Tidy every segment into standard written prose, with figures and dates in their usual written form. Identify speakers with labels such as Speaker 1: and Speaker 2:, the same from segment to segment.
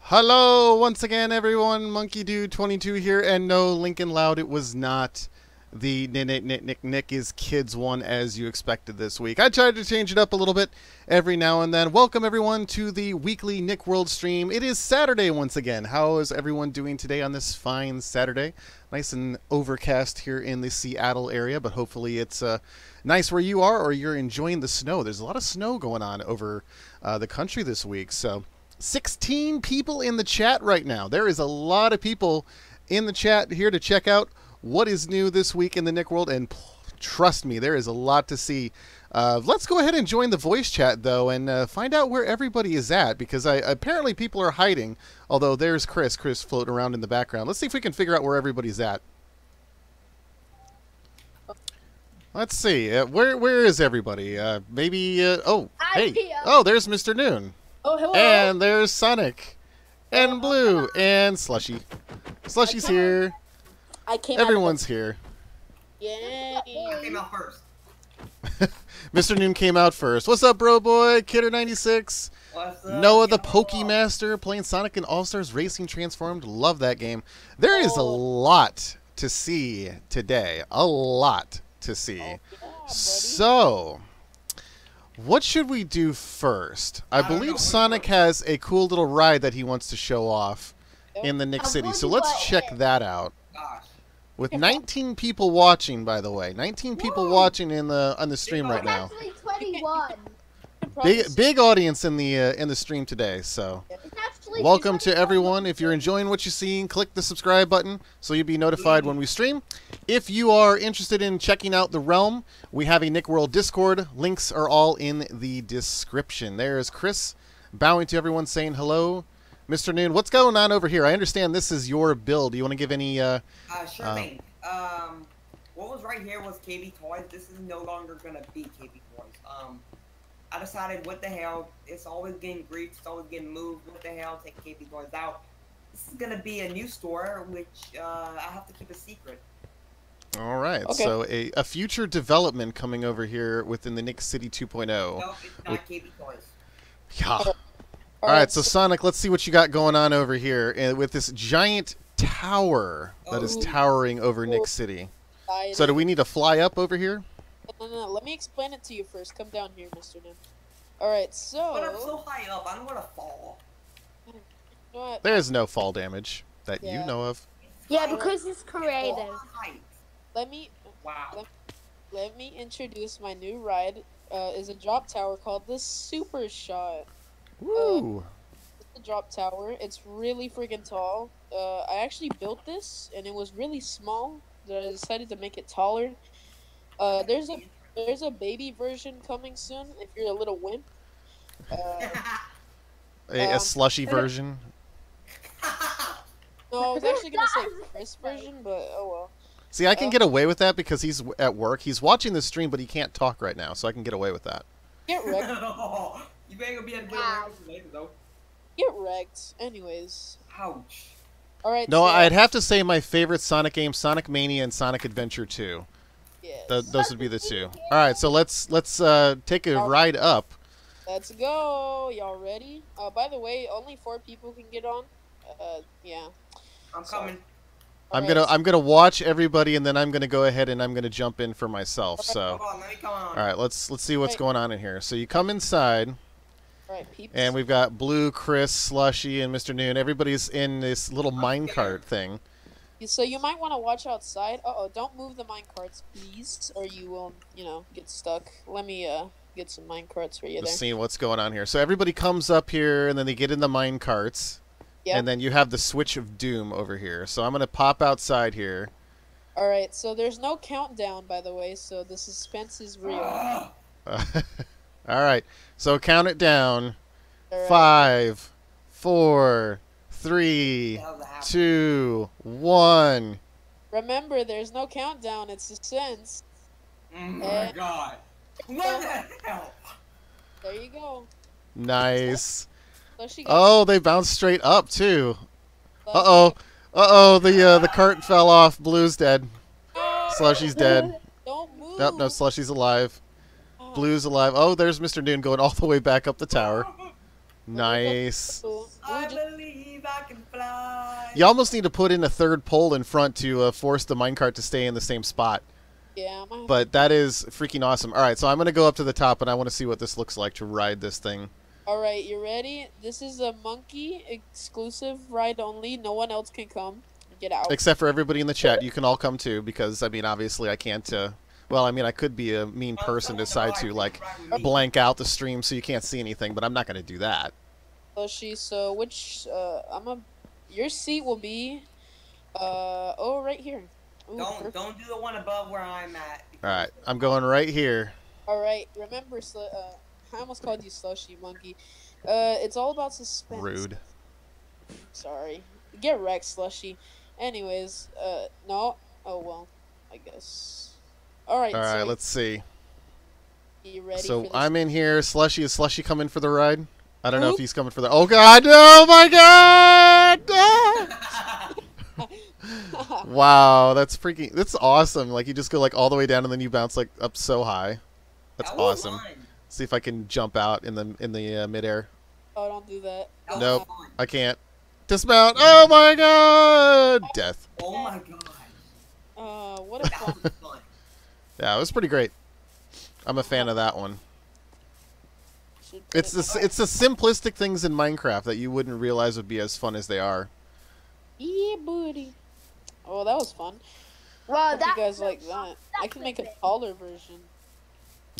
Speaker 1: Hello once again, everyone. Monkey Dude 22 here, and no, Lincoln Loud, it was not the Nick is Kids one as you expected this week. I tried to change it up a little bit every now and then. Welcome everyone to the weekly Nick World stream. It is Saturday once again. How is everyone doing today on this fine Saturday? Nice and overcast here in the Seattle area, but hopefully it's nice where you are, or you're enjoying the snow. There's a lot of snow going on over the country this week, so 16 people in the chat right now. There is a lot of people in the chat here to check out what is new this week in the Nick world, and trust me, there is a lot to see. Let's go ahead and join the voice chat, though, and find out where everybody is at, because apparently people are hiding, although there's Chris floating around in the background. Let's see if we can figure out where everybody's at. Let's see. Where is everybody? Maybe... oh, hey. Oh, there's Mr. Noon.
Speaker 2: Oh, hello.
Speaker 1: And there's Sonic, and Blue, and Slushy. Slushy's here. Everyone's here.
Speaker 2: Yay.
Speaker 3: I came out first.
Speaker 1: Mr. Noon came out first. What's up, bro boy? Kidder96.
Speaker 3: What's up?
Speaker 1: Noah the Pokemaster playing Sonic and All-Stars Racing Transformed. Love that game. There is a lot to see today. A lot to see.
Speaker 2: Yeah,
Speaker 1: So... what should we do first? I believe Sonic has a cool little ride that he wants to show off in the Nick City, so let's check that out.
Speaker 3: Gosh.
Speaker 1: With 19 people watching, by the way, 19 people watching on the stream right now.
Speaker 4: It's actually 21.
Speaker 1: Big audience in the stream today. So
Speaker 4: It's actually
Speaker 1: welcome to everyone. If you're enjoying what you're seeing, click the subscribe button so you'll be notified when we stream. If you are interested in checking out the Realm, we have a Nick World Discord. Links are all in the description. There's Chris bowing to everyone, saying hello. Mr. Noon, what's going on over here? I understand this is your build. Do you want to give any...
Speaker 3: Sure thing. What was right here was KB Toys. This is no longer going to be KB Toys. I decided, what the hell, it's always getting griefed, it's always getting moved, what the hell, take KB Toys out. This is going to be a new store, which I have to keep a secret.
Speaker 1: All right,
Speaker 2: Okay.
Speaker 1: so a future development coming over here within the Nick City 2.0.
Speaker 3: No, it's not KB Toys.
Speaker 1: Yeah. All right, so Sonic, let's see what you got going on over here with this giant tower that is towering over Nick City. So do we need to fly up over here?
Speaker 2: No, let me explain it to you first. Come down here, Mr. Noon. Alright, so...
Speaker 3: But I'm so high up, I'm going to fall.
Speaker 2: You know what?
Speaker 1: There's no fall damage that you
Speaker 2: Yeah.
Speaker 1: know of.
Speaker 4: Yeah, because it's creative.
Speaker 3: Height.
Speaker 2: Let me...
Speaker 3: Wow.
Speaker 2: Let me introduce my new ride. Is a drop tower called the Super Shot.
Speaker 1: Woo!
Speaker 2: It's a drop tower. It's really freaking tall. I actually built this, and it was really small. So I decided to make it taller. There's a baby version coming soon. If you're a little wimp.
Speaker 1: A slushy version.
Speaker 2: No, I was actually gonna say Chris version, but oh well.
Speaker 1: See, I can get away with that because he's at work. He's watching the stream, but he can't talk right now, so I can get away with that.
Speaker 2: Get wrecked.
Speaker 3: You better be able to get away with it later, though.
Speaker 2: Get wrecked. Anyways.
Speaker 3: Ouch.
Speaker 2: All right.
Speaker 1: No,
Speaker 2: so,
Speaker 1: I'd have to say my favorite Sonic game, Sonic Mania and Sonic Adventure 2.
Speaker 2: Yes.
Speaker 1: Those would be the two. All right, so let's take a ride up.
Speaker 2: Let's go. Y'all ready? By the way, only 4 people can get on. Yeah.
Speaker 3: I'm coming.
Speaker 1: I'm gonna watch everybody, and then I'm gonna go ahead and I'm gonna jump in for myself. So,
Speaker 3: Hold on, let me come on.
Speaker 1: all right, let's see what's going on in here. So you come inside,
Speaker 2: All right, peeps.
Speaker 1: and we've got Blue, Chris, Slushy, and Mr. Noon. Everybody's in this little minecart thing.
Speaker 2: So you might want to watch outside. Uh-oh, don't move the minecarts, please, or you will, get stuck. Let me get some minecarts for you
Speaker 1: Let's
Speaker 2: there.
Speaker 1: see what's going on here. So everybody comes up here, and then they get in the minecarts.
Speaker 2: Yep.
Speaker 1: And then you have the switch of doom over here. So I'm going to pop outside here.
Speaker 2: All right, so there's no countdown, by the way, so the suspense is real.
Speaker 1: All right. So count it down.
Speaker 2: All right.
Speaker 1: 5, 4, 3,
Speaker 3: What the hell's happening?
Speaker 1: 2, 1.
Speaker 2: Remember, there's no countdown. It's suspense.
Speaker 3: Oh my god. What the hell?
Speaker 2: There you go.
Speaker 1: Nice.
Speaker 2: Slushy got
Speaker 1: Oh, they bounced straight up too. Uh-oh. Uh-oh, the cart fell off. Blue's dead. Slushy's dead.
Speaker 2: Don't move.
Speaker 1: Nope, no, Slushy's alive.
Speaker 2: Oh,
Speaker 1: Blue's alive. Oh, there's Mr. Noon going all the way back up the tower. Nice.
Speaker 2: Blue
Speaker 3: I
Speaker 2: just-
Speaker 3: believe I can fly.
Speaker 1: You almost need to put in a third pole in front to force the minecart to stay in the same spot.
Speaker 2: Yeah,
Speaker 1: But that is freaking awesome. All right, so I'm going to go up to the top, and I want to see what this looks like to ride this thing.
Speaker 2: All right, you ready? This is a monkey exclusive ride only. No one else can come. Get out.
Speaker 1: Except for everybody in the chat. You can all come too, because, I mean, obviously I can't... well, I mean, I could be a mean person, decide to, like, blank out the stream so you can't see anything, but I'm not going to do that.
Speaker 2: Slushy, so which your seat will be right here. Ooh, perfect.
Speaker 3: Don't do the one above where I'm at.
Speaker 1: All right, I'm going right here.
Speaker 2: All right, remember, I almost called you Slushy Monkey. It's all about suspense.
Speaker 1: Rude.
Speaker 2: Sorry. Get wrecked, Slushy. Anyways, no. Oh well, I guess. All right.
Speaker 1: All right,
Speaker 2: so
Speaker 1: let's see.
Speaker 2: you ready?
Speaker 1: So
Speaker 2: for this?
Speaker 1: I'm in here. Slushy, is Slushy coming for the ride? I don't know
Speaker 2: Who?
Speaker 1: if he's coming for the... Oh, God! Oh, my God! Ah! Wow, that's freaking... That's awesome. Like, you just go, like, all the way down, and then you bounce, like, up so high. That's
Speaker 3: That was
Speaker 1: awesome.
Speaker 3: fun.
Speaker 1: See if I can jump out in the midair.
Speaker 2: Oh, don't do that.
Speaker 3: That was
Speaker 1: Nope.
Speaker 3: fun.
Speaker 1: I can't. Dismount! Oh, my God! Death.
Speaker 3: Oh my god.
Speaker 2: What a
Speaker 3: That
Speaker 2: fun.
Speaker 3: was fun.
Speaker 1: Yeah, it was pretty great. I'm a fan of that one.
Speaker 2: Should put
Speaker 1: It's
Speaker 2: it-
Speaker 1: the simplistic things in Minecraft that you wouldn't realize would be as fun as they are.
Speaker 2: Yeah, buddy. Oh, that was fun.
Speaker 4: Well,
Speaker 2: Hope you guys like that. I can make a taller version.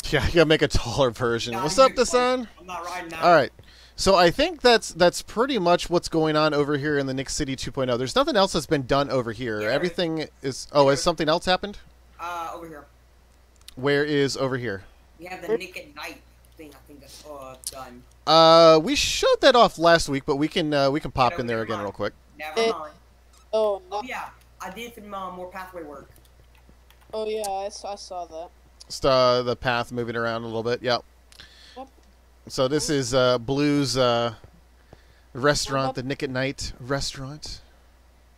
Speaker 1: Yeah, you gotta make a taller version.
Speaker 3: Nah,
Speaker 1: What's
Speaker 3: you're
Speaker 1: up, Dasan?
Speaker 3: I'm not riding out.
Speaker 1: All right. So I think that's pretty much what's going on over here in the Nick City 2.0. There's nothing else that's been done over here.
Speaker 3: Yeah,
Speaker 1: Everything is... Oh, has something else happened?
Speaker 3: Over here.
Speaker 1: Where is over here?
Speaker 3: We have the Nick at Night thing. I think that's done.
Speaker 1: We showed that off last week, but we can pop
Speaker 3: Yeah,
Speaker 1: in there
Speaker 3: never
Speaker 1: again
Speaker 3: mind.
Speaker 1: real quick.
Speaker 3: Never
Speaker 2: It-
Speaker 3: mind.
Speaker 2: Oh no.
Speaker 3: Oh yeah, I did some more pathway work.
Speaker 2: Oh yeah, I saw that.
Speaker 1: Just the path moving around a little bit. Yep.
Speaker 2: Yep.
Speaker 1: So this is Blue's restaurant, the Nick at Night restaurant.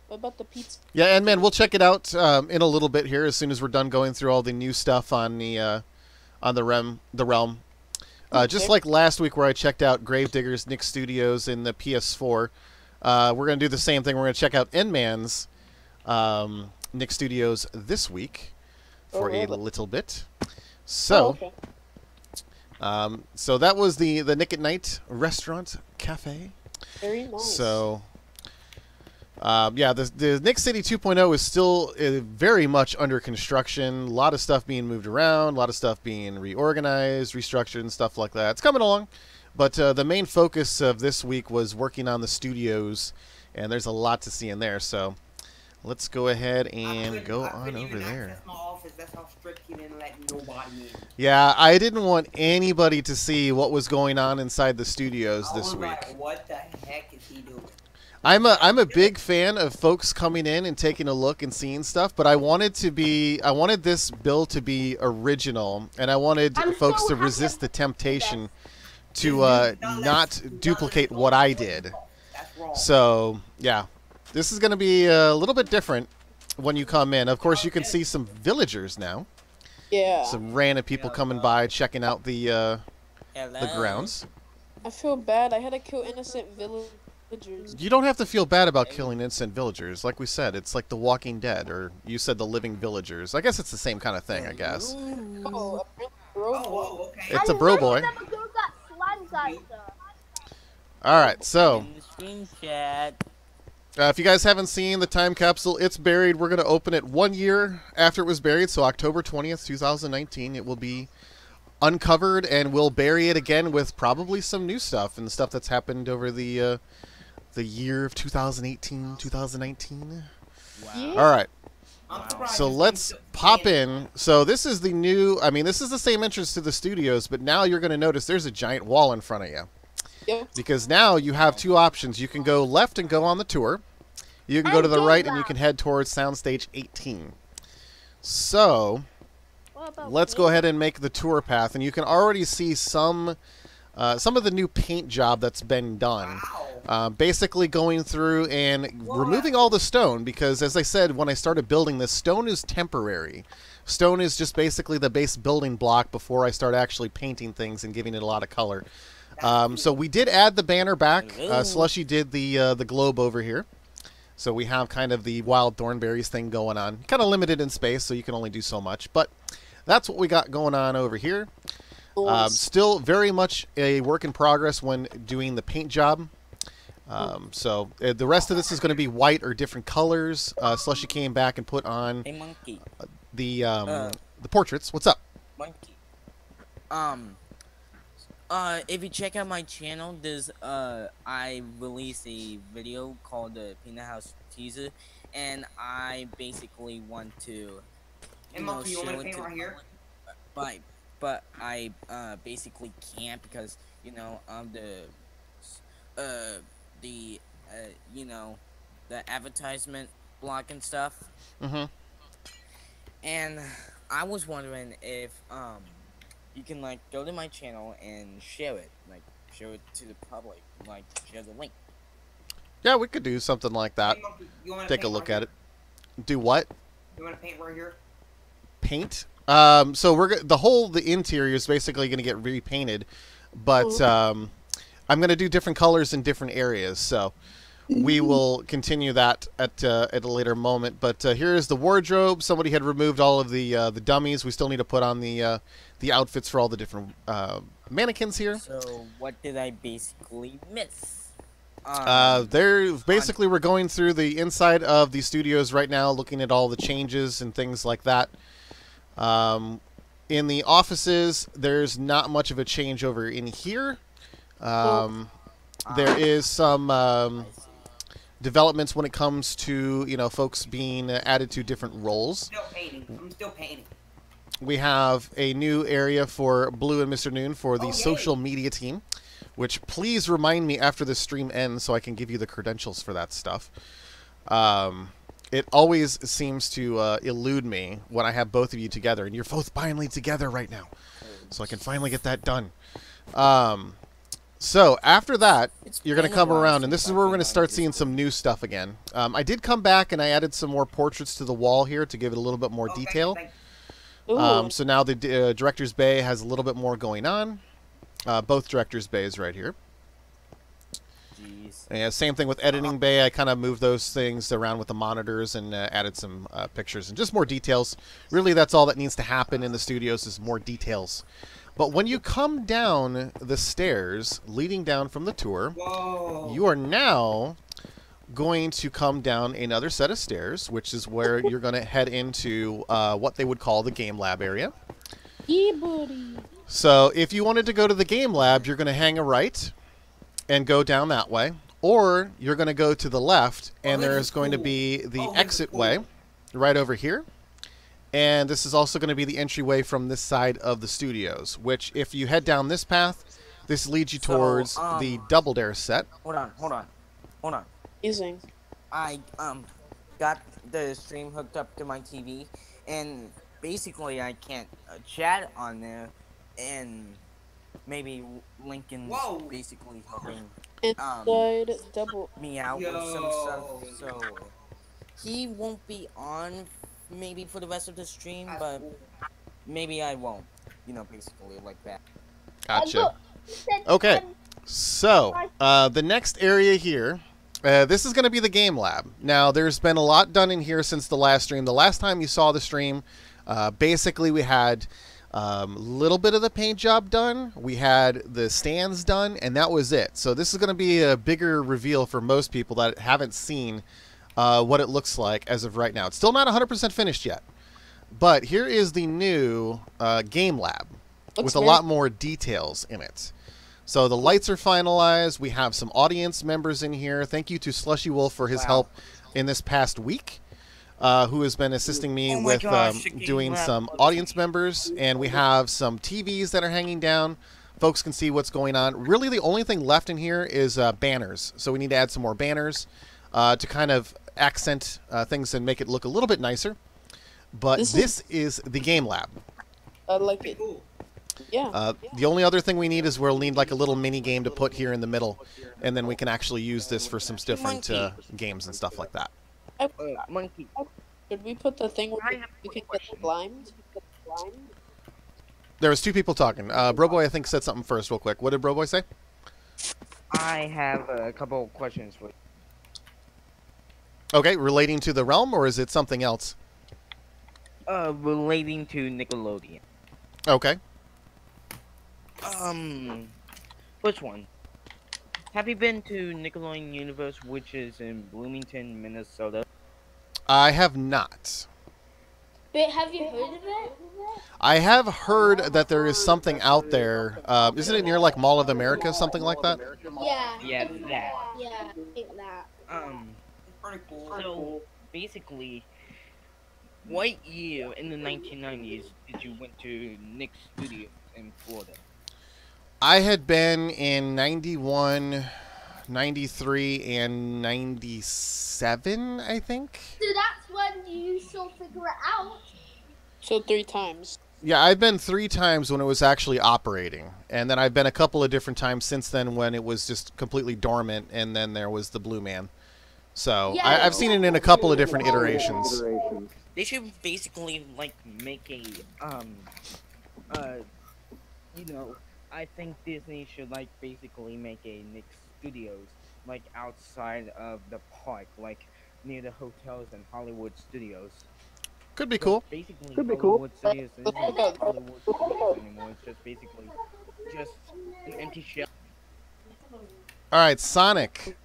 Speaker 2: What about the pizza?
Speaker 1: Yeah, and man, we'll check it out in a little bit here as soon as we're done going through all the new stuff on the realm. Just
Speaker 2: Okay.
Speaker 1: like last week where I checked out Gravediggers Nick Studios in the PS4, we're gonna do the same thing. We're gonna check out N-Man's Nick Studios this week for
Speaker 2: Oh,
Speaker 1: a
Speaker 2: really?
Speaker 1: little bit.
Speaker 2: Oh,
Speaker 1: So,
Speaker 2: okay.
Speaker 1: so that was the Nick at Night restaurant cafe.
Speaker 2: Very nice.
Speaker 1: So, yeah, the Nick City 2.0 is still very much under construction. A lot of stuff being moved around, a lot of stuff being reorganized, restructured, and stuff like that. It's coming along. But the main focus of this week was working on the studios, and there's a lot to see in there. So, let's go ahead and go
Speaker 3: I
Speaker 1: on
Speaker 3: couldn't
Speaker 1: over
Speaker 3: even
Speaker 1: there.
Speaker 3: access my office. That's how strict he didn't let nobody in.
Speaker 1: Yeah, I didn't want anybody to see what was going on inside the studios
Speaker 3: I
Speaker 1: this
Speaker 3: was
Speaker 1: week.
Speaker 3: like, what the heck is he doing?
Speaker 1: I'm a big fan of folks coming in and taking a look and seeing stuff, but I wanted this build to be original, and I wanted
Speaker 4: I'm
Speaker 1: folks
Speaker 4: so
Speaker 1: to
Speaker 4: happy
Speaker 1: resist the
Speaker 4: about
Speaker 1: temptation to
Speaker 3: Not
Speaker 1: not duplicate what I did.
Speaker 3: That's wrong.
Speaker 1: So yeah, this is going to be a little bit different when you come in. Of course, you can see some villagers now,
Speaker 2: yeah.
Speaker 1: some random people coming by checking out the grounds.
Speaker 2: I feel bad. I had to kill innocent villagers.
Speaker 1: You don't have to feel bad about killing innocent villagers. Like we said, it's like The Walking Dead, or you said The Living Villagers. I guess it's the same kind of thing, I guess.
Speaker 2: Oh, apparently
Speaker 3: Oh, okay.
Speaker 1: It's a bro boy. All right, so
Speaker 5: In the screen chat.
Speaker 1: if you guys haven't seen the time capsule, it's buried. We're going to open it 1 year after it was buried, so October 20th, 2019. It will be uncovered, and we'll bury it again with probably some new stuff and stuff that's happened over the year of 2018, 2019.
Speaker 2: Yeah.
Speaker 1: All right.
Speaker 3: I'm surprised
Speaker 1: So
Speaker 3: this
Speaker 1: let's
Speaker 3: thing's
Speaker 1: pop
Speaker 3: staying.
Speaker 1: in. So this is the new, I mean, this is the same entrance to the studios, but now you're going to notice there's a giant wall in front of you.
Speaker 2: Yep.
Speaker 1: because now you have two options. You can go left and go on the tour. You can go to the right and you can head towards Soundstage 18. So let's go ahead and make the tour path, and you can already see some of the new paint job that's been done. Basically going through and removing all the stone, because as I said when I started building this, stone is temporary. Stone is just basically the base building block before I start actually painting things and giving it a lot of color. So we did add the banner back. Slushy did the globe over here. So we have kind of the wild thornberries thing going on. Kind of limited in space, so you can only do so much. But that's what we got going on over here. Still very much a work in progress when doing the paint job. So the rest of this is going to be white or different colors. Slushy came back and put on the portraits. What's up?
Speaker 5: Monkey. If you check out my channel, there's I released a video called the Peanut House Teaser, and I basically want to
Speaker 3: Hey, Monkey, you want me to paint right here?
Speaker 5: But I basically can't because the advertisement block and stuff. And I was wondering if you can like go to my channel and share it to the public, like share the link.
Speaker 1: Yeah, we could do something like that.
Speaker 3: Hey, Monkey, you want me to
Speaker 1: Take a
Speaker 3: paint
Speaker 1: look
Speaker 3: right
Speaker 1: at it. Do what?
Speaker 3: You want to paint right here?
Speaker 1: Paint. So the interior is basically going to get repainted, but I'm going to do different colors in different areas. So we will continue that at a later moment. But here is the wardrobe. Somebody had removed all of the dummies. We still need to put on the outfits for all the different mannequins here.
Speaker 5: So what did I basically miss?
Speaker 1: We're going through the inside of the studios right now, looking at all the changes and things like that. In the offices, there's not much of a change over in here. There is some developments when it comes to folks being added to different roles.
Speaker 3: I'm still painting.
Speaker 1: We have a new area for Blue and Mr. Noon for the social media team, which please remind me after the stream ends so I can give you the credentials for that stuff. It always seems to elude me when I have both of you together, and you're both finally together right now, so I can finally get that done. So after that, you're going to come around, and this is where we're going to start seeing some new stuff again. I did come back, and I added some more portraits to the wall here to give it a little bit more detail. So now the Director's Bay has a little bit more going on. Both Director's Bays right here. Yeah, same thing with Editing Bay. I kind of moved those things around with the monitors and added some pictures and just more details. Really, that's all that needs to happen in the studios is more details. But when you come down the stairs leading down from the tour, you are now going to come down another set of stairs, which is where you're going to head into what they would call the game lab area. So if you wanted to go to the game lab, you're going to hang a right and go down that way. Or you're going to go to the left, and there's going to be the exit way right over here. And this is also going to be the entryway from this side of the studios, which if you head down this path, this leads you towards the Double Dare set.
Speaker 5: Hold on.
Speaker 2: Amazing.
Speaker 5: I got the stream hooked up to my TV, and basically I can't chat on there, and maybe Lincoln's basically helping me out with some stuff, so he won't be on maybe for the rest of the stream, but maybe I won't, basically like that.
Speaker 1: Gotcha. Okay, so the next area here, this is going to be the game lab. Now, there's been a lot done in here since the last stream. The last time you saw the stream, basically we had a little bit of the paint job done. We had the stands done, and that was it. So this is going to be a bigger reveal for most people that haven't seen what it looks like as of right now. It's still not 100% finished yet. But here is the new game lab with a lot more details in it. So the lights are finalized. We have some audience members in here. Thank you to Slushy Wolf for his help in this past week, who has been assisting me with doing some audience members. And we have some TVs that are hanging down folks can see what's going on. Really, the only thing left in here is banners. So we need to add some more banners to kind of accent things and make it look a little bit nicer. But this is the game lab.
Speaker 2: I like it. Yeah.
Speaker 1: The only other thing we need is we'll need like a little mini game to put here in the middle, and then we can actually use this for some different games and stuff like that.
Speaker 5: Monkey.
Speaker 2: Should we put the thing where you can get slimed?
Speaker 1: There was two people talking. Broboy, I think, said something first real quick. What did Broboy say?
Speaker 5: I have a couple of questions for you.
Speaker 1: Okay, relating to the realm, or is it something else?
Speaker 5: Relating to Nickelodeon.
Speaker 1: Okay.
Speaker 5: Which one? Have you been to Nickelodeon Universe, which is in Bloomington, Minnesota?
Speaker 1: I have not.
Speaker 4: But have you heard of it?
Speaker 1: I have heard that there is something out there. Isn't it near like Mall of America, something like that?
Speaker 4: Yeah.
Speaker 5: Yeah, that.
Speaker 4: Yeah, I think that.
Speaker 3: Pretty cool.
Speaker 5: So basically, what year in the 1990s did you went to Nick Studios in Florida?
Speaker 1: I had been in 91, 93, and 97, I think.
Speaker 4: So that's when you shall figure it out.
Speaker 2: So 3 times.
Speaker 1: Yeah, I've been 3 times when it was actually operating. And then I've been a couple of different times since then when it was just completely dormant, and then there was the Blue Man. So
Speaker 4: Yeah.
Speaker 1: I've seen it in a couple of different iterations.
Speaker 5: They should basically like make a you know, I think Disney should like basically make a Nick Studios like outside of the park, like near the hotels and Hollywood Studios.
Speaker 1: Could be cool.
Speaker 5: Basically, Hollywood Studios isn't Hollywood Studios anymore. It's just basically just an empty shell.
Speaker 1: All right, Sonic.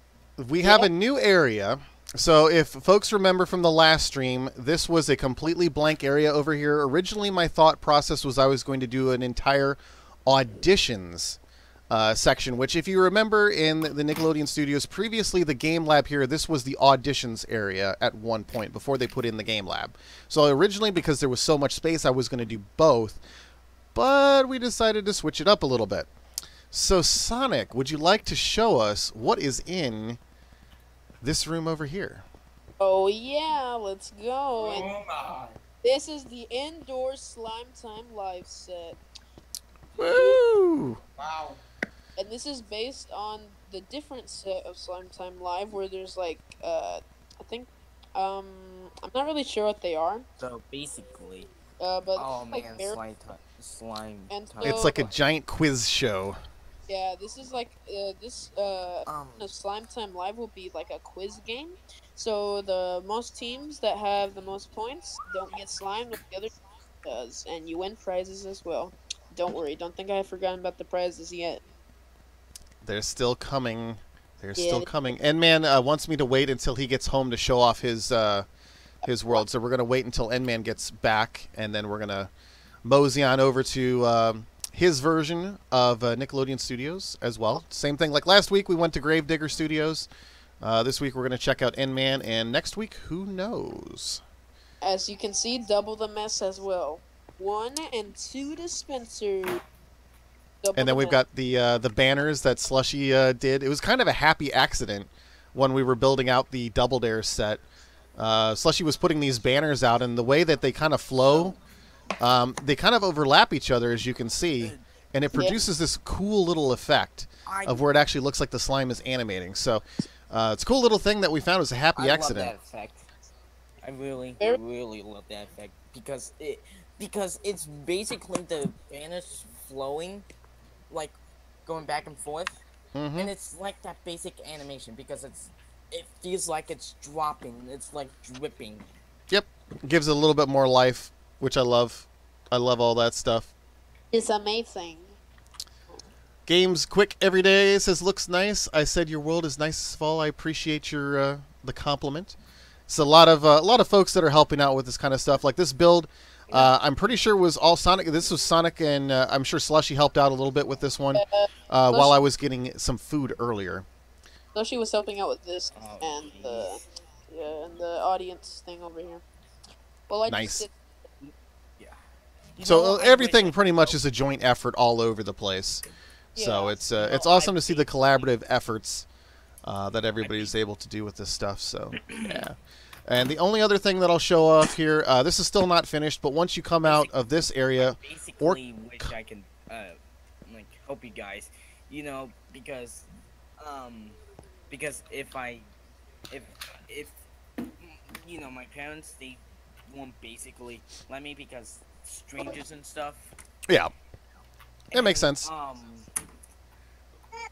Speaker 1: We have a new area. So if folks remember from the last stream, this was a completely blank area over here. Originally, my thought process was I was going to do an entire auditions section, which if you remember in the Nickelodeon Studios, previously the game lab here, this was the auditions area at one point before they put in the game lab. So originally, because there was so much space, I was going to do both, but we decided to switch it up a little bit. So Sonic, would you like to show us what is in this room over here?
Speaker 2: Oh yeah, let's go. And
Speaker 3: Oh my.
Speaker 2: this is the indoor Slime Time live set.
Speaker 1: Woo!
Speaker 3: Wow.
Speaker 2: And this is based on the different set of Slime Time Live where there's like I think I'm not really sure what they are.
Speaker 5: So basically,
Speaker 2: But
Speaker 5: oh
Speaker 2: like
Speaker 5: man,
Speaker 2: very-
Speaker 5: slime
Speaker 2: And
Speaker 5: time.
Speaker 2: so-
Speaker 1: It's like a giant quiz show.
Speaker 2: yeah, this is like Slime Time Live will be like a quiz game. So the most teams that have the most points don't get slimed, but the other team does, and you win prizes as well. Don't worry, don't think I have forgotten about the prizes yet.
Speaker 1: They're still coming. They're
Speaker 2: Yeah.
Speaker 1: still coming. N-Man wants me to wait until he gets home to show off his world. So we're going to wait until N-Man gets back, and then we're going to mosey on over to his version of Nickelodeon Studios as well. Same thing like last week, we went to Gravedigger Studios. This week we're going to check out N-Man, and next week, who knows?
Speaker 2: As you can see, double the mess as well. 1 and 2 dispensers.
Speaker 1: And then we've got the banners that Slushy did. It was kind of a happy accident when we were building out the Double Dare set. Slushy was putting these banners out, and the way that they kind of flow, they kind of overlap each other, as you can see, and it produces this cool little effect of where it actually looks like the slime is animating. So it's a cool little thing that we found. It was a happy accident.
Speaker 5: I love that effect. I really love that effect because it's basically the banners flowing, like going back and forth, and it's like that basic animation because it feels like it's dropping. It's like dripping.
Speaker 1: Yep, gives it a little bit more life, which I love. I love all that stuff.
Speaker 2: It's amazing.
Speaker 1: Games quick every day says looks nice. I said your world is nice as fall. I appreciate your the compliment. It's a lot of folks that are helping out with this kind of stuff. Like this build, I'm pretty sure was all Sonic. This was Sonic, and I'm sure Slushy helped out a little bit with this one while I was getting some food earlier.
Speaker 2: Slushy was helping out with this and the audience thing over here. Well, I
Speaker 1: Nice.
Speaker 2: just did.
Speaker 5: Yeah. You
Speaker 1: So
Speaker 5: know, I
Speaker 1: everything
Speaker 5: wish I
Speaker 1: pretty
Speaker 5: could
Speaker 1: much
Speaker 5: go.
Speaker 1: is a joint effort all over the place. So
Speaker 2: Yeah.
Speaker 1: it's
Speaker 5: No,
Speaker 1: awesome
Speaker 5: I
Speaker 1: to see the collaborative efforts that
Speaker 5: I
Speaker 1: everybody's able to do with this stuff. So yeah. And the only other thing that I'll show off here, this is still not finished, but once you come out of this area, or
Speaker 5: basically wish I can like help you guys, you know, um because if you know my parents, they won't basically let me because strangers and stuff.
Speaker 1: yeah, it makes
Speaker 5: And
Speaker 1: sense.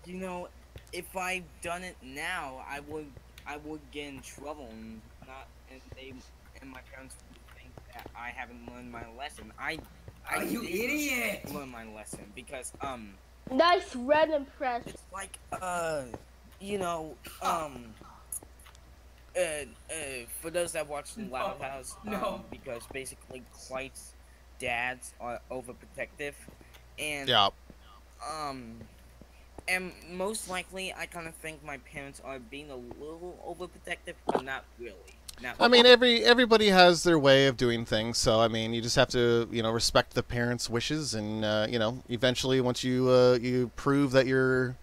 Speaker 5: you know, if I've done it now, I would get in trouble and not and they and my parents would think that I haven't learned my lesson. I
Speaker 3: You
Speaker 5: did
Speaker 3: idiot!
Speaker 5: learn my lesson because
Speaker 4: Nice red impress.
Speaker 5: it's like you know for those that watch the Loud House,
Speaker 3: No.
Speaker 5: because basically Clyde's dads are overprotective, and
Speaker 1: Yeah.
Speaker 5: um, and most likely I kind of think my parents are being a little overprotective, but not really. Not
Speaker 1: I mean, everybody has their way of doing things, so I mean, you just have to, respect the parents' wishes, and eventually, once you prove that you're,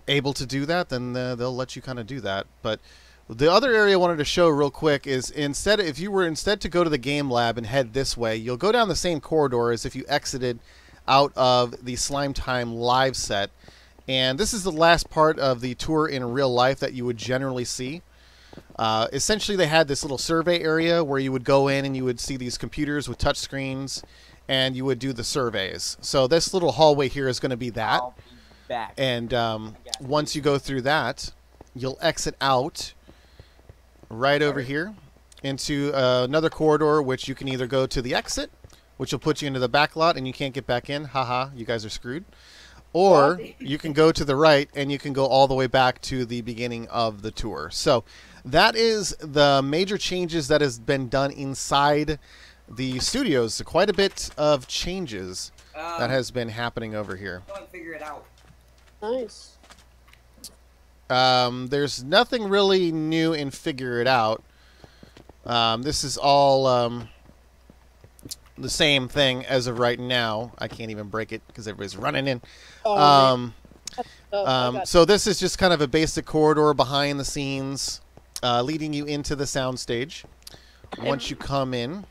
Speaker 1: able to do that, then they'll let you kind of do that. But the other area I wanted to show real quick is if you were instead to go to the game lab and head this way, you'll go down the same corridor as if you exited out of the Slime Time live set, and this is the last part of the tour in real life that you would generally see. Essentially, they had this little survey area where you would go in and you would see these computers with touch screens, and you would do the surveys. So this little hallway here is going to be that.
Speaker 5: I'll be back.
Speaker 1: And once you go through that, you'll exit out right over here into another corridor, which you can either go to the exit, which will put you into the back lot, and you can't get back in. Haha, you guys are screwed. Or you can go to the right, and you can go all the way back to the beginning of the tour. So that is the major changes that has been done inside the studios. So quite a bit of changes that has been happening over here.
Speaker 3: Don't figure it out.
Speaker 2: Nice.
Speaker 1: There's nothing really new in Figure It Out. This is all the same thing as of right now. I can't even break it because everybody's running in. So this is just kind of a basic corridor behind the scenes, leading you into the soundstage. Once you come in,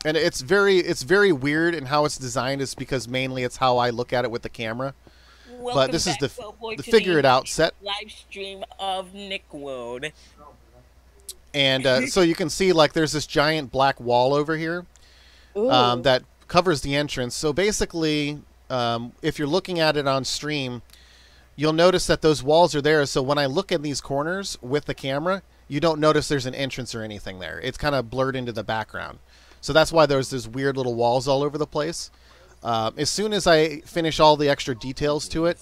Speaker 1: and it's very weird in how it's designed. Is because mainly it's how I look at it with the camera. But this is the Figure It Out set.
Speaker 5: Live stream of Nick World.
Speaker 1: And so you can see like there's this giant black wall over here that covers the entrance. So basically, if you're looking at it on stream, you'll notice that those walls are there. So when I look at these corners with the camera, you don't notice there's an entrance or anything there. It's kind of blurred into the background. So that's why there's these weird little walls all over the place. As soon as I finish all the extra details to it,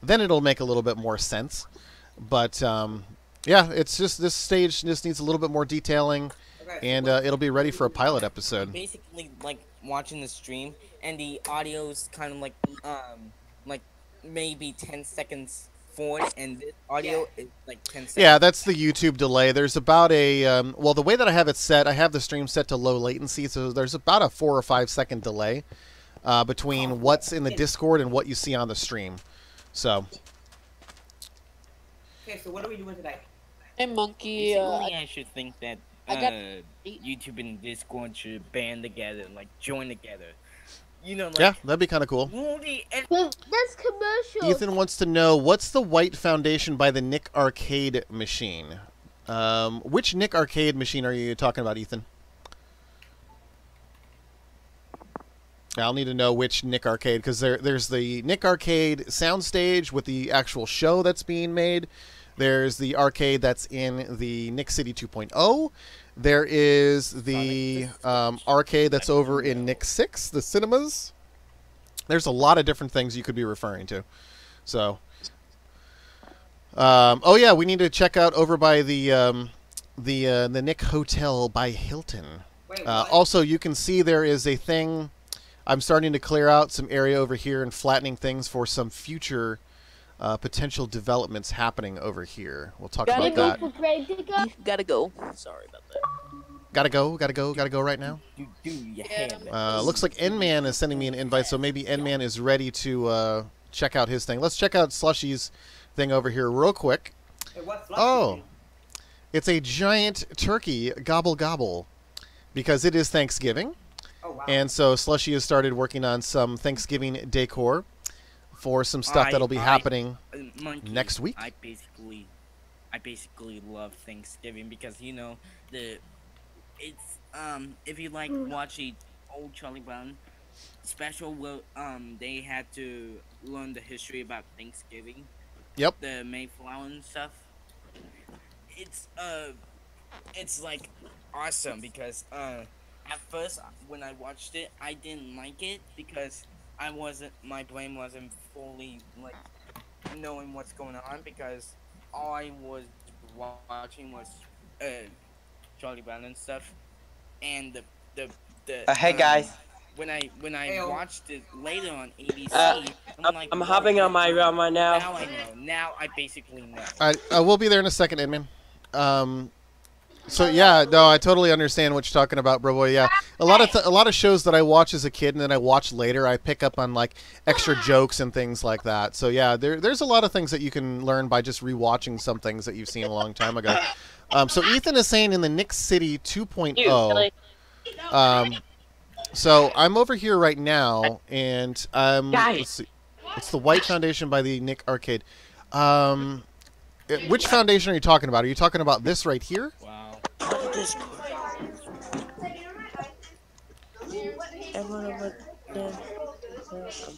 Speaker 1: then it'll make a little bit more sense. But yeah, it's just this stage just needs a little bit more detailing, and it'll be ready for a pilot episode.
Speaker 5: Basically, like watching the stream, and the audio's kind of like maybe 10 seconds forward, and this audio is like 10 seconds.
Speaker 1: Yeah, that's the YouTube delay. There's about a well, the way that I have it set, I have the stream set to low latency, so there's about a 4 or 5 second delay between what's in the Discord and what you see on the stream. So.
Speaker 3: Okay, so what are we doing today?
Speaker 2: Hey, Monkey.
Speaker 5: Basically, I should think that
Speaker 2: I got
Speaker 5: YouTube and Discord should band together, like join together. You know, like,
Speaker 1: Yeah, that'd be kind of cool.
Speaker 4: Well, that's commercial.
Speaker 1: Ethan wants to know, what's the white foundation by the Nick Arcade machine? Which Nick Arcade machine are you talking about, Ethan? I'll need to know which Nick Arcade, because there's the Nick Arcade soundstage with the actual show that's being made. There's the arcade that's in the Nick City 2.0. There is the arcade that's over in Nick 6, the cinemas. There's a lot of different things you could be referring to. So, oh yeah, we need to check out over by the Nick Hotel by Hilton.
Speaker 3: Wait,
Speaker 1: Also, you can see there is a thing. I'm starting to clear out some area over here and flattening things for some future potential developments happening over here. We'll talk about that.
Speaker 2: You gotta go. Sorry about that.
Speaker 1: Gotta go right now.
Speaker 5: Do your
Speaker 2: Yeah.
Speaker 5: hand.
Speaker 1: Looks like N-Man is sending me an invite, so maybe N-Man is ready to check out his thing. Let's check out Slushy's thing over here real quick.
Speaker 3: Hey, what's
Speaker 1: Oh, it's a giant turkey gobble gobble because it is Thanksgiving.
Speaker 3: Oh, wow.
Speaker 1: And so Slushy has started working on some Thanksgiving decor for some stuff that'll be happening
Speaker 5: Monkey,
Speaker 1: next week.
Speaker 5: I basically love Thanksgiving because you know it's if you like watching old Charlie Brown special, they had to learn the history about Thanksgiving.
Speaker 1: Yep.
Speaker 5: The Mayflower and stuff. It's like awesome because at first when I watched it I didn't like it because my brain wasn't fully like knowing what's going on because all I was watching was Charlie Brown and stuff, and
Speaker 6: Hey guys,
Speaker 5: when I
Speaker 3: Hey-o.
Speaker 5: watched it later on ABC,
Speaker 6: I'm hopping on my realm right now.
Speaker 5: Now I know. Now I basically know.
Speaker 1: All right, we'll be there in a second, Edmund. So yeah, no, I totally understand what you're talking about, bro boy. Yeah, a lot of shows that I watch as a kid and then I watch later, I pick up on like extra jokes and things like that. So yeah, there's a lot of things that you can learn by just rewatching some things that you've seen a long time ago. So Ethan is saying in the Nick City 2.0. So I'm over here right now, and let's see, it's the White Foundation by the Nick Arcade. Which foundation are you talking about? Are you talking about this right here?
Speaker 5: Wow.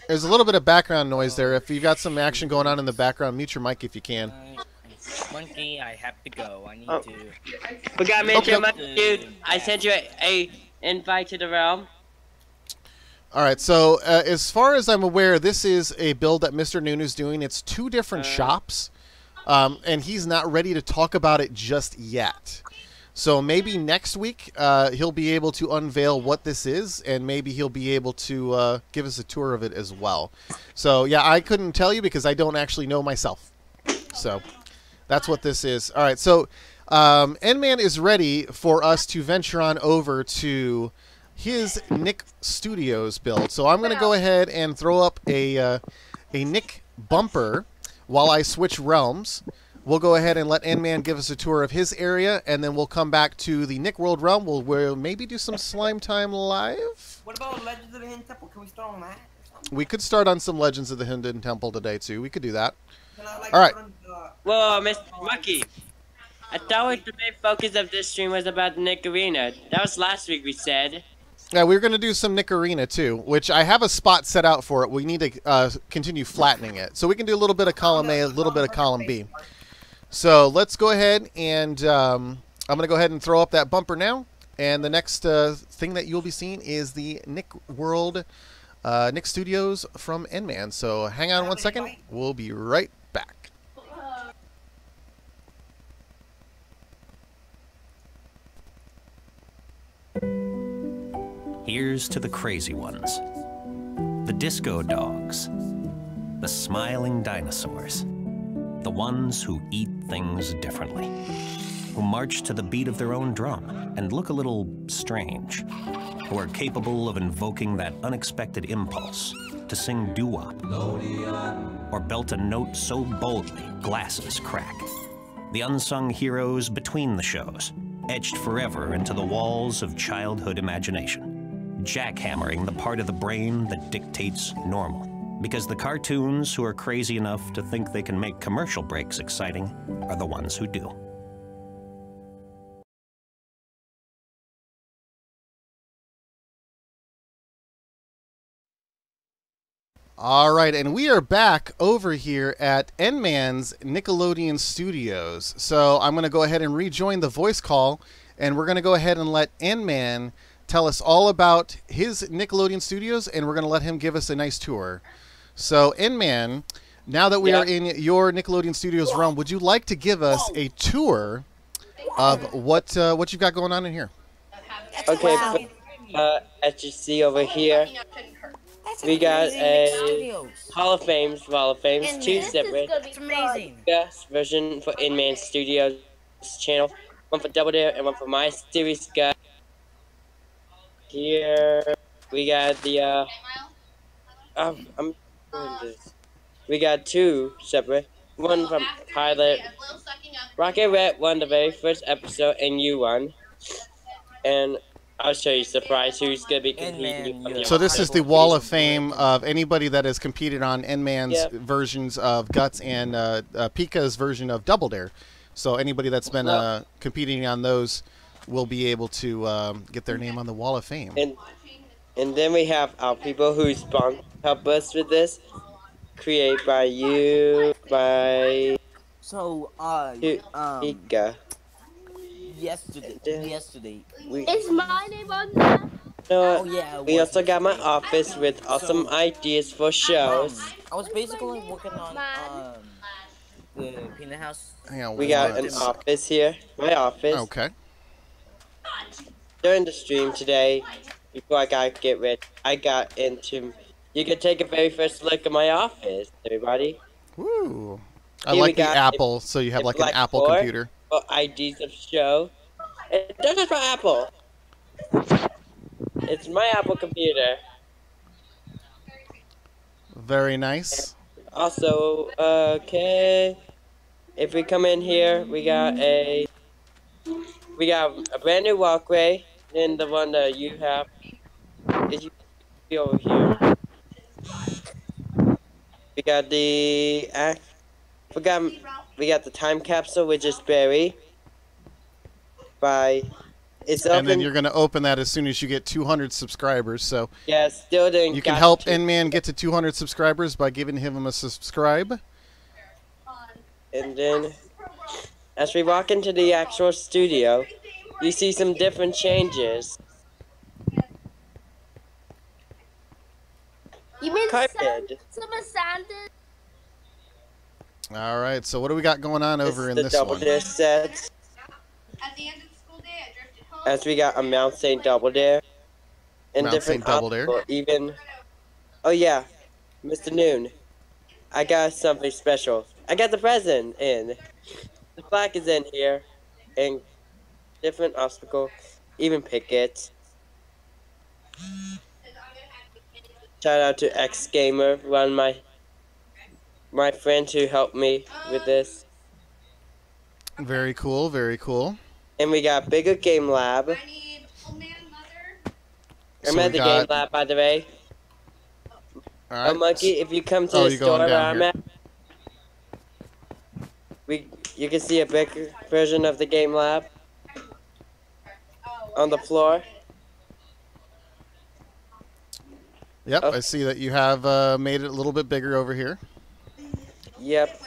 Speaker 1: There's a little bit of background noise there. If you've got some action going on in the background, mute your mic if you can.
Speaker 5: Monkey, I have to go. I need to.
Speaker 6: Forgot to mention,
Speaker 1: Okay.
Speaker 6: dude. I sent you a invite to the realm.
Speaker 1: All right, so as far as I'm aware, this is a build that Mr. Noon is doing. It's two different shops, and he's not ready to talk about it just yet. So maybe next week he'll be able to unveil what this is, and maybe he'll be able to give us a tour of it as well. So yeah, I couldn't tell you because I don't actually know myself. So that's what this is. All right, so N-Man is ready for us to venture on over to his Nick Studios build. So I'm going to go ahead and throw up a Nick bumper while I switch realms. We'll go ahead and let N-Man give us a tour of his area, and then we'll come back to the Nick World realm. We'll maybe do some Slime Time live.
Speaker 3: What about Legends of the Hidden Temple? Can we start on that?
Speaker 1: We could start on some Legends of the Hidden Temple today, too. We could do that.
Speaker 3: Can I, like,
Speaker 1: All right.
Speaker 3: put on
Speaker 6: Whoa, Mr. Monkey. I thought the main focus of this stream was about the Nick Arena. That was last week, we said.
Speaker 1: Yeah, we're going to do some Nick Arena, too, which I have a spot set out for it. We need to continue flattening it. So we can do a little bit of column A, a little bit of column B. So let's go ahead and I'm going to go ahead and throw up that bumper now. And the next thing that you'll be seeing is the Nick World, Nick Studios from N-Man. So hang on one second. We'll be right back.
Speaker 7: Here's to the crazy ones, the disco dogs, the smiling dinosaurs, the ones who eat things differently, who march to the beat of their own drum and look a little strange, who are capable of invoking that unexpected impulse to sing doo-wop or belt a note so boldly glasses crack. The unsung heroes between the shows, etched forever into the walls of childhood imagination, jackhammering the part of the brain that dictates normal. Because the cartoons who are crazy enough to think they can make commercial breaks exciting are the ones who do.
Speaker 1: All right, and we are back over here at N-Man's Nickelodeon Studios. So I'm going to go ahead and rejoin the voice call, and we're going to go ahead and let N-Man tell us all about his Nickelodeon Studios, and we're going to let him give us a nice tour. So N-Man, now that we are in your Nickelodeon Studios realm, would you like to give us a tour of what you've got going on in here?
Speaker 6: Okay, as you see over here, we got a Hall of Fames, two separate.
Speaker 4: It's amazing.
Speaker 6: Yes, version for N-Man Studios channel. One for Double Dare and one for my series, guys. here. We got the I'm doing this. We got two separate. One from pilot. Rocket Red won the very first episode, and you won. And I'll show you surprise who's gonna be competing.
Speaker 1: So this is the Wall of Fame of anybody that has competed on N-Man's versions of Guts and Pika's version of Double Dare. So anybody that's been competing on those will be able to get their name on the Wall of Fame.
Speaker 6: And then we have our people who help us with this. Create by you, by Pika.
Speaker 5: Yesterday.
Speaker 4: Is my name on there?
Speaker 6: Oh yeah. We also got my office with awesome ideas for shows.
Speaker 5: I was basically working on the Peanut House.
Speaker 1: Hang on,
Speaker 6: we got an office here. My office.
Speaker 1: Okay.
Speaker 6: During the stream today, before I got get ready, I got into. You can take a very first look at my office, everybody.
Speaker 1: Woo! I like the Apple, so you have like an Apple computer.
Speaker 6: For IDs of show. It doesn't for Apple. It's my Apple computer.
Speaker 1: Very nice.
Speaker 6: Also, okay. If we come in here, we got a brand new walkway, and the one that you have is over here. We got the we got the time capsule, which is Barry. It's open.
Speaker 1: And then you're gonna open that as soon as you get 200 subscribers. So
Speaker 6: yeah, still doing.
Speaker 1: You can help N-Man get to 200 subscribers by giving him a subscribe.
Speaker 6: And then, as we walk into the actual studio, you see some different changes.
Speaker 4: You mean
Speaker 6: carpet.
Speaker 4: Some sanded?
Speaker 1: All right. So what do we got going on over in this
Speaker 6: Double
Speaker 1: one?
Speaker 6: Dare set.
Speaker 8: At the end of the school day, I drifted home.
Speaker 6: As we got a Mount St. Double Dare. And
Speaker 1: Mount
Speaker 6: different
Speaker 1: St. Double Dare.
Speaker 6: Even. Oh yeah, Mr. Noon. I got something special. I got the present in. The plaque is in here, and different obstacle, even pickets. Shout out to X Gamer, one of my friend who helped me with this.
Speaker 1: Very cool, very cool.
Speaker 6: And we got Bigger Game Lab.
Speaker 8: I need old man, mother.
Speaker 6: I'm at the Game Lab, by the way.
Speaker 1: All right.
Speaker 6: Oh, Monkey, if you come to the store where I'm at, you can see a bigger version of the Game Lab on the floor.
Speaker 1: Yep, I see that you have made it a little bit bigger over here.
Speaker 6: Yep.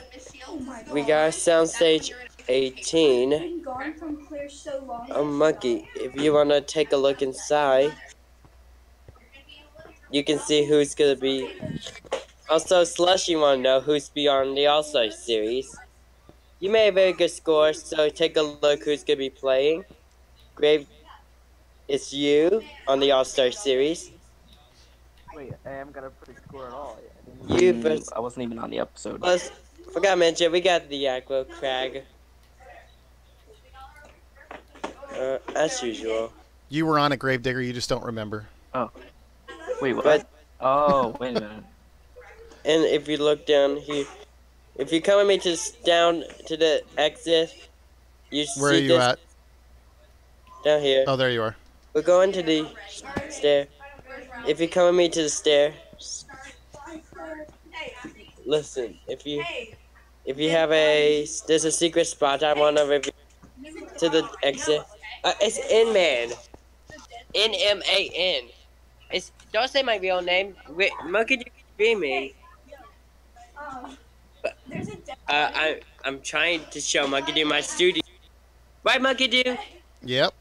Speaker 6: We got Soundstage 18. Oh, Monkey, if you want to take a look inside, you can see who's going to be. Also, Slush, you want to know who's beyond the All-Star Series. You made a very good score, so take a look who's going to be playing. Grave, it's you on the All-Star Series.
Speaker 9: Wait, I haven't got a pretty score at all.
Speaker 6: I
Speaker 9: wasn't even on the episode.
Speaker 6: Plus, forgot to mention, we got the Aqua Crag. As usual.
Speaker 1: You were on a Gravedigger, you just don't remember.
Speaker 9: Oh. Wait, what? Oh, wait a minute.
Speaker 6: And if you look down here, if you come with me down to the exit, you see
Speaker 1: Where are you at?
Speaker 6: Down here.
Speaker 1: Oh, there you are.
Speaker 6: We're going to the stair. If you come with me to the stair, listen. If you have there's a secret spot I want to review to the exit. It's N-Man. N-M-A-N. Don't say my real name. Monkey, you can be me. But, I'm trying to show Monkey Do my studio. Right, Monkey Do?
Speaker 1: Yep.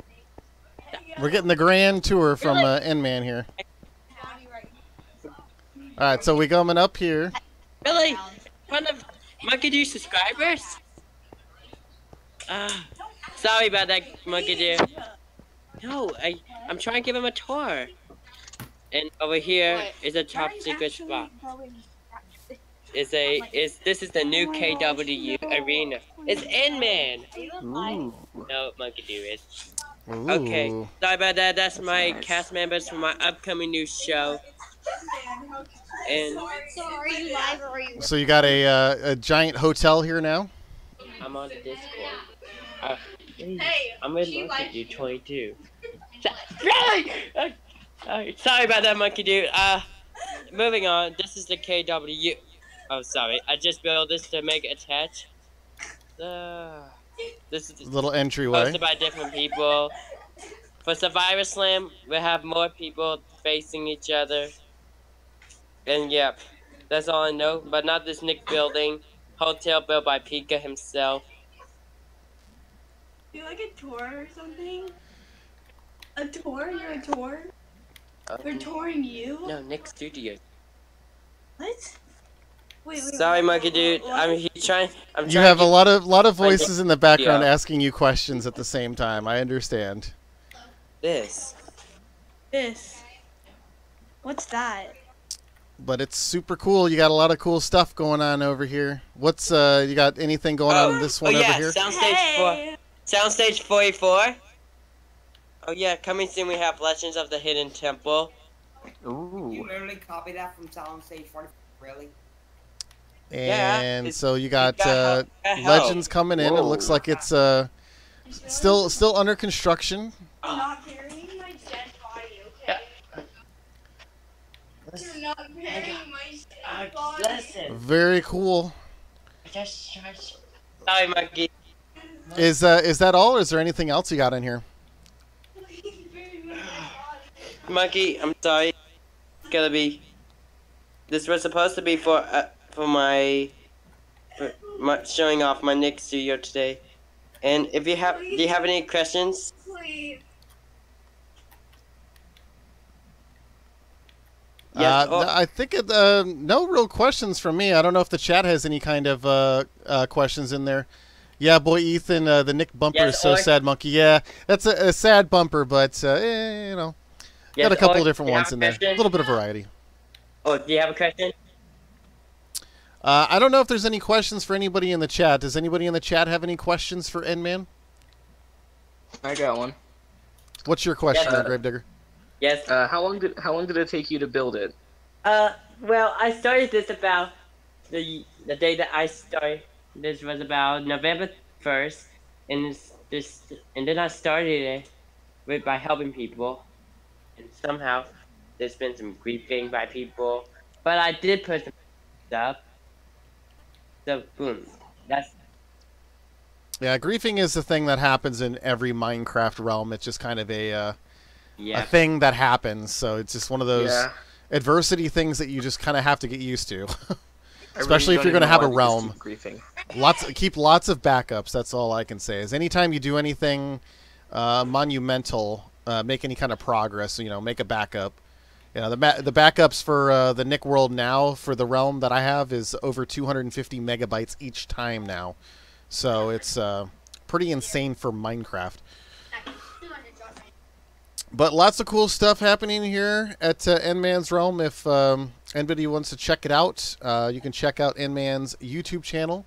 Speaker 1: We're getting the grand tour from N-Man here. All right, so we coming up here.
Speaker 6: Really? One of Monkey Do subscribers? Sorry about that, Monkey Do. No, I'm trying to give him a tour. And over here is a top secret spot. This is the new KW arena. It's N-Man.
Speaker 9: Ooh.
Speaker 6: No, Monkey Do is.
Speaker 1: Ooh.
Speaker 6: Okay, sorry about that. That's my cast members for my upcoming new show. And
Speaker 8: So are you live or are you?
Speaker 1: So you got a giant hotel here now?
Speaker 6: I'm on the Discord. I'm with Monkey Dude 22. Really? Sorry about that, Monkey Dude. Moving on. This is the KW. Oh, sorry. I just built this to make it attach. This is
Speaker 1: Little entryway.
Speaker 6: hosted by different people. For Survivor Slam, we have more people facing each other. And yep, that's all I know. But not this Nick building. Hotel built by Pika himself.
Speaker 10: Do you like a tour or something? A tour? You're a tour? We're touring you?
Speaker 6: No, Nick Studios.
Speaker 10: What? Wait,
Speaker 6: Sorry, Monkey Dude. I'm trying.
Speaker 1: You have a lot of
Speaker 6: find
Speaker 1: voices in the background
Speaker 6: Yeah.
Speaker 1: asking you questions at the same time. I understand.
Speaker 6: This.
Speaker 10: What's that?
Speaker 1: But it's super cool. You got a lot of cool stuff going on over here. What's you got anything going on in this one over here?
Speaker 6: Soundstage 44. Oh yeah, coming soon we have Legends of the Hidden Temple.
Speaker 9: Ooh.
Speaker 3: You literally copied that from Soundstage 44, really?
Speaker 1: And so you got
Speaker 6: help.
Speaker 1: Legends coming in.
Speaker 9: Whoa.
Speaker 1: It looks like it's still under construction.
Speaker 10: I'm not burying my dead body, okay? You're not burying my dead body.
Speaker 6: Listen.
Speaker 1: Very cool.
Speaker 6: Sorry, Monkey.
Speaker 1: Is that all, or is there anything else you got in here?
Speaker 6: Monkey, I'm sorry. It's gonna be. This was supposed to be for my showing off my Nick studio today. And if you have, do you have any questions?
Speaker 10: Please.
Speaker 6: Yes.
Speaker 1: I think no real questions from me. I don't know if the chat has any kind of questions in there. Yeah, boy, Ethan, the Nick bumper
Speaker 6: Yes,
Speaker 1: is so
Speaker 6: or-
Speaker 1: sad, Monkey. Yeah, that's a sad bumper, but you know,
Speaker 6: Yes,
Speaker 1: got a couple
Speaker 6: or-
Speaker 1: of different
Speaker 6: do you
Speaker 1: ones
Speaker 6: have
Speaker 1: in
Speaker 6: a
Speaker 1: there. A
Speaker 6: question?
Speaker 1: little bit of variety.
Speaker 6: Oh, do you have a question?
Speaker 1: I don't know if there's any questions for anybody in the chat. Does anybody in the chat have any questions for N-Man?
Speaker 9: I got one.
Speaker 1: What's your question,
Speaker 6: Yes.
Speaker 1: there, Gravedigger?
Speaker 6: Yes.
Speaker 9: How long did it take you to build it?
Speaker 6: Well, I started this about the day that I started. This was about November 1st, and and then I started it by helping people, and somehow there's been some griefing by people, but I did put some stuff. So boom, that's
Speaker 1: Yeah, griefing is the thing that happens in every Minecraft realm. It's just kind of a
Speaker 6: yeah.
Speaker 1: thing that happens. So it's just one of those
Speaker 9: Yeah.
Speaker 1: adversity things that you just kind of have to get used to.
Speaker 9: I
Speaker 1: Especially if
Speaker 9: really
Speaker 1: you're
Speaker 9: don't
Speaker 1: going to
Speaker 9: even
Speaker 1: have a
Speaker 9: know why they just
Speaker 1: realm.
Speaker 9: keep griefing.
Speaker 1: Keep lots of backups. That's all I can say. Is anytime you do anything monumental, make any kind of progress, you know, make a backup. You know, the backups for the Nick World now for the realm that I have is over 250 megabytes each time now. So it's pretty insane for Minecraft. But lots of cool stuff happening here at N-Man's Realm. If anybody wants to check it out, you can check out N-Man's YouTube channel.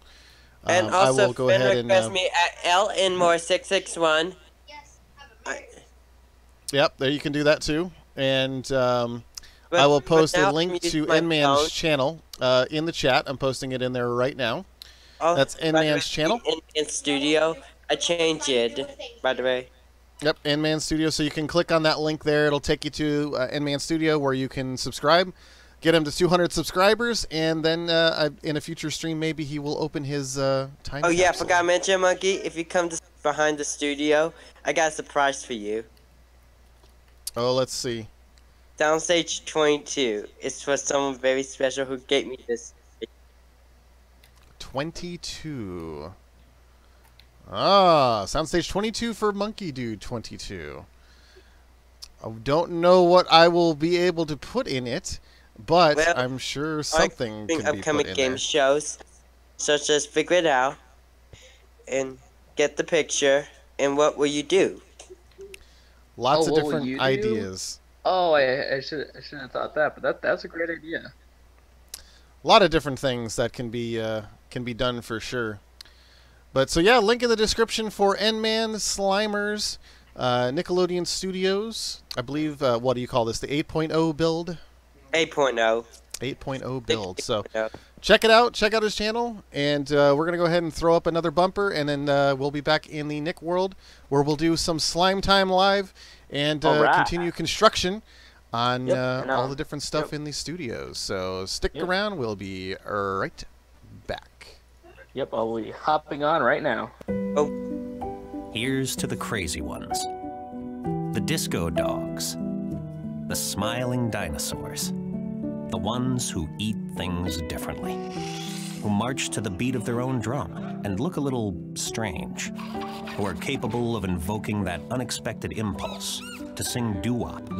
Speaker 6: And
Speaker 1: I
Speaker 6: also,
Speaker 1: will go
Speaker 6: friend
Speaker 1: ahead and
Speaker 6: request me at LNmore661.
Speaker 1: Yep, there you can do that too. And
Speaker 6: But-
Speaker 1: I will
Speaker 6: but
Speaker 1: post
Speaker 6: now
Speaker 1: a link
Speaker 6: I'm using
Speaker 1: to
Speaker 6: my
Speaker 1: N-Man's
Speaker 6: phone.
Speaker 1: channel in the chat. I'm posting it in there right now.
Speaker 6: Oh,
Speaker 1: That's
Speaker 6: by the
Speaker 1: N-Man's
Speaker 6: way,
Speaker 1: channel.
Speaker 6: In studio, I changed it. By the way.
Speaker 1: Yep, N-Man Studio. So you can click on that link there. It'll take you to N-Man Studio where you can subscribe, get him to 200 subscribers, and then in a future stream maybe he will open his time
Speaker 6: Oh yeah, I
Speaker 1: capsule.
Speaker 6: forgot to mention, Monkey. If you come to behind the studio, I got a surprise for you.
Speaker 1: Oh, let's see.
Speaker 6: Downstage 22. It's for someone very special who gave me this.
Speaker 1: 22. Ah, soundstage 22 for Monkey Dude 22. I don't know what I will be able to put in it, but
Speaker 6: Well,
Speaker 1: I'm sure something can be
Speaker 6: upcoming
Speaker 1: put in
Speaker 6: game
Speaker 1: there.
Speaker 6: shows, such as Figure It Out and Get the Picture, and What Will You Do?
Speaker 1: Lots
Speaker 9: Oh,
Speaker 1: of
Speaker 9: what will
Speaker 1: different
Speaker 9: you do?
Speaker 1: ideas.
Speaker 9: Oh, I should have thought that, but that's a great idea.
Speaker 1: A lot of different things that can be done for sure. But so yeah, link in the description for N-Man, Slimers, Nickelodeon Studios. I believe, what do you call this? The 8.0 build?
Speaker 6: 8.0.
Speaker 1: 8.0 build. So check it out. Check out his channel. And we're going to go ahead and throw up another bumper. And then we'll be back in the Nick world where we'll do some Slime Time Live and continue construction on all the different stuff in the studios. So stick around. We'll be right back.
Speaker 9: Yep, I'll be hopping on right now.
Speaker 7: Here's to the crazy ones. The disco dogs. The smiling dinosaurs. The ones who eat things differently. Who march to the beat of their own drum and look a little strange. Who are capable of invoking that unexpected impulse to sing doo-wop.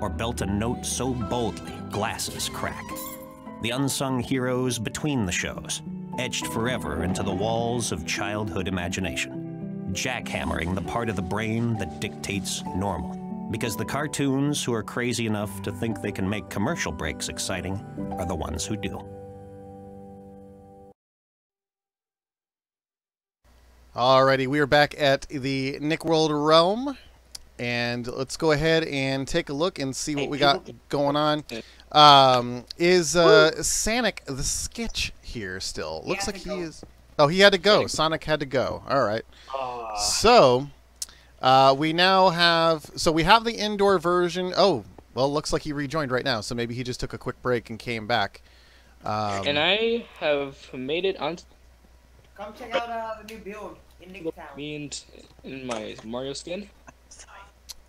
Speaker 7: Or belt a note so boldly, glasses crack. The unsung heroes between the shows, etched forever into the walls of childhood imagination. Jackhammering the part of the brain that dictates normal. Because the cartoons who are crazy enough to think they can make commercial breaks exciting are the ones who do.
Speaker 1: Alrighty, we are back at the Nick World realm. And let's go ahead and take a look and see what we got going on. Is Sonic the Sketch here still? Looks like he is. Oh, he had to go. Sonic had to go. All right. So we now have. So we have the indoor version. Oh, well, looks like he rejoined right now. So maybe he just took a quick break and came back.
Speaker 9: And I have made it on.
Speaker 3: Come check out the new build in Nicktown.
Speaker 9: Me in my Mario skin.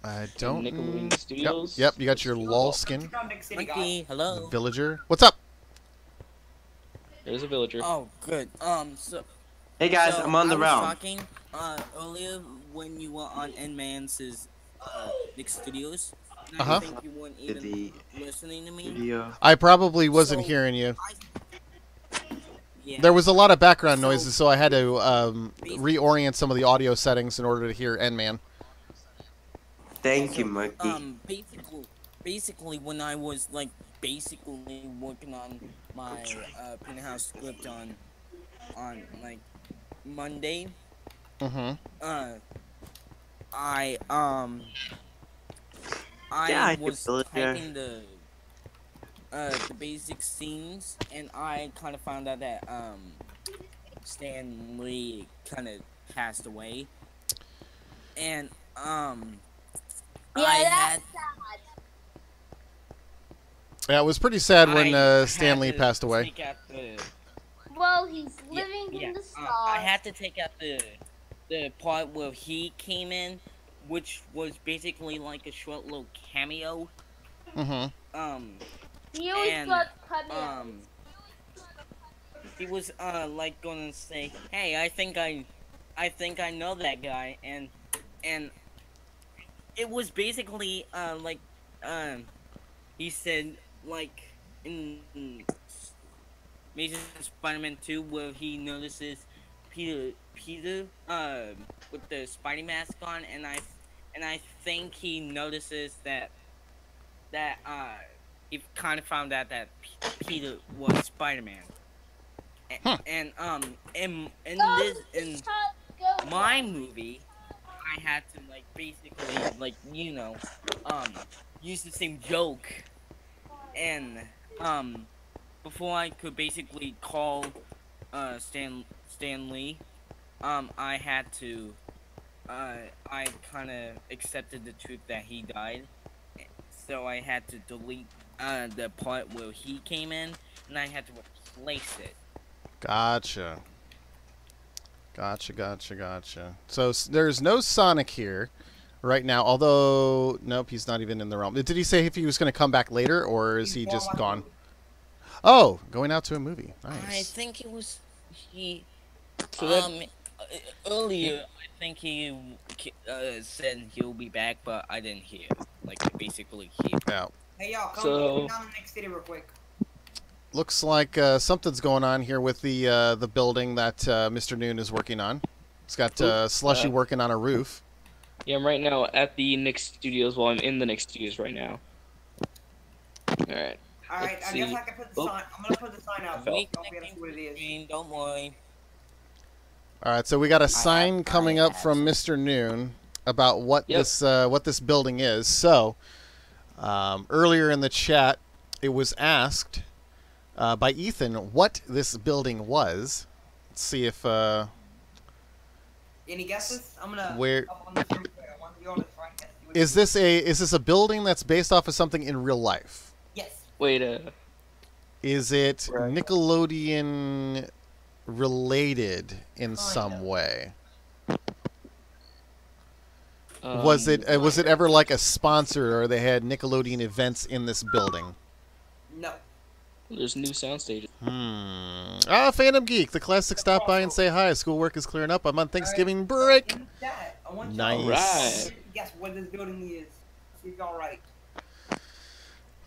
Speaker 1: I don't.
Speaker 9: Nickelodeon Studios.
Speaker 1: Yep, you got your LOL skin.
Speaker 5: Monkey, hello.
Speaker 1: The villager. What's up?
Speaker 9: There's a villager.
Speaker 5: Oh, good. So.
Speaker 6: Hey guys,
Speaker 5: so
Speaker 6: I'm on the realm.
Speaker 5: I was talking earlier when you were on Nman's Nick Studios. And I think you weren't even listening to me.
Speaker 1: I probably wasn't hearing you. There was a lot of background noises, so I had to reorient some of the audio settings in order to hear N-Man.
Speaker 6: Thank you, Monkey.
Speaker 5: Basically, when I was basically working on my penthouse script on like Monday, I was typing the basic scenes, and I kind of found out that Stan Lee kind of passed away, and
Speaker 4: that's sad.
Speaker 1: Yeah, it was pretty sad when Stan Lee passed away.
Speaker 4: Well, he's living in the stars.
Speaker 5: I had to take out the part where he came in, which was basically like a short little cameo.
Speaker 4: He always got cameos.
Speaker 5: He was like gonna say, "Hey, I think I know that guy," and it was basically he said like in Amazing Spider-Man 2 where he notices Peter with the Spidey mask on, and I think he notices that he kind of found out that Peter was Spider-Man. And in my movie, I had to basically use the same joke, and before I could basically call Stan Lee, I had to I kind of accepted the truth that he died, so I had to delete the part where he came in, and I had to replace it.
Speaker 1: Gotcha. So there's no Sonic here right now, although nope, he's not even in the realm. Did he say if he was going to come back later, or is he just gone? Oh, going out to a movie. Nice.
Speaker 5: I think it was earlier. I think he said he'll be back, but I didn't hear. Basically hear.
Speaker 1: Yeah.
Speaker 3: Hey y'all, come down the next city real quick.
Speaker 1: Looks like something's going on here with the building that Mr. Noon is working on. It's got Slushy working on a roof.
Speaker 9: Yeah, I'm right now at the Nick Studios. Well, I'm in the Nick Studios right now. Alright.
Speaker 3: Alright, I guess I can put the sign. I'm gonna put the sign out. Don't forget what it is.
Speaker 5: Don't worry.
Speaker 1: Alright, so we got a sign coming up from Mr. Noon. about what this building is. So earlier in the chat, it was asked by Ethan what this building was. Let's see if
Speaker 3: any guesses? I'm gonna
Speaker 1: where
Speaker 3: up on the screen. I want you on the front guess.
Speaker 1: is this a building that's based off of something in real life?
Speaker 3: Yes.
Speaker 9: Wait,
Speaker 1: Is it Nickelodeon related in some way? Was it ever like a sponsor, or they had Nickelodeon events in this building?
Speaker 3: No.
Speaker 9: There's new sound stages.
Speaker 1: Ah, Phantom Geek, the classic. Stop by and say hi. Schoolwork is clearing up. I'm on Thanksgiving break. Nice.
Speaker 3: Right. Guess what this building is. See if y'all right.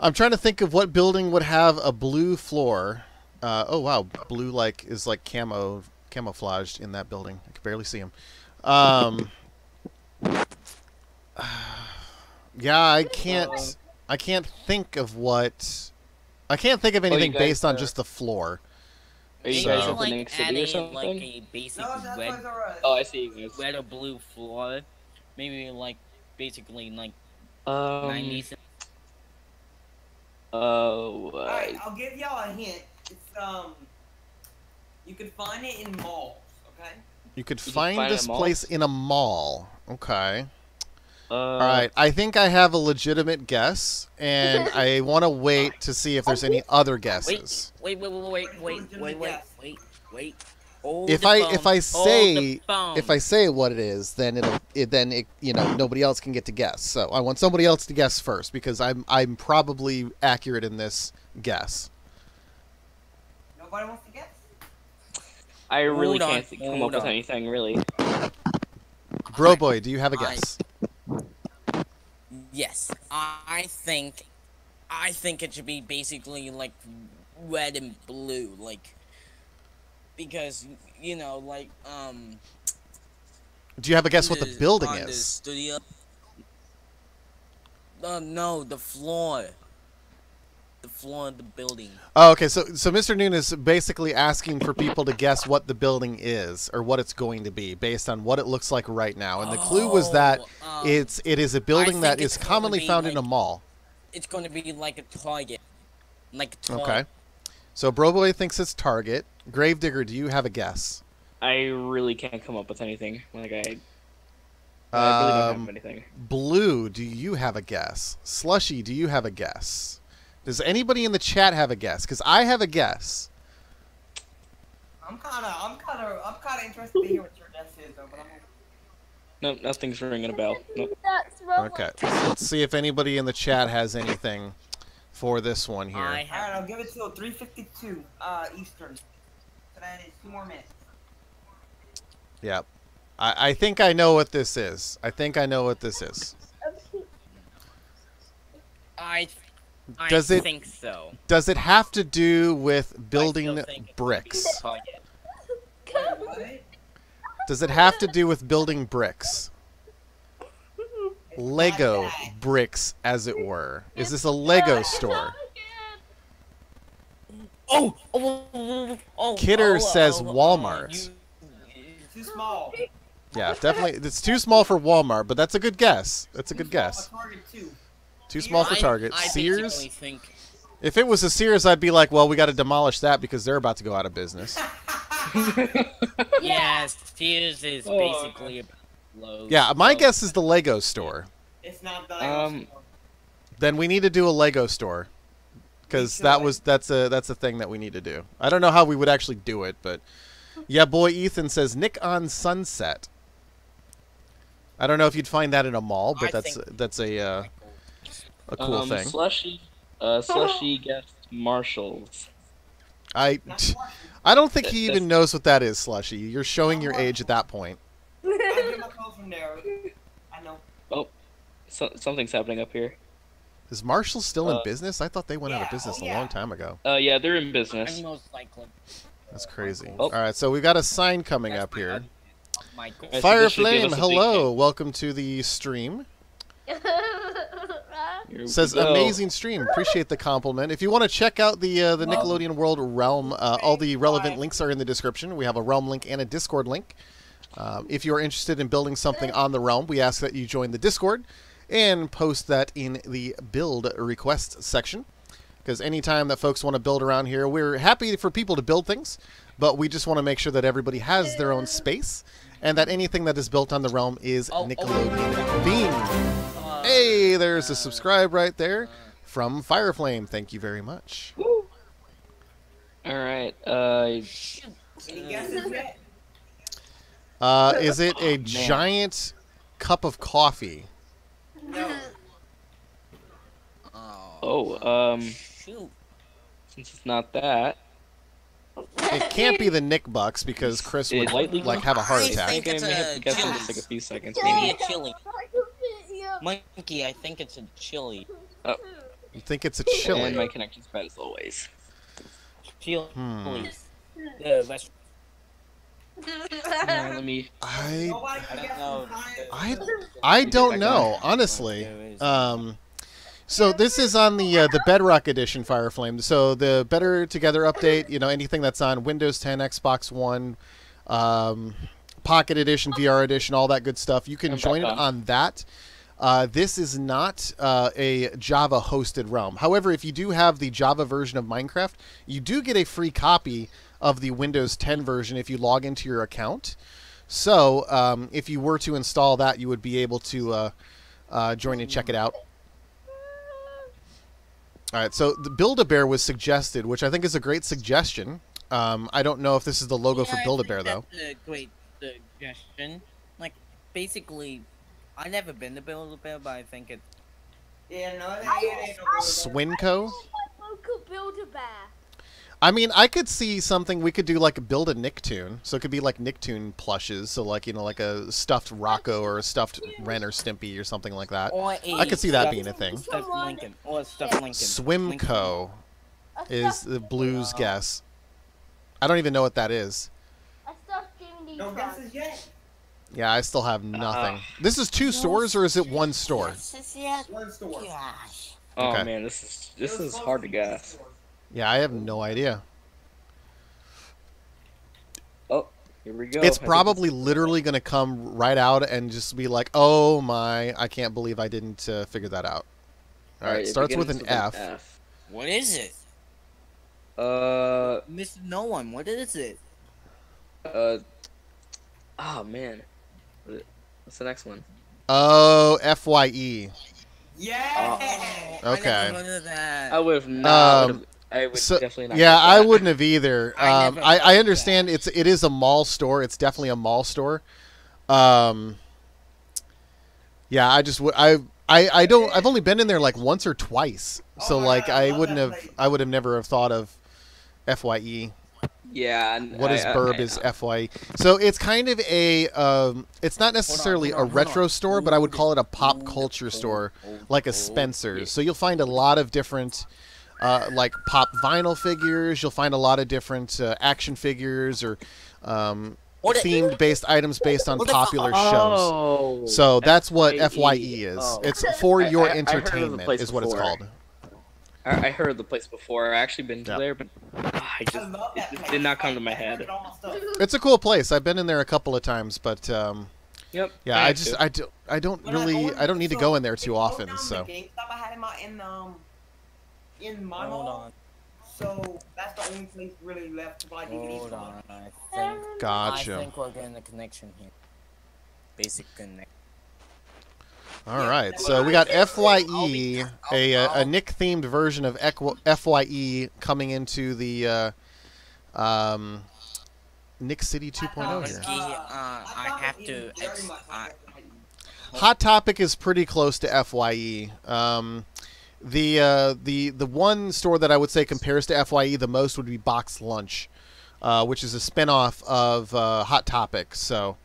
Speaker 1: I'm trying to think of what building would have a blue floor. Oh wow, blue is like camouflaged in that building. I can barely see him. Yeah, I can't think of what. I can't think of anything based on just the floor.
Speaker 9: Are you guys at the next city or something?
Speaker 5: Like a basic red,
Speaker 9: I see.
Speaker 5: Red or blue floor, maybe like basically like
Speaker 6: 90s.
Speaker 3: Alright, I'll give y'all a hint. It's you can find it in malls. Okay.
Speaker 1: You could find this place in a mall. Okay. All right, I think I have a legitimate guess, and I want to wait to see if there's any other guesses.
Speaker 5: Wait.
Speaker 1: If I say what it is, then it nobody else can get to guess. So I want somebody else to guess first because I'm probably accurate in this guess.
Speaker 3: Nobody wants to guess.
Speaker 9: I really can't come up with anything really.
Speaker 1: Bro boy, do you have a guess?
Speaker 5: Yes, I think it should be basically like red and blue, like because like
Speaker 1: Do you have a guess what the building is?
Speaker 5: The studio. No, the floor. The floor of the building.
Speaker 1: Oh, okay. So Mr. Noon is basically asking for people to guess what the building is or what it's going to be based on what it looks like right now. And the clue was that it is a building that is commonly found in a mall.
Speaker 5: It's going to be like a Target. Like a Target.
Speaker 1: Okay. So Broboy thinks it's Target. Gravedigger, do you have a guess?
Speaker 9: I really can't come up with anything. Like I really don't have anything.
Speaker 1: Blue, do you have a guess? Slushy, do you have a guess? Does anybody in the chat have a guess? Because I have a guess.
Speaker 3: I'm kind of interested to hear what your guess is, though. But
Speaker 9: Nope, nothing's ringing a bell. Nope.
Speaker 1: Okay, so let's see if anybody in the chat has anything for this one here.
Speaker 3: Alright, I'll give it till 3:52 Eastern. So that is 2 more minutes.
Speaker 1: Yep. I think I know what this is. I think I know what this is.
Speaker 5: I think so.
Speaker 1: Does it have to do with building bricks? Does it have to do with building bricks? Lego bricks, as it were. Is this a Lego store? Kidder says Walmart.
Speaker 3: Too small.
Speaker 1: Yeah, definitely. It's too small for Walmart, but that's a good guess. That's a good guess. Too small for Target. Sears? If it was a Sears, I'd be like, well, we got to demolish that because they're about to go out of business.
Speaker 5: Yes, Sears is basically a Lowe's.
Speaker 1: Yeah, my guess is the Lego store.
Speaker 3: It's not the Lego store.
Speaker 1: Then we need to do a Lego store because that's a thing that we need to do. I don't know how we would actually do it, but yeah, boy, Ethan says Nick on Sunset. I don't know if you'd find that in a mall, but that's a cool thing.
Speaker 9: Slushy guessed Marshalls.
Speaker 1: I don't think he even knows what that is, Slushy. You're showing your age at that point.
Speaker 3: I get my clothes from there. I know.
Speaker 9: Oh, something's happening up here.
Speaker 1: Is Marshall still in business? I thought they went out of business a long time ago.
Speaker 9: Yeah, they're in business.
Speaker 1: That's crazy. All right, so we've got a sign coming up here.
Speaker 9: So
Speaker 1: Fire Flame, hello. Welcome to the stream. Says amazing stream. Appreciate the compliment. If you want to check out the Nickelodeon World Realm, all the relevant links are in the description. We have a Realm link and a Discord link. If you're interested in building something on the realm, we ask that you join the Discord and post that in the build request section. Because anytime that folks want to build around here, we're happy for people to build things, but we just want to make sure that everybody has their own space and that anything that is built on the realm is Nickelodeon themed. Hey, there's a subscribe right there from Fireflame. Thank you very much.
Speaker 9: Woo. All right.
Speaker 3: Any guesses yet?
Speaker 1: Is it a giant cup of coffee?
Speaker 3: No.
Speaker 5: Shoot.
Speaker 9: Since it's not that,
Speaker 1: It can't be the Nick Bucks because Chris would like have a heart
Speaker 5: I
Speaker 1: attack.
Speaker 5: think it's
Speaker 9: we have to guess in
Speaker 5: chili.
Speaker 9: just like a few seconds.
Speaker 5: Maybe
Speaker 9: Maybe.
Speaker 5: a chili. Monkey, I think it's a chili.
Speaker 1: You think it's a chili?
Speaker 9: And my connection's bad as always.
Speaker 5: Chili.
Speaker 9: Let me.
Speaker 3: Nobody can guess
Speaker 5: know.
Speaker 1: I don't know, honestly. So this is on the Bedrock Edition Fireflame. So the Better Together update, you know, anything that's on Windows 10, Xbox One, Pocket Edition, VR Edition, all that good stuff, you can join it on that. This is not a Java-hosted realm. However, if you do have the Java version of Minecraft, you do get a free copy of the Windows 10 version if you log into your account. So if you were to install that, you would be able to join and check it out. All right, so the Build-A-Bear was suggested, which I think is a great suggestion. I don't know if this is the logo for Build-A-Bear, though.
Speaker 5: That's a great suggestion. Like, basically, I've never been to Build-A-Bear, but I think it...
Speaker 3: Yeah, no, it ain't no
Speaker 1: Swinco?
Speaker 4: Local Build-A-Bear.
Speaker 1: I mean, I could see something, we could do like build a Nicktoon. So it could be like Nicktoon plushes. So like, you know, like a stuffed Rocco or a stuffed Ren or Stimpy or something like that.
Speaker 5: Or
Speaker 1: I could see that being a thing.
Speaker 5: Stuffed Lincoln. Or stuffed Lincoln.
Speaker 1: Swimco is the blues guess. I don't even know what that is.
Speaker 3: No guesses yet.
Speaker 1: Yeah, I still have nothing. This is two stores or is it one store?
Speaker 3: One store.
Speaker 9: Oh
Speaker 1: Okay.
Speaker 9: man, this is hard to guess.
Speaker 1: Yeah, I have no idea.
Speaker 9: Oh, here we go.
Speaker 1: It's probably literally going to come right out and just be like, oh my, I can't believe I didn't figure that out. All right,
Speaker 9: it
Speaker 1: starts with
Speaker 9: begins
Speaker 1: an F.
Speaker 5: What is it? Mr. No One, what is it?
Speaker 9: Oh man, what's the next one?
Speaker 1: Oh, FYE.
Speaker 3: Yeah.
Speaker 1: Okay.
Speaker 5: I never heard of that.
Speaker 9: I would have not. I would
Speaker 1: So,
Speaker 9: definitely not.
Speaker 1: yeah,
Speaker 9: get
Speaker 1: I
Speaker 9: that.
Speaker 1: wouldn't have either. I understand it is a mall store. It's definitely a mall store. Yeah, I just would I don't I've only been in there like once or twice. So like I would have never have thought of FYE.
Speaker 9: Yeah.
Speaker 1: What is Burb is FYE. So it's kind of a it's not necessarily a retro store, but I would call it a pop culture store, like a Spencer's. So you'll find a lot of different like pop vinyl figures. You'll find a lot of different action figures or themed based items based on popular shows. So that's what FYE is.
Speaker 9: Oh.
Speaker 1: It's for your
Speaker 9: I heard of the
Speaker 1: entertainment
Speaker 9: place
Speaker 1: is what it's
Speaker 9: before.
Speaker 1: called.
Speaker 9: I heard of the place before. I actually been to there, but it just did not come to my head.
Speaker 1: It's a cool place. I've been in there a couple of times, but
Speaker 9: Yep.
Speaker 1: yeah, I don't need to go in there too often. So
Speaker 3: GameStop I had in my mall. So that's the only place really left to buy DVDs
Speaker 5: Hold
Speaker 3: from.
Speaker 5: on, I think.
Speaker 1: Gotcha.
Speaker 5: I think we're getting a connection here. Basic connection.
Speaker 1: all right, so we got FYE, a Nick themed version of FYE coming into the Nick City 2.0 here.
Speaker 5: I have to.
Speaker 1: Hot Topic is pretty close to FYE. The one store that I would say compares to FYE the most would be Box Lunch, which is a spinoff of Hot Topic. So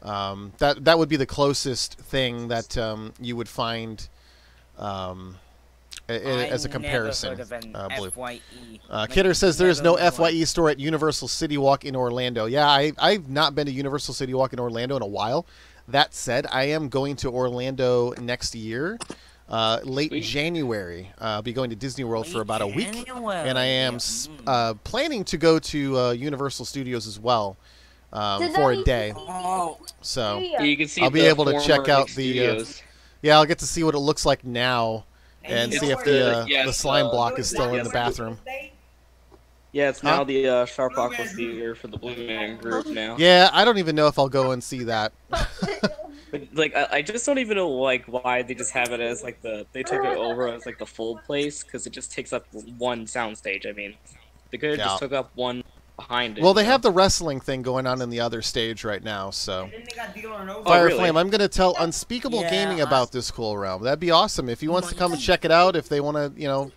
Speaker 1: that would be the closest thing that you would find as a comparison. Blue. Kidder says there is no FYE store at Universal City Walk in Orlando. Yeah, I've not been to Universal City Walk in Orlando in a while. That said, I am going to Orlando next year. Late January. I'll be going to Disney World for about a week, and I am planning to go to Universal Studios as well for a day.
Speaker 5: Oh,
Speaker 1: So
Speaker 9: You can see
Speaker 1: I'll be
Speaker 9: the
Speaker 1: able to check
Speaker 9: former
Speaker 1: out
Speaker 9: Nick
Speaker 1: the.
Speaker 9: Studios.
Speaker 1: Yeah, I'll get to see what it looks like now, and
Speaker 3: you
Speaker 1: see
Speaker 3: know
Speaker 1: if
Speaker 3: where
Speaker 1: the slime block is still in the bathroom.
Speaker 9: Yeah, it's
Speaker 1: Huh?
Speaker 9: now the Sharp Aqua Theater for the Blue Man Group now.
Speaker 1: Yeah, I don't even know if I'll go and see that.
Speaker 9: But, like, I just don't even know like why they just have it as like they took it over as like the full place, because it just takes up one soundstage. I mean, they could have just took up one behind it.
Speaker 1: Well, they have the wrestling thing going on in the other stage right now, so.
Speaker 3: And then they got Deal or No
Speaker 1: Fire
Speaker 9: really?
Speaker 1: Flame, I'm going to tell Unspeakable
Speaker 5: Yeah,
Speaker 1: Gaming about this cool realm. That'd be awesome. If he wants to come and check it out, if they want to, you know,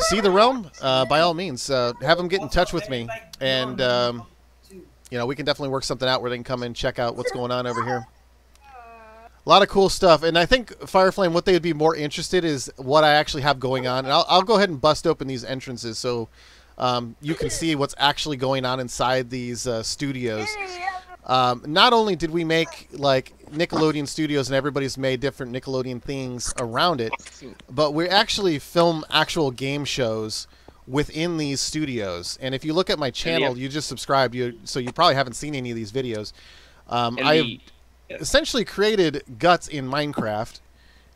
Speaker 1: see the realm, by all means, have them get in touch with me. And, you know, we can definitely work something out where they can come and check out what's going on over here. A lot of cool stuff. And I think, Fire Flame, what they would be more interested is what I actually have going on. And I'll go ahead and bust open these entrances so you can see what's actually going on inside these studios. Not only did we make like Nickelodeon Studios and everybody's made different Nickelodeon things around it, but we actually film actual game shows within these studios. And if you look at my channel, you just subscribed, so you probably haven't seen any of these videos. I've essentially created Guts in Minecraft.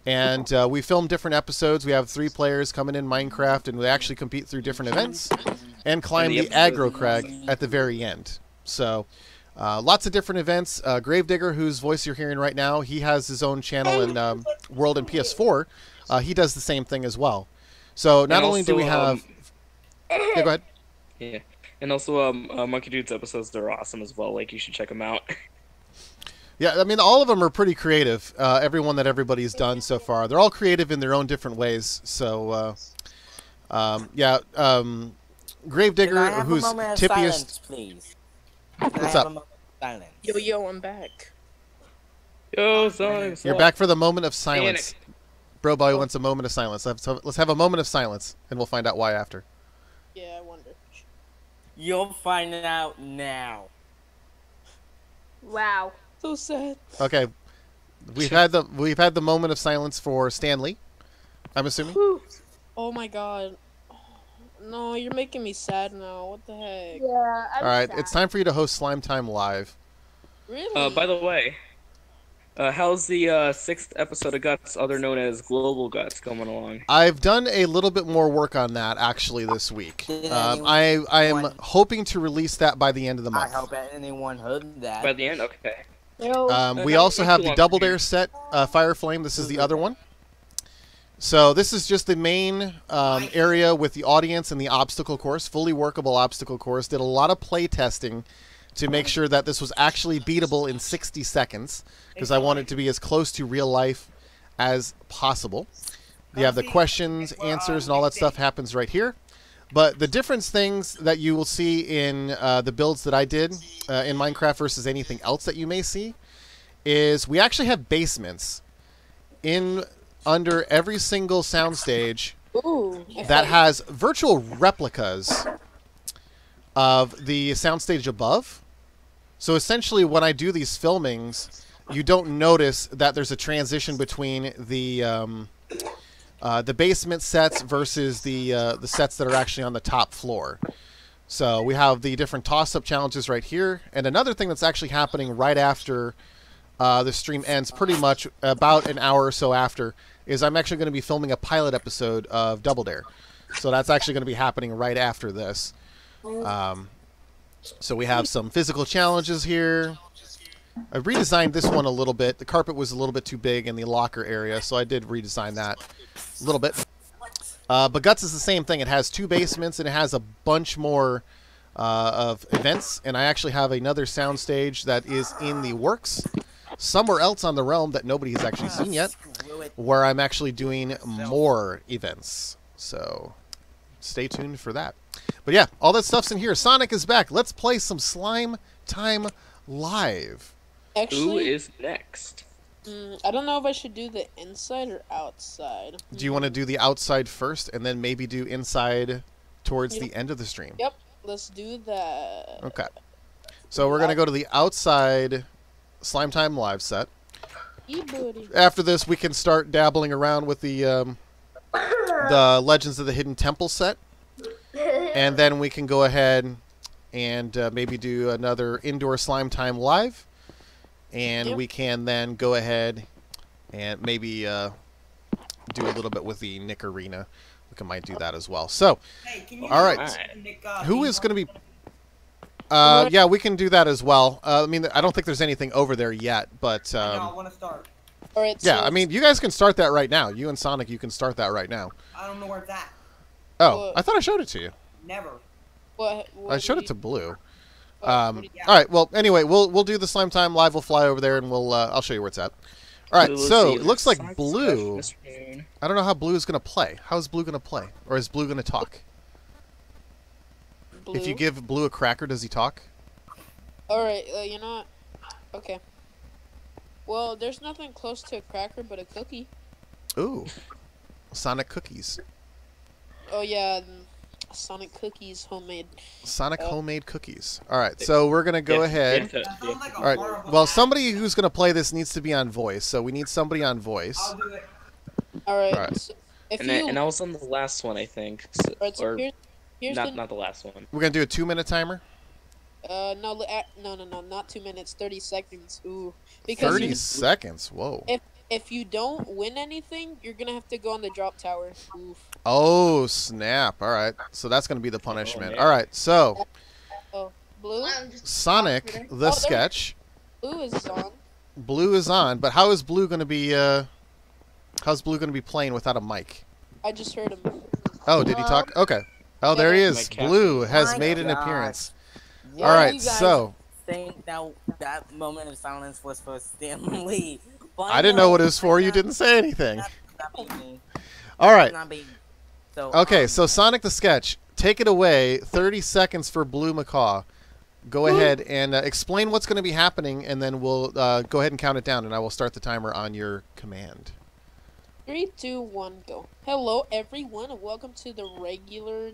Speaker 1: And we film different episodes. We have 3 players coming in Minecraft, and we actually compete through different events and climb the aggro crag at the very end. So lots of different events. Gravedigger, whose voice you're hearing right now, he has his own channel in World and PS4. He does the same thing as well. So not only do we have... yeah, go ahead.
Speaker 9: Yeah, and also Monkey Dude's episodes, they're awesome as well. Like, you should check them out.
Speaker 1: Yeah, I mean, all of them are pretty creative. Everyone that everybody's done so far, they're all creative in their own different ways. So, yeah, Gravedigger, who's tippiest.
Speaker 5: Please.
Speaker 1: What's up?
Speaker 2: Yo, I'm back.
Speaker 9: Yo, silence.
Speaker 1: You're back for the moment of silence. Bro Boy wants a moment of silence. Let's have a moment of silence, and we'll find out why after.
Speaker 2: Yeah, I wonder.
Speaker 5: You'll find out now.
Speaker 4: Wow.
Speaker 2: So sad.
Speaker 1: Okay, we've had the moment of silence for Stanley, I'm assuming.
Speaker 2: Oh my god. No, you're making me sad now. What the heck?
Speaker 4: Yeah.
Speaker 1: All right, it's time for you to host Slime Time Live.
Speaker 2: Really?
Speaker 9: By the way, how's the 6th episode of Guts, other known as Global Guts, coming along?
Speaker 1: I've done a little bit more work on that actually this week. I am hoping to release that by the end of the month.
Speaker 5: I hope anyone heard that.
Speaker 9: By the end, okay.
Speaker 1: We also have the Double Dare set, Fire Flame. This is the other one. So this is just the main area with the audience and the obstacle course, fully workable obstacle course. Did a lot of play testing to make sure that this was actually beatable in 60 seconds, because I want it to be as close to real life as possible. You have the questions, answers, and all that stuff happens right here. But the difference things that you will see in the builds that I did in Minecraft versus anything else that you may see is we actually have basements in under every single soundstage that has virtual replicas of the soundstage above. So essentially when I do these filmings, you don't notice that there's a transition between the basement sets versus the sets that are actually on the top floor. So we have the different toss-up challenges right here. And another thing that's actually happening right after the stream ends, pretty much about an hour or so after, is I'm actually going to be filming a pilot episode of Double Dare. So that's actually going to be happening right after this. So we have some physical challenges here. I redesigned this one a little bit. The carpet was a little bit too big in the locker area, so I did redesign that a little bit. But Guts is the same thing. It has 2 basements, and it has a bunch more of events. And I actually have another soundstage that is in the works somewhere else on the realm that nobody has actually seen yet, where I'm actually doing more events. So stay tuned for that. But yeah, all that stuff's in here. Sonic is back. Let's play some Slime Time Live.
Speaker 2: Actually,
Speaker 9: who is next?
Speaker 2: I don't know if I should do the inside or outside.
Speaker 1: Do you want to do the outside first and then maybe do inside towards the end of the stream?
Speaker 2: Yep, let's do that.
Speaker 1: Okay. So we're going to go to the outside Slime Time Live set. After this, we can start dabbling around with the Legends of the Hidden Temple set. And then we can go ahead and maybe do another indoor slime time live, and we can then go ahead and maybe do a little bit with the Nick Arena. We might do that as well. So, all right, who is going to be? Yeah, we can do that as well. I mean, I don't think there's anything over there yet, but
Speaker 3: I want to start.
Speaker 2: All right.
Speaker 1: Yeah, I mean, you guys can start that right now. You and Sonic, you can start that right now.
Speaker 3: I don't know where it's at.
Speaker 1: Oh, I thought I showed it to you.
Speaker 3: Never.
Speaker 2: What
Speaker 1: I showed it to Blue. All right. Well, anyway, we'll do the slime time live. We'll fly over there and I'll show you where it's at. All right. So it looks like Blue. I don't know how Blue is gonna play. How is Blue gonna play, or is Blue gonna talk?
Speaker 2: Blue?
Speaker 1: If you give Blue a cracker, does he talk?
Speaker 2: All right. You know what? Okay. Well, there's nothing close to a cracker but a cookie.
Speaker 1: Ooh, Sonic cookies.
Speaker 2: Oh yeah, Sonic cookies, homemade.
Speaker 1: Sonic homemade cookies. All right, so we're gonna go ahead. All right. Well, somebody who's gonna play this needs to be on voice, so we need somebody on voice.
Speaker 3: I'll do it.
Speaker 2: All right.
Speaker 1: All right.
Speaker 2: So
Speaker 9: and I was on the last one, I think. So,
Speaker 2: Alright, so
Speaker 9: or
Speaker 2: here's
Speaker 9: not the last one.
Speaker 1: We're gonna do a 2-minute timer.
Speaker 2: No, not 2 minutes, 30 seconds. Ooh, because
Speaker 1: 30 seconds. Whoa.
Speaker 2: If you don't win anything, you're gonna have to go on the drop tower. Oof.
Speaker 1: Oh snap! All right, so that's gonna be the punishment.
Speaker 9: man.
Speaker 1: All right, so
Speaker 2: Oh, Blue.
Speaker 1: Sonic the sketch.
Speaker 2: Blue is on.
Speaker 1: Blue is on, but how is Blue gonna be? How's Blue gonna be playing without a mic?
Speaker 2: I just heard him.
Speaker 1: Oh, did he talk? Okay. Oh, there he is. Blue has made an appearance. All right, so
Speaker 5: think that moment of silence was for Stanley.
Speaker 1: I didn't know what it was for. You didn't say anything. All right. Okay, so Sonic the Sketch, take it away. 30 seconds for Blue Macaw. Go ahead and explain what's going to be happening, and then we'll go ahead and count it down, and I will start the timer on your command.
Speaker 2: 3, 2, 1, go. Hello, everyone, and welcome to the regular,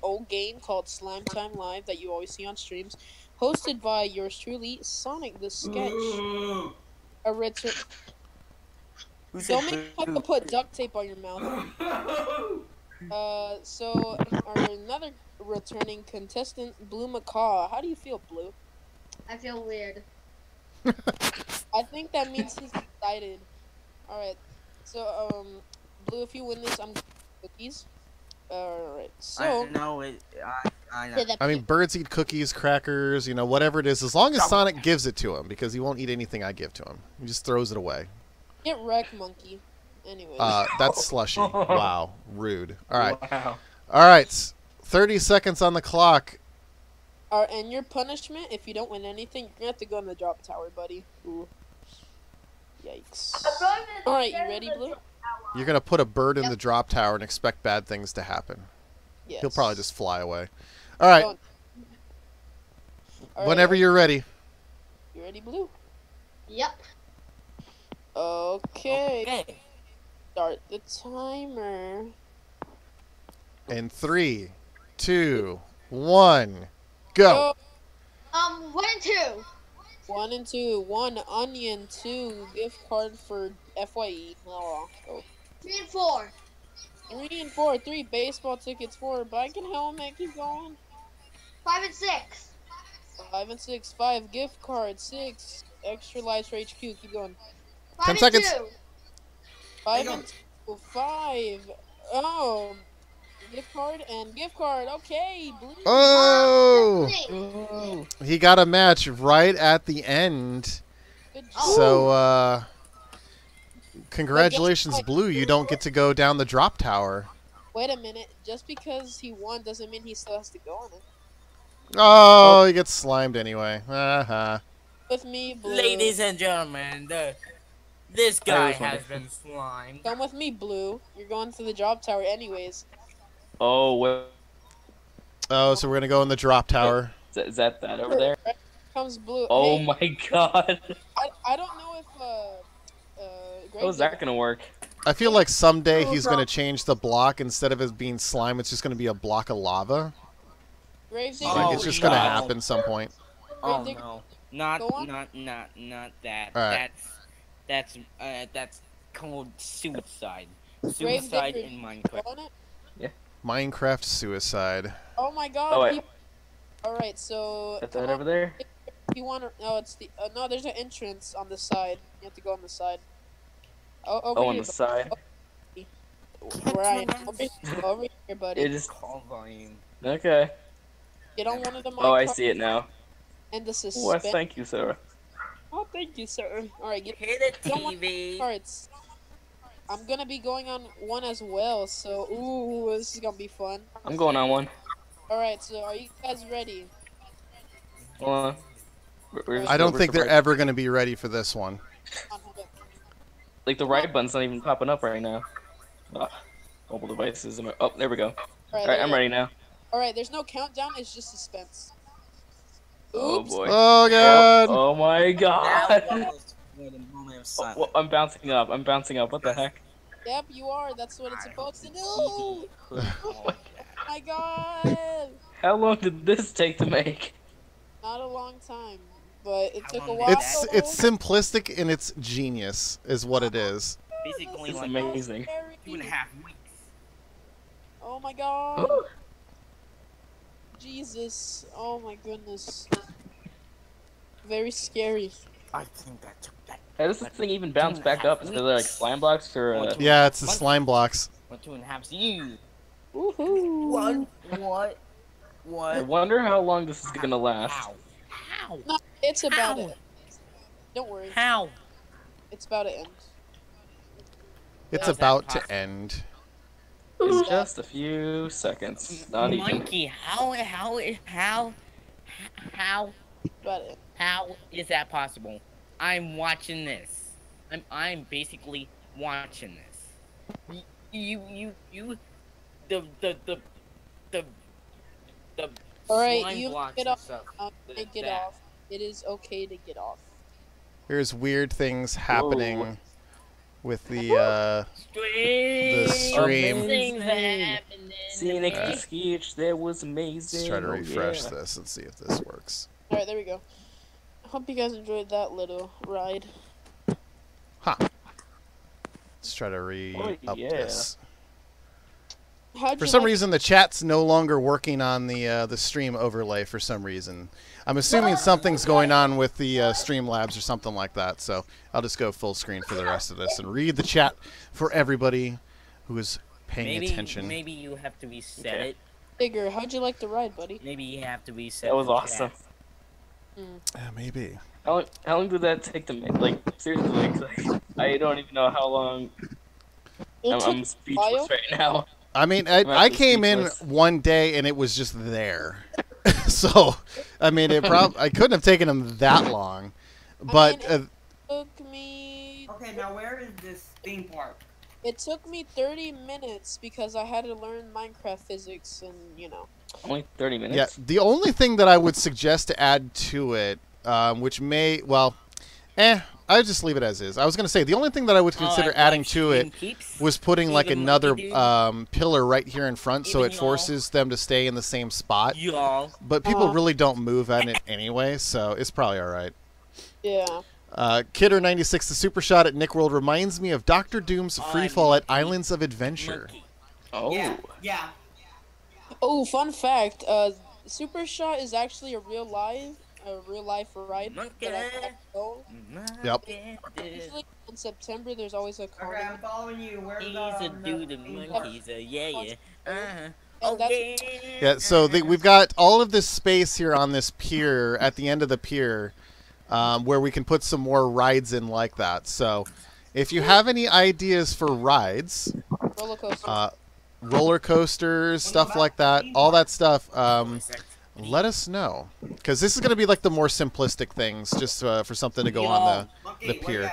Speaker 2: old game called Slime Time Live that you always see on streams, hosted by yours truly, Sonic the Sketch. A return. Don't make me have to put duct tape on your mouth. So another returning contestant, Blue Macaw. How do you feel, Blue?
Speaker 8: I feel weird.
Speaker 2: I think that means he's excited. All right. So Blue, if you win this, I'm cookies. All right. So.
Speaker 5: I know.
Speaker 1: I mean, birds eat cookies, crackers, whatever it is, as long as Sonic gives it to him, because he won't eat anything I give to him. He just throws it away.
Speaker 2: Get wrecked, monkey. Anyway.
Speaker 1: That's slushy. Wow. Rude. All right.
Speaker 9: Wow.
Speaker 1: All right. 30 seconds on the clock.
Speaker 2: And your punishment, if you don't win anything, you're going to have to go in the drop tower, buddy. Ooh. Yikes. All right, you ready, Blue?
Speaker 1: You're going to put a bird in the drop tower and expect bad things to happen.
Speaker 2: Yes.
Speaker 1: He'll probably just fly away. All right. Whenever you're ready.
Speaker 2: You ready, Blue?
Speaker 8: Yep.
Speaker 2: Okay. Start the timer.
Speaker 1: In 3, 2, 1, go.
Speaker 8: 1 and 2.
Speaker 2: 1 and 2. 1 onion. 2 gift card for FYE. Oh, go.
Speaker 8: 3 and 4.
Speaker 2: 3 and 4. 3 baseball tickets. 4 bike and helmet. Keep going.
Speaker 8: 5 and 6.
Speaker 2: 5 and 6. 5 gift cards. 6 extra lives for HQ. Keep going.
Speaker 1: 10 seconds.
Speaker 2: 5 and 2. 5. Oh. Gift card and gift card. Okay, Blue.
Speaker 1: Oh! He got a match right at the end. So, congratulations, Blue. You don't get to go down the drop tower.
Speaker 2: Wait a minute. Just because he won doesn't mean he still has to go on it.
Speaker 1: Oh, he gets slimed anyway. Uh-huh.
Speaker 2: With me, Blue.
Speaker 5: Ladies and gentlemen, this guy has been slimed.
Speaker 2: Come with me, Blue. You're going to the drop tower anyways.
Speaker 9: Oh, well.
Speaker 1: Oh, so we're gonna go in the drop tower.
Speaker 9: Is that over there?
Speaker 2: Comes Blue.
Speaker 9: Oh
Speaker 2: hey,
Speaker 9: my God.
Speaker 2: I don't know if
Speaker 9: How is that gonna work?
Speaker 1: I feel like someday he's gonna change the block. Instead of it being slime, it's just gonna be a block of lava. Like it's just gonna happen some point.
Speaker 5: Oh no, not that.
Speaker 1: Right.
Speaker 5: That's called suicide. Suicide in Minecraft.
Speaker 1: Minecraft suicide.
Speaker 2: Oh my God.
Speaker 9: Oh, wait.
Speaker 2: All right, so
Speaker 9: Got
Speaker 2: come
Speaker 9: that
Speaker 2: on.
Speaker 9: over there?
Speaker 2: If you want to, no, it's the no. There's an entrance on the side. You have to go on the side. Oh, over
Speaker 9: Oh, on
Speaker 2: here,
Speaker 9: the side.
Speaker 2: where I am. Over here, buddy.
Speaker 9: It is
Speaker 5: Call volume.
Speaker 9: okay.
Speaker 2: Get on one of the
Speaker 9: Oh, I
Speaker 2: Minecraft
Speaker 9: see it now.
Speaker 2: and the
Speaker 9: Well,
Speaker 2: suspense.
Speaker 9: thank you, Sarah.
Speaker 2: Oh, thank you, sir. All right, get
Speaker 5: Hit the
Speaker 2: on one of the
Speaker 5: TV.
Speaker 2: cards. I'm gonna be going on one as well, so ooh, this is gonna be fun.
Speaker 9: I'm going on one.
Speaker 2: All right, so are you guys ready?
Speaker 9: Hold on.
Speaker 1: I don't think they're
Speaker 9: right,
Speaker 1: ever going to be ready for this one.
Speaker 9: like the right button's not even popping up right now. Ugh. Mobile devices. Oh, there we go. All right, I'm ready now.
Speaker 2: All right, there's no countdown. It's just suspense.
Speaker 9: Oh
Speaker 2: Oops.
Speaker 9: boy.
Speaker 1: Oh god.
Speaker 9: Oh my god.
Speaker 5: Well,
Speaker 9: I'm bouncing up. I'm bouncing up. What the heck?
Speaker 2: Yep, you are. That's what it's supposed to do.
Speaker 5: Oh
Speaker 2: My god.
Speaker 9: How long did this take to make?
Speaker 2: Not a long time, but it took a
Speaker 5: long
Speaker 2: while.
Speaker 5: did
Speaker 1: It's simplistic and it's genius, is what it is.
Speaker 5: Basically,
Speaker 9: It's
Speaker 5: like
Speaker 9: amazing.
Speaker 5: 2.5 weeks.
Speaker 2: Oh my god. Jesus. Oh my goodness. Very scary.
Speaker 5: I think that took that.
Speaker 9: How does this thing even bounce back up? Is there like slime blocks or?
Speaker 1: Yeah, it's the slime blocks.
Speaker 5: 2.5 years.
Speaker 2: Woohoo.
Speaker 5: What?
Speaker 9: I wonder how long this is gonna last.
Speaker 5: How?
Speaker 2: No, it's about
Speaker 5: How?
Speaker 2: it. Don't worry.
Speaker 5: How?
Speaker 2: It's about to end.
Speaker 1: It's
Speaker 5: How's that
Speaker 1: about to
Speaker 5: possible?
Speaker 1: end.
Speaker 9: In just a few seconds. Not even.
Speaker 5: Monkey, how
Speaker 2: About it.
Speaker 5: how is that possible? I'm watching this. I'm basically watching this. You the
Speaker 2: All right,
Speaker 5: slime
Speaker 2: you
Speaker 5: blocks
Speaker 2: get
Speaker 5: and
Speaker 2: off.
Speaker 5: stuff.
Speaker 2: Get
Speaker 5: that.
Speaker 2: off. It is okay to get off.
Speaker 1: There's weird things happening with the stream.
Speaker 5: Things happening.
Speaker 9: Seeing extra sketch, that was amazing.
Speaker 1: Let's try to
Speaker 9: Oh,
Speaker 1: refresh
Speaker 9: yeah.
Speaker 1: this and see if this works.
Speaker 2: All right, there we go. I hope you guys enjoyed that little ride.
Speaker 1: Huh. Let's try to re-up
Speaker 9: yeah.
Speaker 1: this.
Speaker 2: How'd
Speaker 1: For
Speaker 2: you
Speaker 1: some
Speaker 2: like-
Speaker 1: reason, the chat's no longer working on the stream overlay. For some reason, I'm assuming something's going on with the Streamlabs or something like that. So I'll just go full screen for the rest of this and read the chat for everybody who is paying attention.
Speaker 5: Maybe you have to reset it.
Speaker 2: Bigger, how'd you like the ride, buddy?
Speaker 5: Maybe you have to reset.
Speaker 9: That was
Speaker 5: the
Speaker 9: awesome.
Speaker 5: chat.
Speaker 1: Yeah, maybe.
Speaker 9: How long did that take to make? Like, seriously, like, I don't even know how long. I'm speechless right now.
Speaker 1: I mean, I came in one day and it was just there. So, I mean, I couldn't have taken him that long. But
Speaker 2: I mean, it took me.
Speaker 3: Okay, now where is this theme park?
Speaker 2: It took me 30 minutes because I had to learn Minecraft physics and, you know.
Speaker 9: Only 30 minutes?
Speaker 1: yeah, the only thing that I would suggest to add to it, which may, well, I would just leave it as is. I was going to say, the only thing that I would consider adding to it was putting like another pillar right here in front so it forces them to stay in the same spot. But people really don't move at it anyway, so it's probably all right.
Speaker 2: Yeah.
Speaker 1: Kidder96, the super shot at Nick World reminds me of Dr. Doom's freefall at Islands of Adventure.
Speaker 9: Oh.
Speaker 3: Yeah.
Speaker 2: Oh, fun fact. Super Shot is actually a real life ride. That I go.
Speaker 1: Yep.
Speaker 2: Usually in September, there's always a carnival.
Speaker 3: Okay, I'm following you. Where's
Speaker 5: He's a dude of monkeys, yeah.
Speaker 1: Yeah, so we've got all of this space here on this pier, at the end of the pier, where we can put some more rides in like that. So if you have any ideas for rides, roller coasters, stuff like that, all that stuff, let us know. Because this is going to be like the more simplistic things, just for something to go on the pier.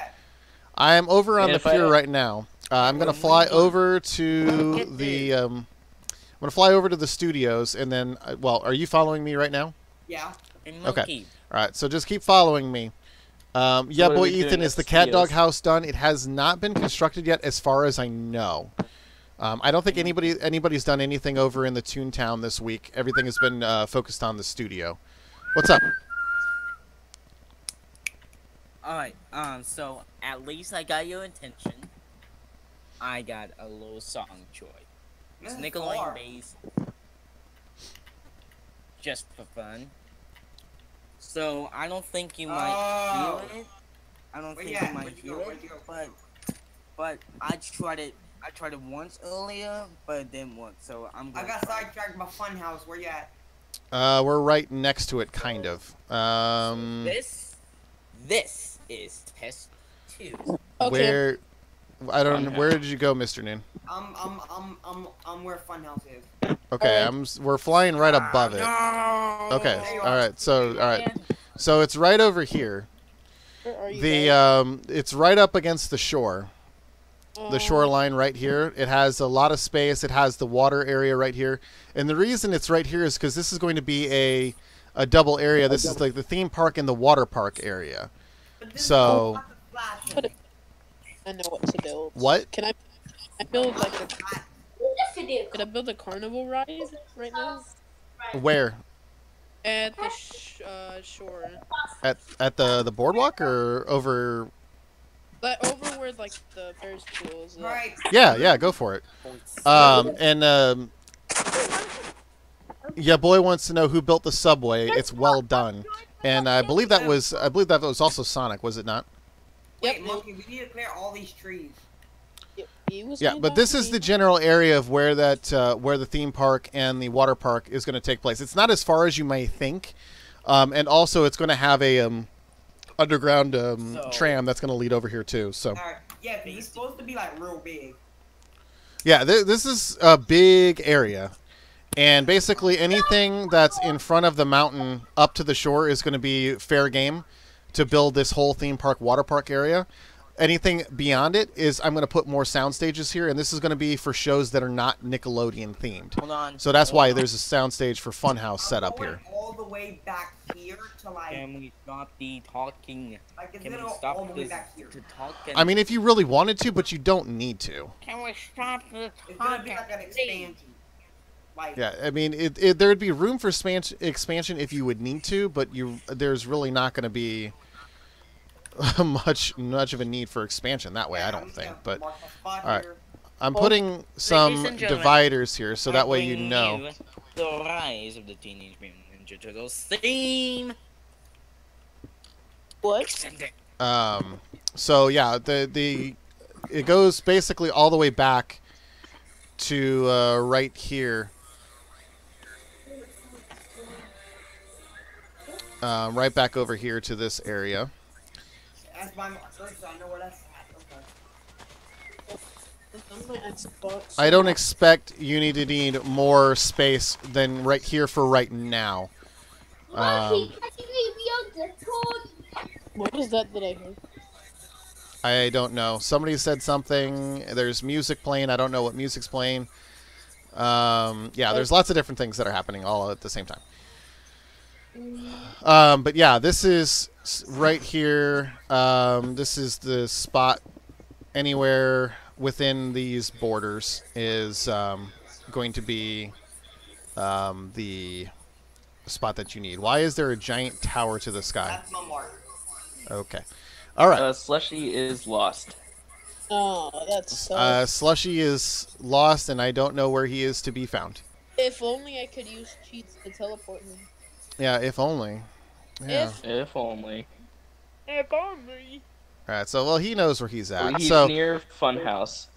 Speaker 1: I am over on the pier right now. I'm going to fly over to the... I'm going to fly over to the studios, and then... well, are you following me right now?
Speaker 3: Yeah.
Speaker 1: Okay. All right, so just keep following me. Yeah, boy, Ethan, is the cat dog house done? It has not been constructed yet, as far as I know. I don't think anybody's done anything over in the Toontown this week. Everything has been focused on the studio. What's up?
Speaker 5: Alright, so at least I got your attention. I got a little song choice. It's Nickelodeon based. just for fun. So I don't think you might feel it. I don't think you might feel it, but I tried it. I tried it once earlier, but it didn't work. So I'm.
Speaker 3: I got sidetracked by Funhouse. Where you at?
Speaker 1: We're right next to it, kind of.
Speaker 5: This is test 2.
Speaker 2: Okay.
Speaker 1: Where? I don't know. Where did you go, Mr. Noon?
Speaker 3: I'm where Funhouse is.
Speaker 1: Okay, we're flying right above it. Okay, all right. So it's right over here.
Speaker 2: Where are you
Speaker 1: It's right up against the shore. The shoreline right here. It has a lot of space. It has the water area right here. And the reason it's right here is because this is going to be a double area. This is like the theme park and the water park area. So
Speaker 2: I know what to build.
Speaker 1: What?
Speaker 2: Can I build like a? Can I build a carnival ride right now?
Speaker 1: Where?
Speaker 2: At the shore.
Speaker 1: At the boardwalk or over?
Speaker 2: But over where like the Ferris wheel is.
Speaker 3: Right.
Speaker 1: Yeah, go for it. Yeah, boy wants to know who built the subway. It's well done, and I believe that was also Sonic, was it not?
Speaker 3: Wait, Monkey, we need to clear all these trees.
Speaker 1: Yeah, but this is the general area of where where the theme park and the water park is going to take place. It's not as far as you may think, and also it's going to have a underground tram that's going to lead over here too. So.
Speaker 3: Yeah, because it's supposed to be like real big.
Speaker 1: Yeah, this is a big area, and basically anything that's in front of the mountain up to the shore is going to be fair game to build this whole theme park, water park area. Anything beyond it is I'm going to put more sound stages here, and this is going to be for shows that are not Nickelodeon themed.
Speaker 5: Hold on.
Speaker 1: So that's why there's a sound stage for Funhouse set up here.
Speaker 3: All the way back here to like.
Speaker 5: Can we stop the talking?
Speaker 3: Like,
Speaker 5: Can we stop this to talk?
Speaker 1: I mean, if you really wanted to, but you don't need to.
Speaker 5: Can we stop the
Speaker 3: talking? It's gonna be like an expansion. Like.
Speaker 1: Yeah, I mean, there'd be room for expansion if you would need to, but there's really not going to be much of a need for expansion that way, I don't think. But all right, I'm putting some dividers here so that way you know.
Speaker 5: The rise of the Teenage Mutant Ninja Turtles theme.
Speaker 2: What?
Speaker 1: So yeah, it goes basically all the way back to right here. Right back over here to this area.
Speaker 3: That's my first, I know where that's at. Okay.
Speaker 1: I don't expect you need to need more space than right here for right now.
Speaker 2: What was that I heard?
Speaker 1: I don't know. Somebody said something. There's music playing. I don't know what music's playing. Yeah, there's lots of different things that are happening all at the same time. But yeah, this is right here. This is the spot. Anywhere within these borders is going to be the spot that you need. Why is there a giant tower to the sky?
Speaker 3: That's my mark.
Speaker 1: Okay. All right.
Speaker 9: Slushy is lost.
Speaker 2: Oh, that's
Speaker 1: Slushy is lost, and I don't know where he is to be found.
Speaker 2: If only I could use cheats to teleport him.
Speaker 1: Yeah, if only. Yeah.
Speaker 9: If only.
Speaker 2: If only.
Speaker 1: All right, so well, he knows where he's at.
Speaker 9: Well, he's
Speaker 1: so
Speaker 9: near Funhouse.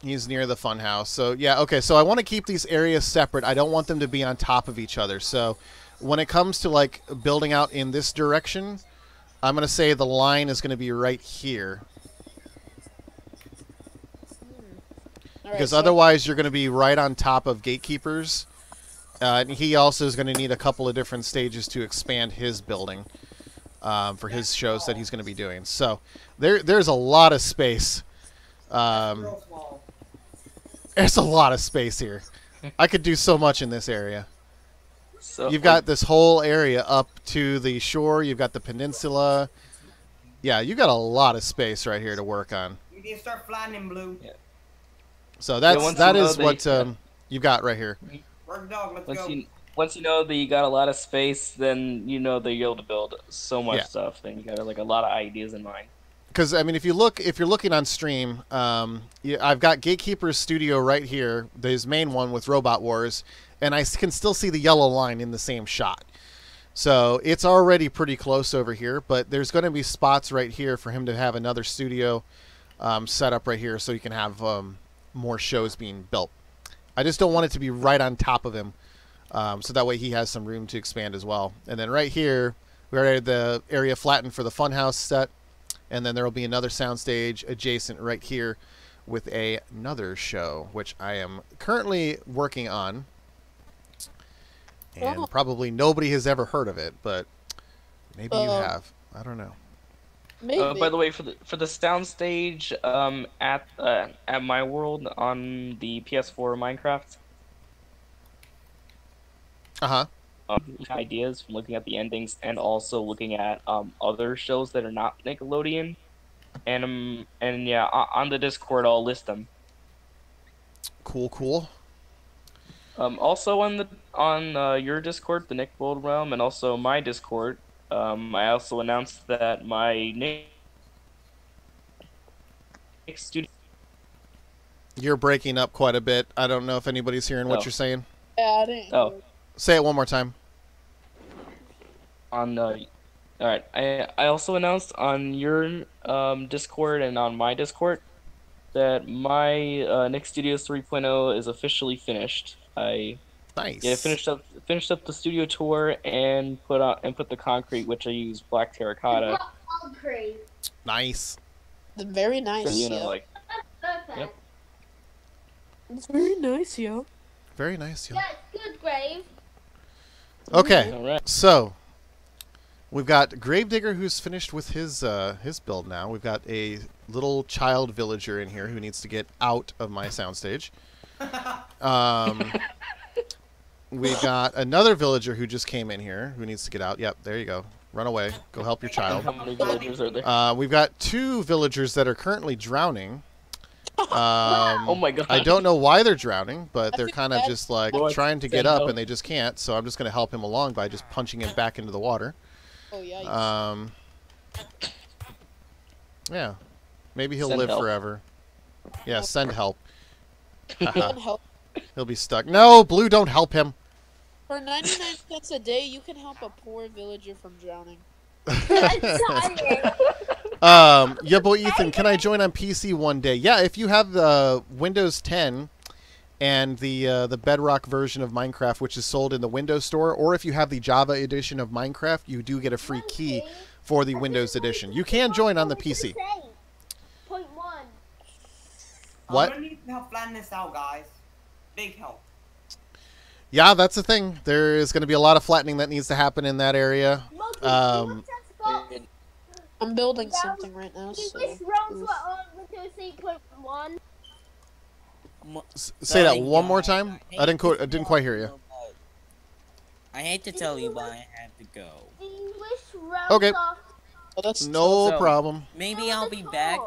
Speaker 1: He's near the Funhouse. So yeah, okay. So I want to keep these areas separate. I don't want them to be on top of each other. So when it comes to like building out in this direction, I'm gonna say the line is gonna be right here. Because otherwise, you're going to be right on top of gatekeepers. And he also is going to need a couple of different stages to expand his building for his shows that he's going to be doing. So there's a lot of space. There's a lot of space here. I could do so much in this area.
Speaker 9: So
Speaker 1: You've got this whole area up to the shore. You've got the peninsula. Yeah, you got a lot of space right here to work on.
Speaker 3: You need to start flying in blue.
Speaker 9: Yeah.
Speaker 1: So that is what you've got right here.
Speaker 3: Work dog, let's go.
Speaker 9: Once you know that you got a lot of space, then you know that you're able to build so much stuff. Then you got like a lot of ideas in mind.
Speaker 1: Because I mean, if you're looking on stream, I've got Gatekeeper's studio right here, his main one with Robot Wars, and I can still see the yellow line in the same shot. So it's already pretty close over here, but there's going to be spots right here for him to have another studio set up right here so you can have more shows being built. I just don't want it to be right on top of him, so that way he has some room to expand as well. And then right here, we already had the area flattened for the Funhouse set, and then there will be another soundstage adjacent right here with another show, which I am currently working on. And probably nobody has ever heard of it, but maybe you have. I don't know.
Speaker 9: By the way, for the soundstage at my world on the PS4 Minecraft. Ideas from looking at the endings and also looking at other shows that are not Nickelodeon, and yeah, on the Discord I'll list them.
Speaker 1: Cool.
Speaker 9: Also on your Discord, the Nick World Realm, and also my Discord, I also announced that my Nick Studio.
Speaker 1: You're breaking up quite a bit. I don't know if anybody's hearing what you're saying.
Speaker 2: Yeah, I didn't.
Speaker 1: Say it one more time.
Speaker 9: All right. I also announced on your Discord and on my Discord that my Nick Studios 3.0 is officially finished. Finished up the studio tour and put the concrete, which I use black terracotta.
Speaker 8: Concrete.
Speaker 1: Nice.
Speaker 2: Very nice.
Speaker 9: So, you know, yep.
Speaker 2: It's very nice, yo.
Speaker 1: Very nice, yo.
Speaker 8: Yeah, it's good, Grave.
Speaker 1: Okay, so we've got Gravedigger who's finished with his build now. We've got a little child villager in here who needs to get out of my soundstage. We've got another villager who just came in here who needs to get out. Yep, there you go. Run away. Go help your child.
Speaker 9: How many villagers are there?
Speaker 1: We've got 2 villagers that are currently drowning.
Speaker 9: Oh my god.
Speaker 1: I don't know why they're drowning, but they're kind of just like trying to get up and they just can't, so I'm just going to help him along by just punching him back into the water.
Speaker 2: Oh, yeah.
Speaker 1: Yeah. Maybe he'll live forever. Yeah, send help. He'll be stuck. No, Blue, don't help him.
Speaker 2: For 99 cents a day, you can help a poor villager from drowning.
Speaker 1: Yeah, boy, Ethan, can I join on PC one day? Yeah, if you have the Windows 10 and the Bedrock version of Minecraft, which is sold in the Windows Store, or if you have the Java edition of Minecraft, you do get a free key for the Windows edition. You can join on the PC.
Speaker 8: Point 1.
Speaker 1: What?
Speaker 3: I'm gonna need help flatten this out, guys. Big help.
Speaker 1: Yeah, that's the thing. There is going to be a lot of flattening that needs to happen in that area.
Speaker 2: I'm building something right now. So.
Speaker 1: Say that one more time. I didn't quite hear you.
Speaker 5: I hate to tell you, but I have to go.
Speaker 1: Okay.
Speaker 2: Oh,
Speaker 1: no problem.
Speaker 5: Maybe I'll be back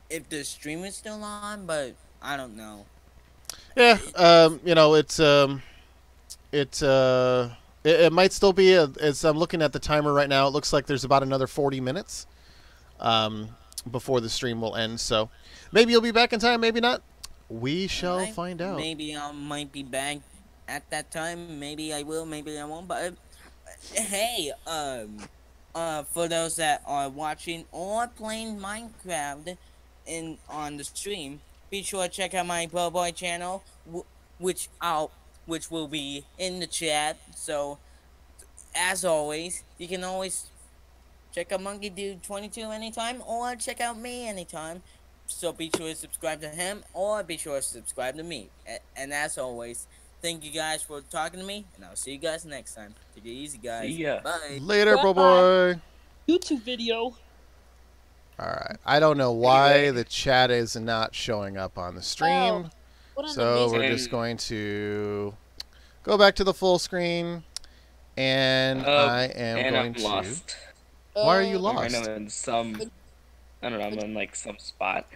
Speaker 5: if the stream is still on, but I don't know.
Speaker 1: Yeah, you know, it might still be, as I'm looking at the timer right now, it looks like there's about another 40 minutes before the stream will end. So maybe you'll be back in time, maybe not. We shall find out.
Speaker 5: Maybe I might be back at that time. Maybe I will, maybe I won't. But hey, for those that are watching or playing Minecraft on the stream, be sure to check out my Pro Boy channel, which will be in the chat. So, as always, you can always check out Monkey Dude 22 anytime, or check out me anytime. So be sure to subscribe to him, or be sure to subscribe to me. And as always, thank you guys for talking to me, and I'll see you guys next time. Take it easy, guys.
Speaker 9: See ya.
Speaker 5: Bye.
Speaker 1: Later, Pro Boy.
Speaker 2: YouTube video.
Speaker 1: Alright, I don't know why the chat is not showing up on the stream. So we're just going to go back to the full screen, and I am going to...
Speaker 9: lost.
Speaker 1: Why are you lost?
Speaker 9: I know in some... I don't know, I'm in like some spot.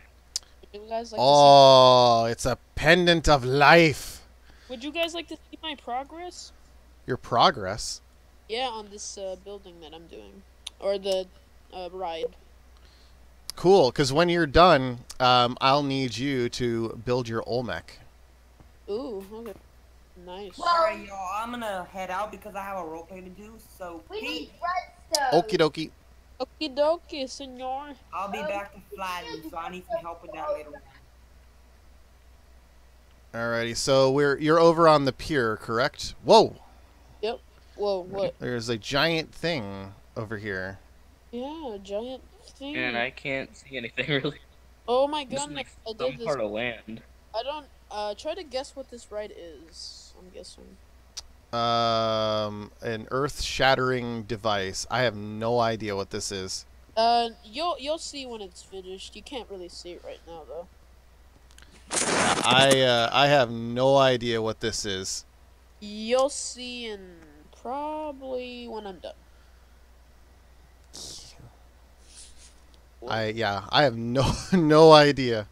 Speaker 1: Oh, it's a pendant of life.
Speaker 2: Would you guys like to see my progress?
Speaker 1: Your progress?
Speaker 2: Yeah, on this building that I'm doing. Or the ride.
Speaker 1: Cool, because when you're done, I'll need you to build your Olmec.
Speaker 2: Ooh, okay. Nice.
Speaker 3: Alright, y'all. I'm gonna head out because I have a roleplay to do. So,
Speaker 8: We
Speaker 3: peace.
Speaker 8: need redstone.
Speaker 1: Okie dokie.
Speaker 2: Okie dokie, senor.
Speaker 3: I'll be back to flatten, so I need some help with that later on.
Speaker 1: Alrighty, so you're over on the pier, correct? Whoa!
Speaker 2: Yep. Whoa, what?
Speaker 1: There's a giant thing over here.
Speaker 2: Yeah, a giant thing.
Speaker 9: And I can't see anything really.
Speaker 2: Oh my
Speaker 9: This is
Speaker 2: goodness,
Speaker 9: like
Speaker 2: I
Speaker 9: some
Speaker 2: did this.
Speaker 9: part of land.
Speaker 2: I don't. Try to guess what this ride is. I'm guessing.
Speaker 1: An earth-shattering device. I have no idea what this is.
Speaker 2: You'll see when it's finished. You can't really see it right now though.
Speaker 1: I have no idea what this is.
Speaker 2: You'll see in probably when I'm done.
Speaker 1: I have no idea.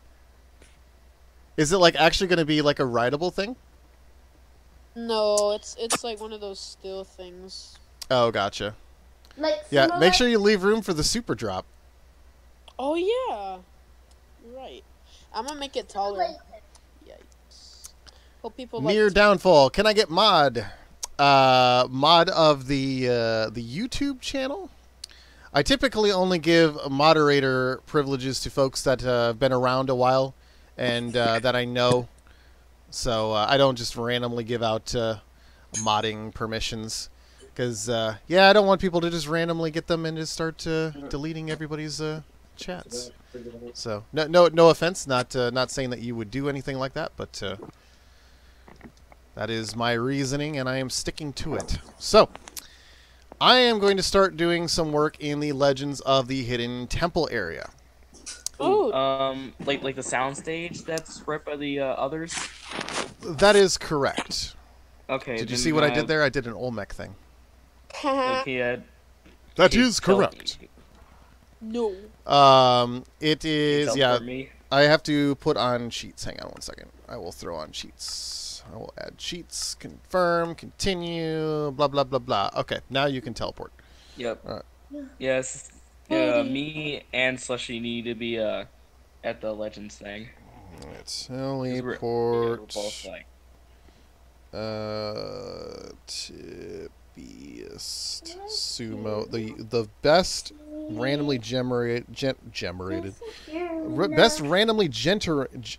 Speaker 1: Is it like actually going to be like a rideable thing?
Speaker 2: No, it's like one of those still things.
Speaker 1: Oh, gotcha.
Speaker 8: Like
Speaker 1: Yeah, make sure you leave room for the super drop.
Speaker 2: Oh yeah, you're right. I'm gonna make it taller. Yikes. Hope people like.
Speaker 1: Near downfall. Can I get mod? Mod of the YouTube channel? I typically only give moderator privileges to folks that have been around a while and that I know. So I don't just randomly give out modding permissions. Because, yeah, I don't want people to just randomly get them and just start deleting everybody's chats. So, no offense. Not saying that you would do anything like that, but that is my reasoning, and I am sticking to it. So, I am going to start doing some work in the Legends of the Hidden Temple area.
Speaker 2: Ooh.
Speaker 9: Like the soundstage that's right by the others.
Speaker 1: That is correct.
Speaker 9: Okay.
Speaker 1: Did you see what I did there? I did an Olmec thing.
Speaker 9: Okay.
Speaker 1: That is correct.
Speaker 2: No.
Speaker 1: It is, yeah.
Speaker 9: Me.
Speaker 1: I have to put on sheets. Hang on one second. I will throw on sheets. I will add sheets. Confirm. Continue. Blah, blah, blah, blah. Okay, now you can teleport.
Speaker 9: Yep.
Speaker 1: All right.
Speaker 9: Yes. Me and Slushy need to be at the Legends thing.
Speaker 1: Teleport.
Speaker 9: We're both like.
Speaker 1: Tippiest sumo. The best randomly generated. Best randomly generated.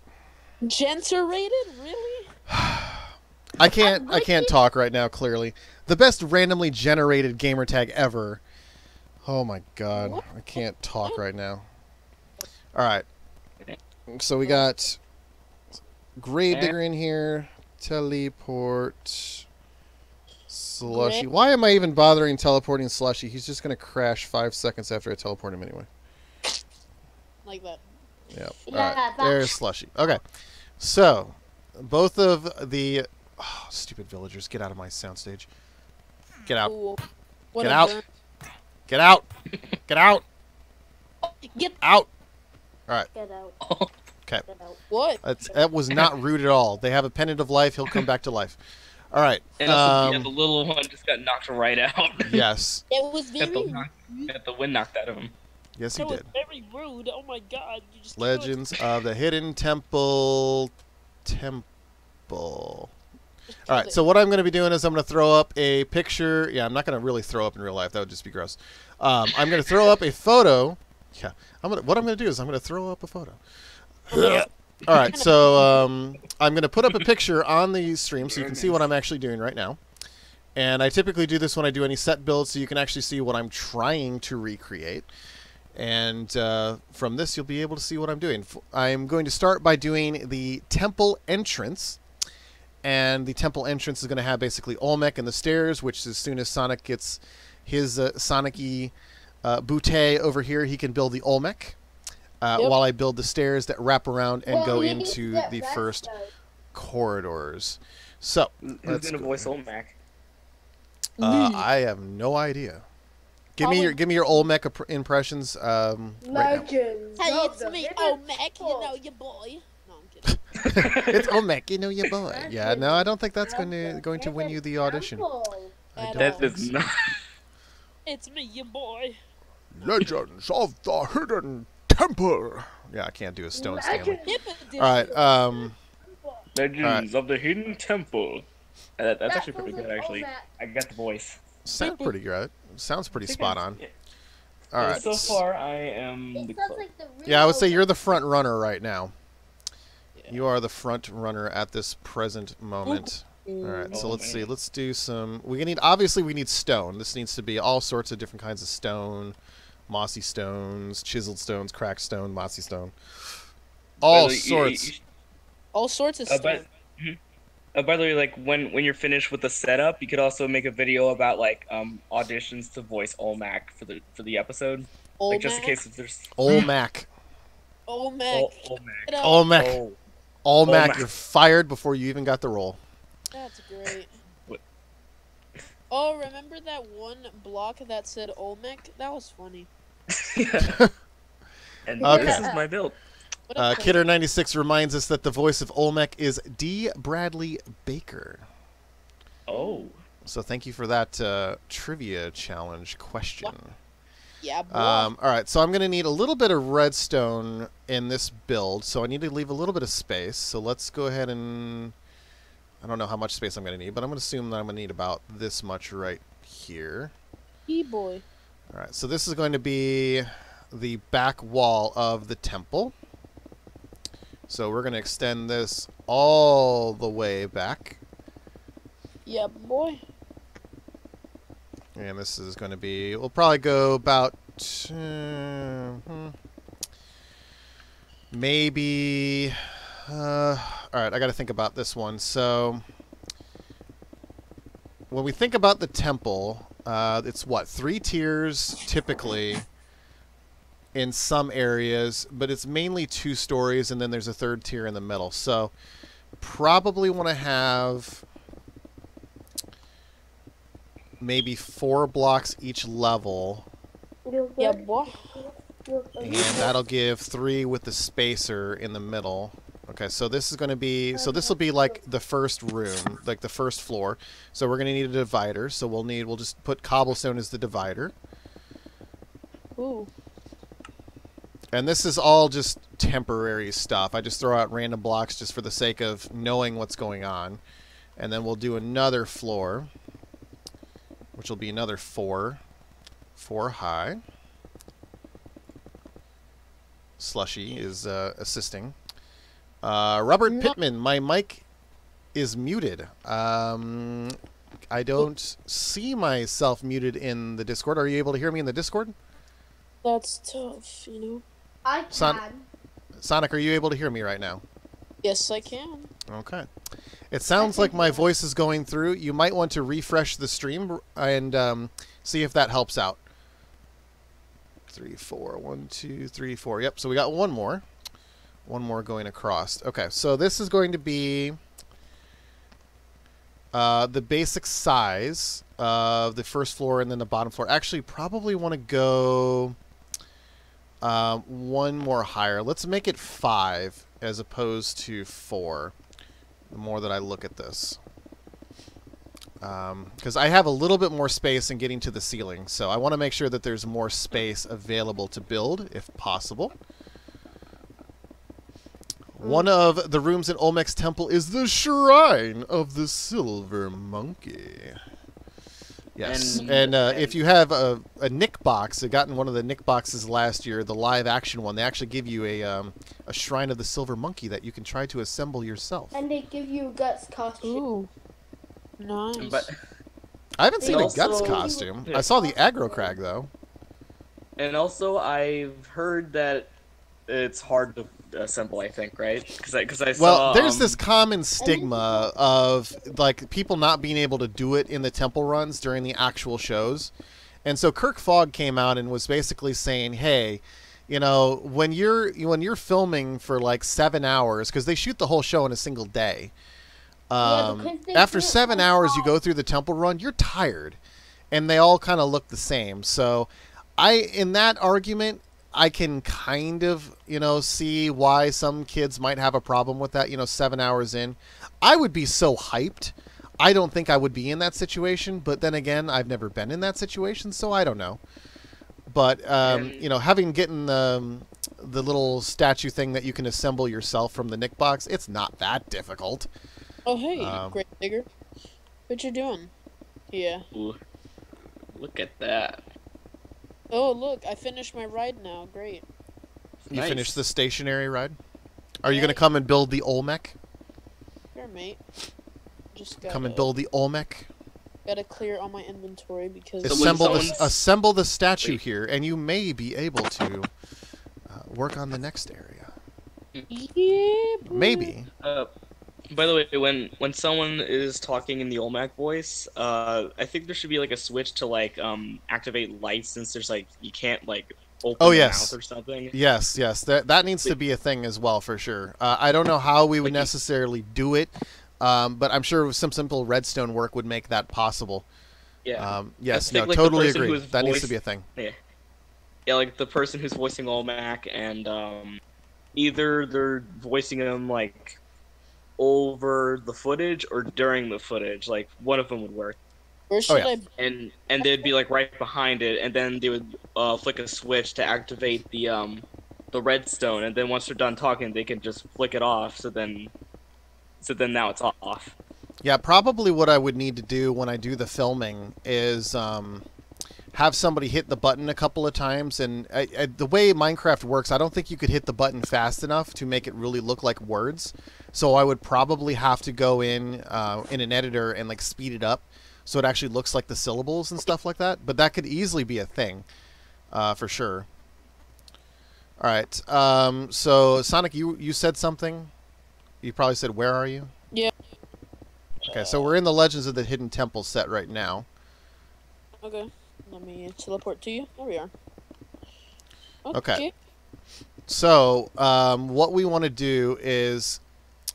Speaker 2: Really?
Speaker 1: I can't talk right now. Clearly, the best randomly generated gamer tag ever. Oh my god, I can't talk right now. All right, so we got Gravedigger in here. Teleport. Slushy. Why am I even bothering teleporting Slushy? He's just gonna crash 5 seconds after I teleport him anyway.
Speaker 2: Like that.
Speaker 1: Yep. All right. There's Slushy. Okay. So, both of the stupid villagers, get out of my soundstage. Get out.
Speaker 2: Ooh,
Speaker 1: Get out. Get out. Get out.
Speaker 2: Get
Speaker 1: out. All right.
Speaker 8: Get out.
Speaker 1: Okay.
Speaker 8: Get out.
Speaker 2: What?
Speaker 1: That was not rude at all. They have a pendant of life. He'll come back to life. All right.
Speaker 9: And also, the little one just got knocked right out.
Speaker 1: Yes.
Speaker 2: It was very.
Speaker 9: The wind knocked out of him.
Speaker 1: Yes, he did.
Speaker 2: Very rude. Oh my god! You just
Speaker 1: Legends of the Hidden Temple. All right. So what I'm going to be doing is I'm going to throw up a picture. Yeah, I'm not going to really throw up in real life. That would just be gross. I'm going to throw up a photo. Yeah. What I'm going to do is I'm going to throw up a photo. All right, so I'm going to put up a picture on the stream so you can see what I'm actually doing right now. And I typically do this when I do any set builds so you can actually see what I'm trying to recreate. And from this, you'll be able to see what I'm doing. I'm going to start by doing the temple entrance. And the temple entrance is going to have basically Olmec and the stairs, which as soon as Sonic gets his Sonic-y bootay over here, he can build the Olmec. While I build the stairs that wrap around and go into the first corridors. So,
Speaker 9: who's gonna voice Olmec?
Speaker 1: I have no idea. Give me your Olmec impressions. Right now.
Speaker 2: Hey, it's me, Olmec. You know your boy. No, I'm kidding.
Speaker 1: It's Olmec. You know your boy. Yeah, no, I don't think that's going to win you the audition.
Speaker 9: That is not.
Speaker 2: It's me, your boy.
Speaker 1: Legends of the Hidden Temple. Yeah, I can't do a Stone Stanley. All right.
Speaker 9: Legends of the Hidden Temple. That's actually pretty good, actually. I got the voice.
Speaker 1: Sounds pretty good. Sounds pretty spot on.
Speaker 9: Yeah.
Speaker 1: All right.
Speaker 9: So far, I am the
Speaker 1: Yeah, I would say you're the front runner right now. Yeah. You are the front runner at this present moment. All right, so let's see. Let's do some. Obviously we need stone. This needs to be all sorts of different kinds of stone, mossy stones, chiseled stones, cracked stone, mossy stone, all sorts.
Speaker 2: All sorts of stuff.
Speaker 9: By the way, like when you're finished with the setup, you could also make a video about like auditions to voice Olmec for the episode.
Speaker 2: Olmec?
Speaker 9: Like just in case if there's
Speaker 1: Olmec.
Speaker 2: Olmec.
Speaker 1: Olmec. You're fired before you even got the role.
Speaker 2: That's great. What? Oh, remember that one block that said Olmec? That was funny.
Speaker 9: And this is my build.
Speaker 1: Kidder96 reminds us that the voice of Olmec is D. Bradley Baker.
Speaker 9: Oh.
Speaker 1: So thank you for that trivia challenge question.
Speaker 2: Yeah, boy.
Speaker 1: All right, so I'm going to need a little bit of redstone in this build, so I need to leave a little bit of space. So let's go ahead and... I don't know how much space I'm going to need, but I'm going to assume that I'm going to need about this much right here.
Speaker 2: Boy.
Speaker 1: All right, so this is going to be the back wall of the temple. So we're going to extend this all the way back.
Speaker 2: Yeah, boy.
Speaker 1: And this is going to be... We'll probably go about... maybe... Alright, I got to think about this one. So, when we think about the temple, it's what? 3 tiers, typically, in some areas, but it's mainly 2 stories, and then there's a 3rd tier in the middle. So, probably want to have maybe 4 blocks each level.
Speaker 2: Yeah, boy.
Speaker 1: And that'll give 3 with the spacer in the middle. Okay, so this is going to be, so this will be like the first room, like the first floor. So we're going to need a divider. So we'll just put cobblestone as the divider.
Speaker 2: Ooh.
Speaker 1: And this is all just temporary stuff. I just throw out random blocks just for the sake of knowing what's going on. And then we'll do another floor, which will be another 4 high. Slushy is assisting. Robert Pittman, my mic is muted. I don't see myself muted in the Discord. Are you able to hear me in the Discord?
Speaker 2: That's tough, you know.
Speaker 8: I can.
Speaker 1: Sonic, are you able to hear me right now?
Speaker 2: Yes, I can.
Speaker 1: Okay. It sounds like my voice is going through. You might want to refresh the stream and see if that helps out. 3, 4. 1, 2, 3, 4. Yep, so we got one more. One more going across. Okay, so this is going to be the basic size of the first floor and then the bottom floor. Actually, probably want to go one more higher. Let's make it 5 as opposed to 4. The more that I look at this. Because I have a little bit more space in getting to the ceiling. So I want to make sure that there's more space available to build, if possible. One of the rooms in Olmec's temple is the Shrine of the Silver Monkey. Yes, and if you have a Nick box, I got in one of the Nick boxes last year, the live action one, they actually give you a Shrine of the Silver Monkey that you can try to assemble yourself.
Speaker 8: And they give you a Guts costume.
Speaker 2: Ooh. Nice.
Speaker 9: But
Speaker 1: I haven't seen a Guts costume. I saw the Aggro Crag, though.
Speaker 9: And also, I've heard that it's hard to assemble, I think, right? Because I saw...
Speaker 1: Well, there's this common stigma of, like, people not being able to do it in the temple runs during the actual shows. And so Kirk Fogg came out and was basically saying, hey, you know, when you're filming for, like, 7 hours, because they shoot the whole show in a single day, after 7 hours you go through the temple run, you're tired. And they all kind of look the same. So in that argument, I can kind of, you know, see why some kids might have a problem with that, you know, 7 hours in. I would be so hyped. I don't think I would be in that situation, but then again, I've never been in that situation, so I don't know. But, you know, getting the little statue thing that you can assemble yourself from the Nick box, it's not that difficult.
Speaker 2: Oh, hey, Great Digger. What you doing? Yeah.
Speaker 9: Ooh, look at that.
Speaker 2: Oh, look, I finished my ride now. Great.
Speaker 1: You
Speaker 9: Nice.
Speaker 1: finished the stationary ride? Are you going to come and build the Olmec?
Speaker 2: Sure, mate. Just gotta...
Speaker 1: Come and build the Olmec?
Speaker 2: Gotta clear all my inventory because...
Speaker 1: Assemble the statue here, and you may be able to work on the next area.
Speaker 2: Yeah, boy.
Speaker 1: Maybe.
Speaker 9: By the way, when someone is talking in the Olmec voice, I think there should be like a switch to like activate lights, since there's like you can't like open the mouth or something.
Speaker 1: Yes, that needs to be a thing as well for sure. I don't know how we would necessarily do it, but I'm sure some simple redstone work would make that possible.
Speaker 9: Yeah.
Speaker 1: Yes,
Speaker 9: no,
Speaker 1: like totally agree. That needs to be a thing.
Speaker 9: Yeah, like the person who's voicing Olmec, and either they're voicing him like over the footage or during the footage. Like one of them would work.
Speaker 2: Where should I?
Speaker 9: And they'd be like right behind it, and then they would flick a switch to activate the redstone, and then once they're done talking, they can just flick it off. So then now it's off.
Speaker 1: Yeah, probably what I would need to do when I do the filming is have somebody hit the button a couple of times. And the way Minecraft works, I don't think you could hit the button fast enough to make it really look like words. So I would probably have to go in an editor and like speed it up so it actually looks like the syllables and stuff like that. But that could easily be a thing, for sure. All right. So Sonic, you said something. You probably said, "Where are you?"
Speaker 2: Yeah.
Speaker 1: Okay, so we're in the Legends of the Hidden Temple set right now.
Speaker 2: Okay. Let me teleport to you. There we are.
Speaker 1: Okay. So, what we want to do is...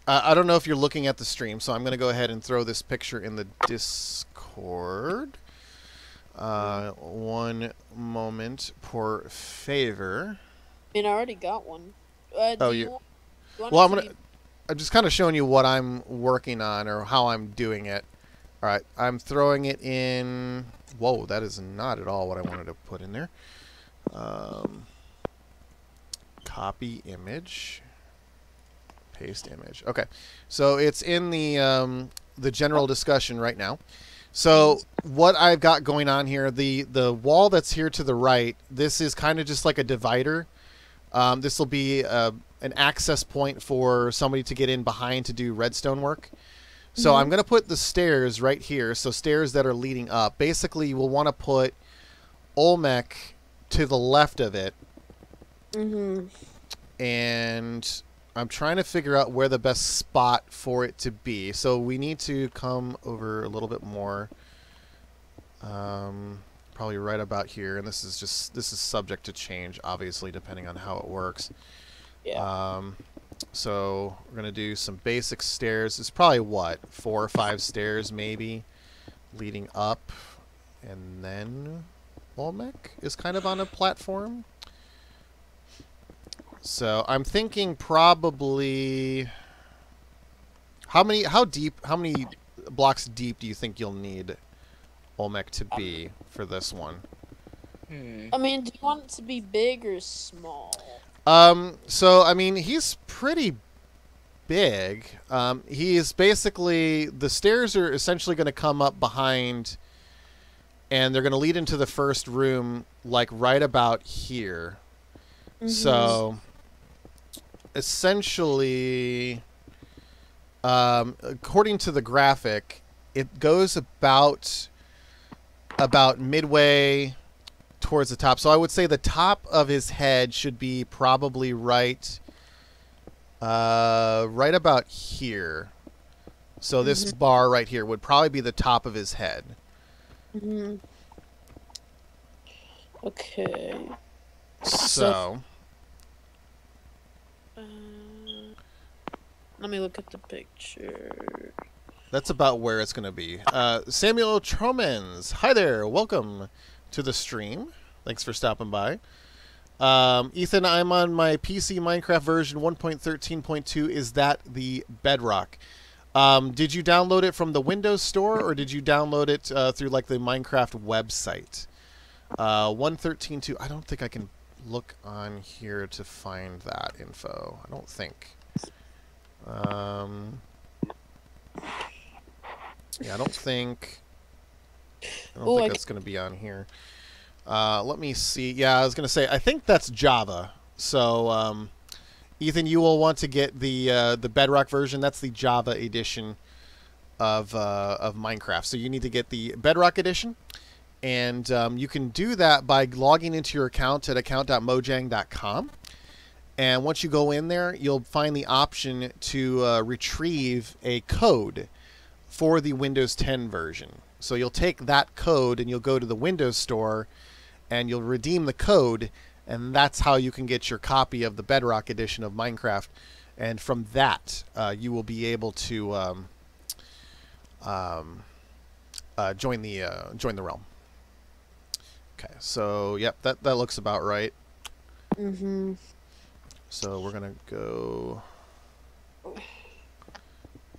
Speaker 1: I don't know if you're looking at the stream, so I'm going to go ahead and throw this picture in the Discord. One moment, por favor.
Speaker 2: I mean, I already got one.
Speaker 1: I'm just kind of showing you what I'm working on or how I'm doing it. All right, I'm throwing it in... Whoa, that is not at all what I wanted to put in there. Copy image. Paste image. Okay, so it's in the general discussion right now. So what I've got going on here, the wall that's here to the right, this is kind of just like a divider. This will be an access point for somebody to get in behind to do redstone work. So I'm going to put the stairs right here, so stairs that are leading up. Basically, you will want to put Olmec to the left of it. And I'm trying to figure out where the best spot for it to be. So we need to come over a little bit more. Probably right about here. And this is subject to change, obviously, depending on how it works.
Speaker 2: Yeah.
Speaker 1: So we're going to do some basic stairs. It's probably, what, 4 or 5 stairs maybe leading up. And then Olmec is kind of on a platform. So I'm thinking probably... How many blocks deep do you think you'll need Olmec to be for this one?
Speaker 2: I mean, do you want it to be big or small?
Speaker 1: So, I mean, he's pretty big. He is basically... The stairs are essentially going to come up behind, and they're going to lead into the first room, like, right about here. So, essentially, according to the graphic, it goes about midway towards the top. So I would say the top of his head should be probably right about here. So this bar right here would probably be the top of his head.
Speaker 2: Okay.
Speaker 1: So
Speaker 2: let me look at the picture.
Speaker 1: That's about where it's going to be. Samuel Tromans, hi there. Welcome to the stream. Thanks for stopping by. Ethan, I'm on my PC Minecraft version 1.13.2. Is that the Bedrock? Did you download it from the Windows Store, or did you download it through like the Minecraft website? 1.13.2. I don't think I can look on here to find that info. I don't think. Yeah, I don't think that's going to be on here. Let me see. Yeah, I was going to say, I think that's Java. So, Ethan, you will want to get the Bedrock version. That's the Java edition of Minecraft. So you need to get the Bedrock edition. And you can do that by logging into your account at account.mojang.com. And once you go in there, you'll find the option to retrieve a code for the Windows 10 version. So you'll take that code and you'll go to the Windows Store and you'll redeem the code, and that's how you can get your copy of the Bedrock edition of Minecraft. And from that, you will be able to join the realm. Okay, so yep, that looks about right.
Speaker 2: Mm-hmm.
Speaker 1: So we're gonna go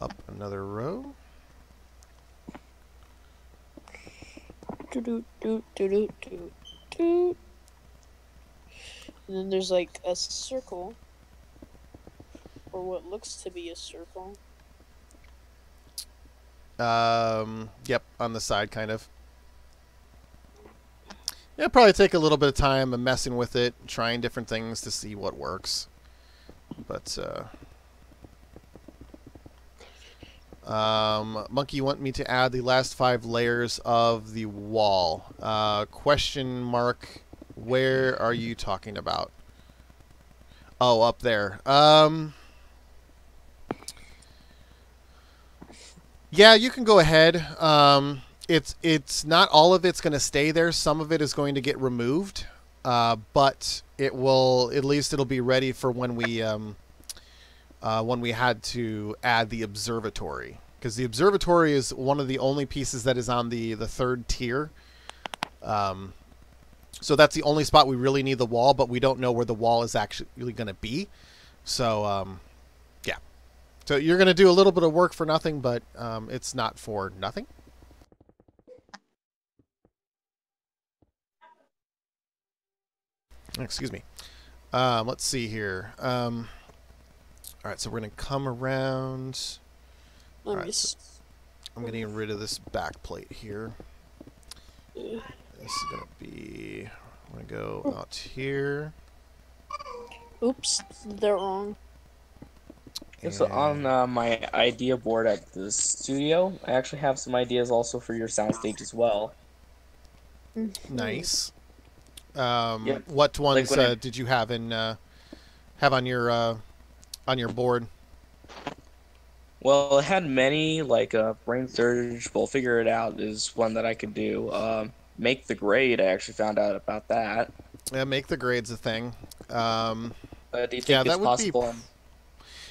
Speaker 1: up another row.
Speaker 2: And then there's like a circle, or what looks to be a circle.
Speaker 1: Yep, on the side, kind of. It'll probably take a little bit of time of messing with it, trying different things to see what works. But, Monkey, you want me to add the last 5 layers of the wall. Question mark, where are you talking about? Oh, up there. Yeah, you can go ahead. It's not all of it's going to stay there. Some of it is going to get removed, but it will, at least it'll be ready for when we had to add the observatory, because the observatory is one of the only pieces that is on the 3rd tier. So that's the only spot we really need the wall, but we don't know where the wall is actually going to be. So yeah, so you're going to do a little bit of work for nothing, but it's not for nothing. Excuse me. Let's see here. All right, so we're going to come around. All right, so I'm getting rid of this back plate here. This is going to be... I'm going to go out here.
Speaker 2: Oops, they're wrong.
Speaker 9: So on my idea board at the studio, I actually have some ideas also for your soundstage as well.
Speaker 1: Nice.
Speaker 9: Yep.
Speaker 1: What ones
Speaker 9: Like
Speaker 1: did you have on your board?
Speaker 9: Well, it had many, like Brain Surge, We'll Figure It Out is one that I could do. Make the Grade, I actually found out about that.
Speaker 1: Yeah, Make the Grade's a thing.
Speaker 9: Do you think
Speaker 1: yeah,
Speaker 9: it's
Speaker 1: that would
Speaker 9: possible?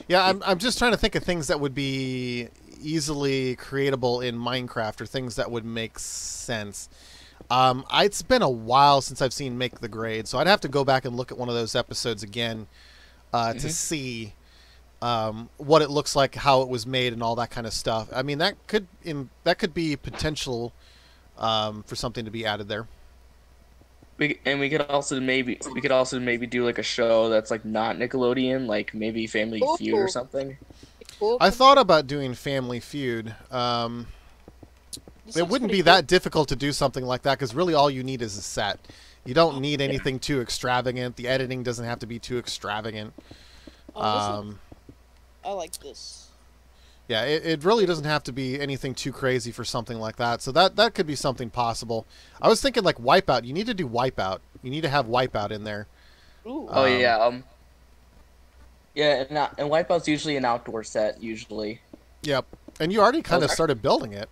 Speaker 1: Yeah, I'm just trying to think of things that would be easily creatable in Minecraft, or things that would make sense. It's been a while since I've seen Make the Grade, so I'd have to go back and look at one of those episodes again to see what it looks like, how it was made, and all that kind of stuff. I mean, that could be potential for something to be added there.
Speaker 9: We could also maybe do like a show that's like not Nickelodeon, like maybe Family Feud or something.
Speaker 1: I thought about doing Family Feud. It wouldn't be that difficult to do something like that, because really all you need is a set. You don't need anything too extravagant. The editing doesn't have to be too extravagant.
Speaker 2: I like this.
Speaker 1: Yeah, it really doesn't have to be anything too crazy for something like that. So that could be something possible. I was thinking like Wipeout. You need to do Wipeout. You need to have Wipeout in there.
Speaker 2: Ooh.
Speaker 9: Oh yeah. Yeah, and Wipeout's usually an outdoor set usually.
Speaker 1: Yep. And you already kind of started building it.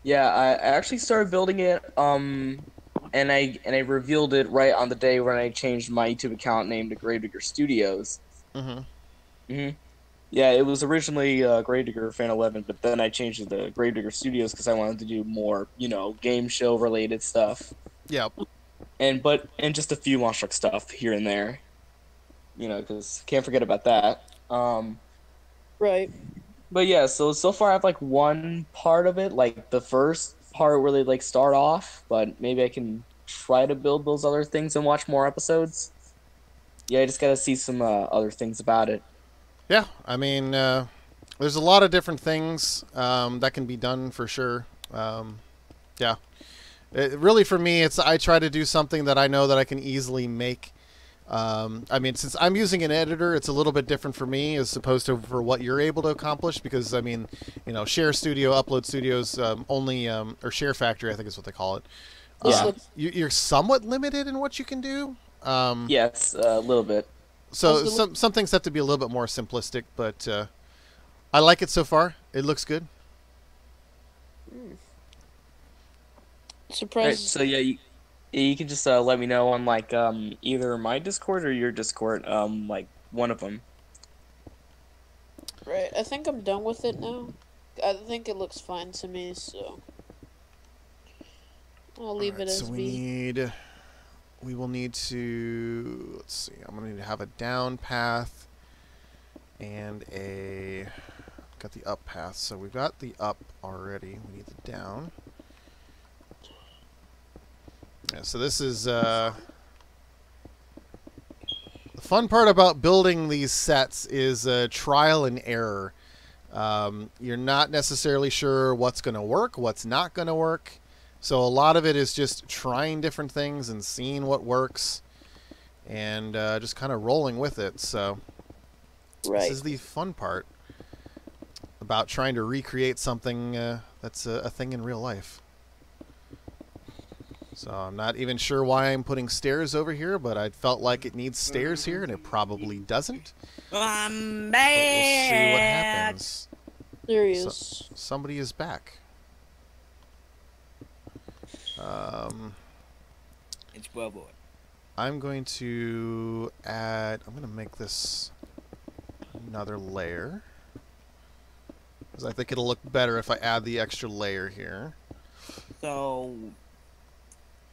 Speaker 9: Yeah, I actually started building it. And I revealed it right on the day when I changed my YouTube account name to Gravedigger Studios. Yeah, it was originally Gravedigger Fan 11, but then I changed it to Gravedigger Studios because I wanted to do more, game show related stuff.
Speaker 1: Yep.
Speaker 9: And just a few Monstruck stuff here and there. Because can't forget about that.
Speaker 2: Right.
Speaker 9: But yeah, so far I have like one part of it, like the first part where they like start off, but maybe I can try to build those other things and watch more episodes. Yeah, I just gotta see some other things about it.
Speaker 1: Yeah, I mean, there's a lot of different things that can be done for sure. Yeah. Really, for me, I try to do something that I know that I can easily make. I mean, since I'm using an editor, it's a little bit different for me as opposed to for what you're able to accomplish. Because I mean, you know, Share Studio, Upload Studios, only or Share Factory, I think is what they call it.
Speaker 9: Yeah.
Speaker 1: You're somewhat limited in what you can do.
Speaker 9: Yes, a little bit.
Speaker 1: So some things have to be a little bit more simplistic, but I like it so far. It looks good.
Speaker 2: Surprise.
Speaker 9: Right, so yeah, you can just let me know on like either my Discord or your Discord, like one of them.
Speaker 2: Right, I think I'm done with it now. I think it looks fine to me, so I'll leave it as
Speaker 1: so
Speaker 2: be.
Speaker 1: We will need to, let's see, I'm going to need to have a down path and got the up path. So we've got the up already. We need the down. Yeah, so this is, the fun part about building these sets is trial and error. You're not necessarily sure what's going to work, what's not going to work. So a lot of it is just trying different things and seeing what works and just kind of rolling with it. So this is the fun part about trying to recreate something that's a thing in real life. So I'm not even sure why I'm putting stairs over here, but I felt like it needs stairs here, and it probably doesn't.
Speaker 5: I'm
Speaker 1: back! But we'll see what happens.
Speaker 2: There he is.
Speaker 1: Somebody is back.
Speaker 5: It's well boy.
Speaker 1: I'm going to add, I'm going to make this another layer. Because I think it'll look better if I add the extra layer here.
Speaker 5: So,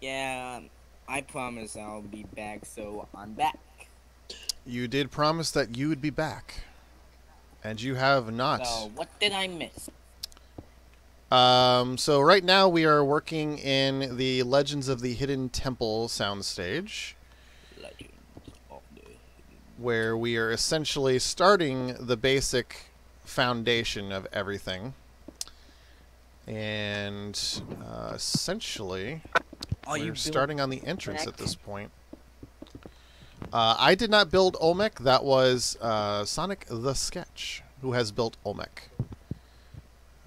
Speaker 5: yeah, I promise I'll be back, so I'm back.
Speaker 1: You did promise that you would be back. And you have not.
Speaker 5: So, what did I miss?
Speaker 1: So right now we are working in the Legends of the Hidden Temple soundstage. Where we are essentially starting the basic foundation of everything. And essentially, we're starting on the entrance at this point. I did not build Olmec. That was Sonic the Sketch, who has built Olmec.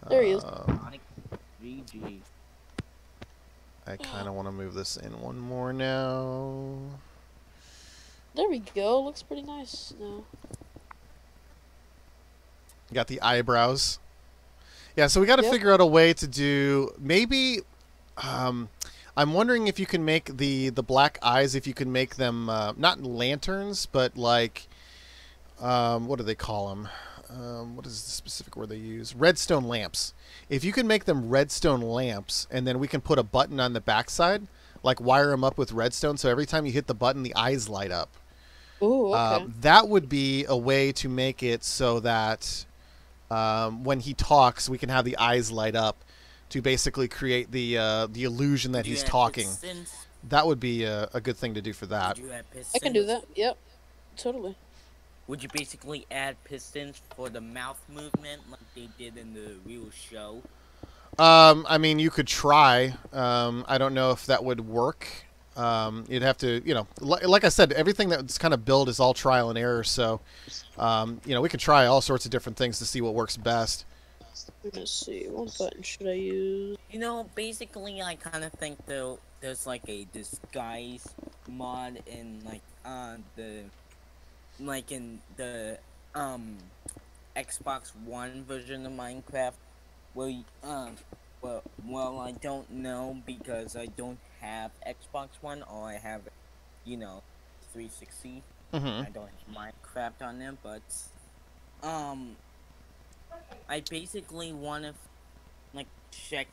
Speaker 2: There he is.
Speaker 1: I kind of want to move this in one more now.
Speaker 2: There we go. Looks pretty nice now.
Speaker 1: Got the eyebrows. Yeah, so we got to figure out a way to do maybe. I'm wondering if you can make the black eyes. If you can make them not lanterns, but like what do they call them? What is the specific word they use? Redstone lamps. If you can make them redstone lamps, and then we can put a button on the backside, like wire them up with redstone, so every time you hit the button, the eyes light up.
Speaker 2: Ooh, okay.
Speaker 1: That would be a way to make it so that when he talks, we can have the eyes light up to basically create the illusion that he's talking. That would be a good thing to do for that.
Speaker 2: I can do that. Yep, totally.
Speaker 5: Would you basically add pistons for the mouth movement like they did in the real show?
Speaker 1: I mean, you could try. I don't know if that would work. You'd have to, you know, like I said, everything that's kind of built is all trial and error. So, you know, we can try all sorts of different things to see what works best.
Speaker 2: Let's see, what button should I use?
Speaker 5: You know, basically, I kind of think there's like a disguise mod in in the Xbox One version of Minecraft. Well, I don't know because I don't have Xbox One, or I have, you know, 360. I don't have Minecraft on there, but I basically want to like check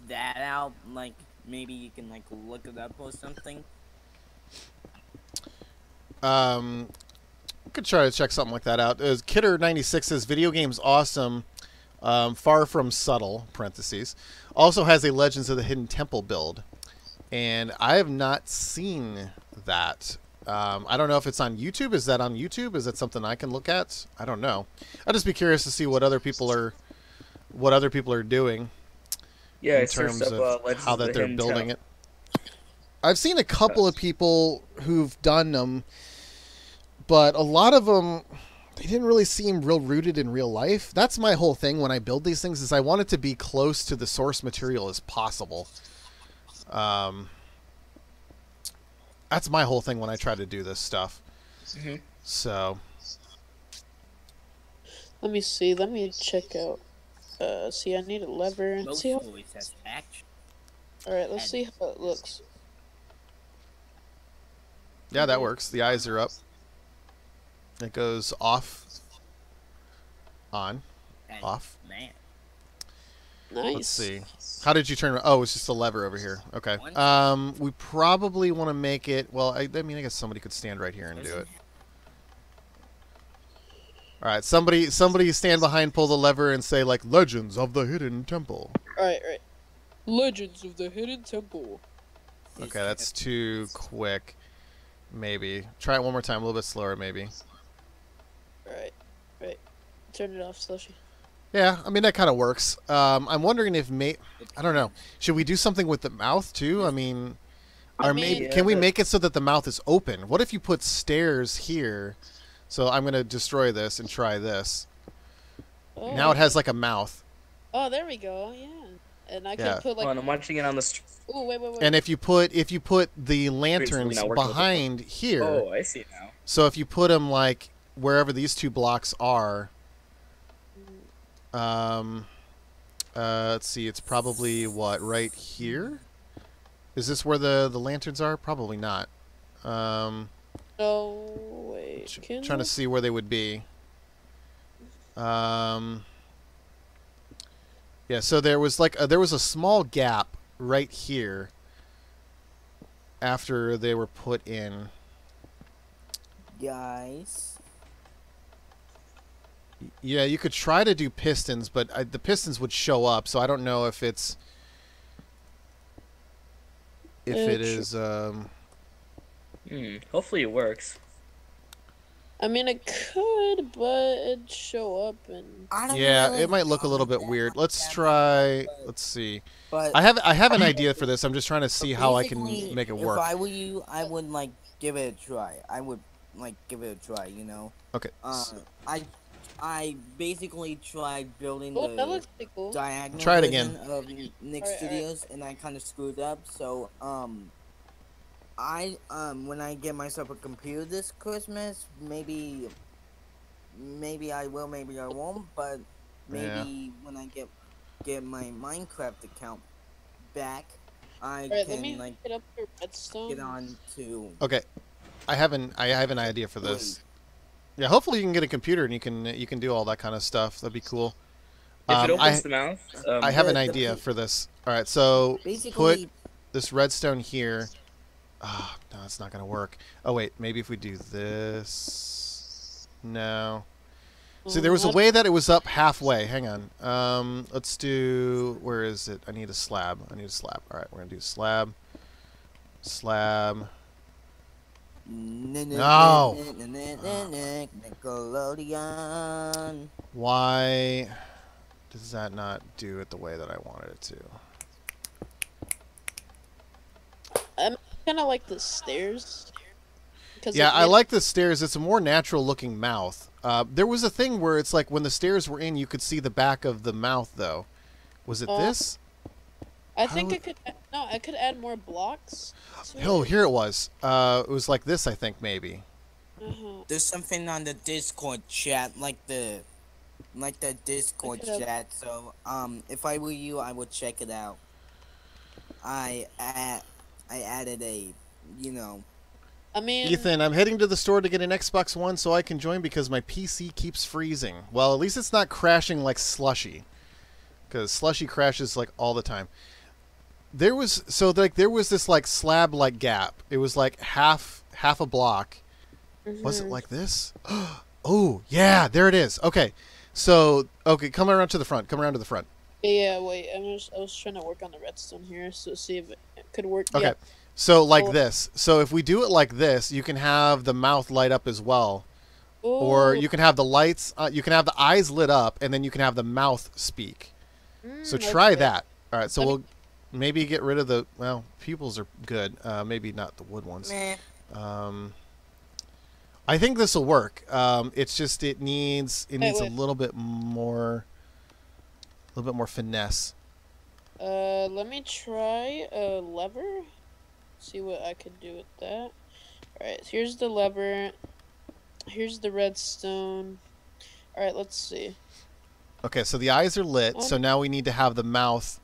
Speaker 5: that out. Like maybe you can like look it up or something.
Speaker 1: Could try to check something like that out. Kidder96 says video games awesome, far from subtle. Parentheses. Also has a Legends of the Hidden Temple build, and I have not seen that. I don't know if it's on YouTube. Is that on YouTube? Is that something I can look at? I don't know. I'd just be curious to see what other people are doing.
Speaker 9: Yeah,
Speaker 1: in terms of how that they're building it. I've seen a couple of people who've done them, but a lot of them, they didn't really seem real rooted in real life. That's my whole thing when I build these things, is I want it to be close to the source material as possible. That's my whole thing when I try to do this stuff.
Speaker 9: Mm-hmm.
Speaker 1: So.
Speaker 2: Let me see. Let me check out. See, I need a lever and see how. All right, let's see how it looks.
Speaker 1: Yeah, that works. The eyes are up. It goes off, on, off.
Speaker 5: Man.
Speaker 2: Nice.
Speaker 1: Let's see. How did you turn? Oh, it's just a lever over here. Okay. We probably want to make it. Well, I mean, I guess somebody could stand right here and do it. All right, somebody stand behind, pull the lever, and say like "Legends of the Hidden Temple."
Speaker 2: All right. Legends of the Hidden Temple.
Speaker 1: Okay, that's too quick. Maybe try it one more time, a little bit slower, maybe.
Speaker 2: All right. Turn it off, Slushy.
Speaker 1: Yeah, I mean that kind of works. I'm wondering if I don't know. Should we do something with the mouth too? I mean, can we make it so that the mouth is open? What if you put stairs here? So I'm gonna destroy this and try this. Oh. Now it has like a mouth.
Speaker 2: Oh, there we go. Yeah, and I can put like.
Speaker 9: I'm watching it on the.
Speaker 2: Oh, wait.
Speaker 1: And if you put the lanterns behind here.
Speaker 9: Oh, I see now.
Speaker 1: So if you put them like wherever these two blocks are. Let's see. It's probably what, right here. Is this where the lanterns are? Probably not.
Speaker 2: No, wait.
Speaker 1: Trying to see where they would be. Yeah, so there was a small gap right here after they were put in.
Speaker 5: Guys.
Speaker 1: Yeah, you could try to do pistons, but the pistons would show up, so I don't know if it is.
Speaker 9: Hopefully it works.
Speaker 2: I mean, it could, but it'd show up and.
Speaker 1: Yeah, it might look a little bit weird. Let's try. Let's see. But I have an idea for this. I'm just trying to see how I can make it work.
Speaker 5: If I were you, I would like give it a try. I would like give it a try. You know.
Speaker 1: Okay.
Speaker 5: I basically tried building
Speaker 2: that looks pretty cool.
Speaker 5: Diagonal
Speaker 1: try it again.
Speaker 5: Of Nick Studios, and I kind of screwed up. So when I get myself a computer this Christmas, maybe I will, maybe I won't, but maybe when I get my Minecraft account back, I can like
Speaker 2: get up your redstone.
Speaker 5: Get on to.
Speaker 1: Okay, I have an idea for this. Yeah, hopefully you can get a computer and you can do all that kind of stuff. That'd be cool.
Speaker 9: If it opens the mouth.
Speaker 1: I have an idea for this. All right, so put this redstone here. Oh, no, it's not going to work. Oh, wait. Maybe if we do this. No. See, there was a way that it was up halfway. Hang on. Let's do... Where is it? I need a slab. All right, we're going to do slab. Slab. No.
Speaker 5: Nickelodeon.
Speaker 1: Why does that not do it the way that I wanted it to?
Speaker 2: I'm kind of like the stairs.
Speaker 1: Yeah, I like the stairs. It's a more natural looking mouth. There was a thing where it's like when the stairs were in, you could see the back of the mouth, though. Was it this?
Speaker 2: I think I could add more blocks.
Speaker 1: Oh, here it was. It was like this, I think, maybe.
Speaker 5: There's something on the Discord chat, like the Discord chat. So, if I were you, I would check it out. I added a,
Speaker 2: I mean,
Speaker 1: Ethan, I'm heading to the store to get an Xbox One so I can join because my PC keeps freezing. Well, at least it's not crashing like Slushy, because Slushy crashes like all the time. There was this like slab like gap. It was like half a block. Was it like this? Oh yeah, there it is. Okay, so come around to the front. Yeah,
Speaker 2: wait. I was trying to work on the redstone here, so see if it could work.
Speaker 1: Okay.
Speaker 2: Yeah.
Speaker 1: So like this. So if we do it like this, you can have the mouth light up as well.
Speaker 2: Ooh.
Speaker 1: Or you can have the lights, you can have the eyes lit up, and then you can have the mouth speak. So try that. All right, so we'll maybe get rid of the, well, pupils are good. Maybe not the wood ones.
Speaker 5: Meh.
Speaker 1: I think this will work. It's just it needs a little bit more finesse.
Speaker 2: Let me try a lever. See what I can do with that. All right, here's the lever. Here's the redstone. All right, let's see.
Speaker 1: Okay, so the eyes are lit. So now we need to have the mouth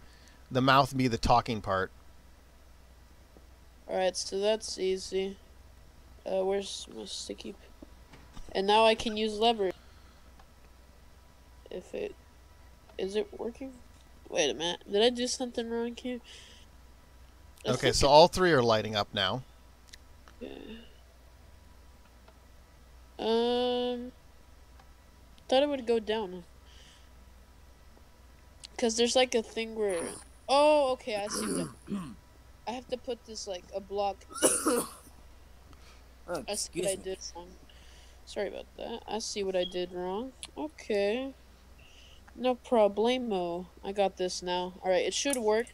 Speaker 1: be the talking part.
Speaker 2: All right, so that's easy. Where's my sticky? And now I can use lever. Is it working? Wait a minute. Did I do something wrong here?
Speaker 1: Okay, so all three are lighting up now.
Speaker 2: Yeah. Thought it would go down. Cause there's like a thing where. Oh, okay. I see what I have to put this like a block. I see what I did wrong. Sorry about that. I see what I did wrong. Okay. No problemo. I got this now. Alright, it should work.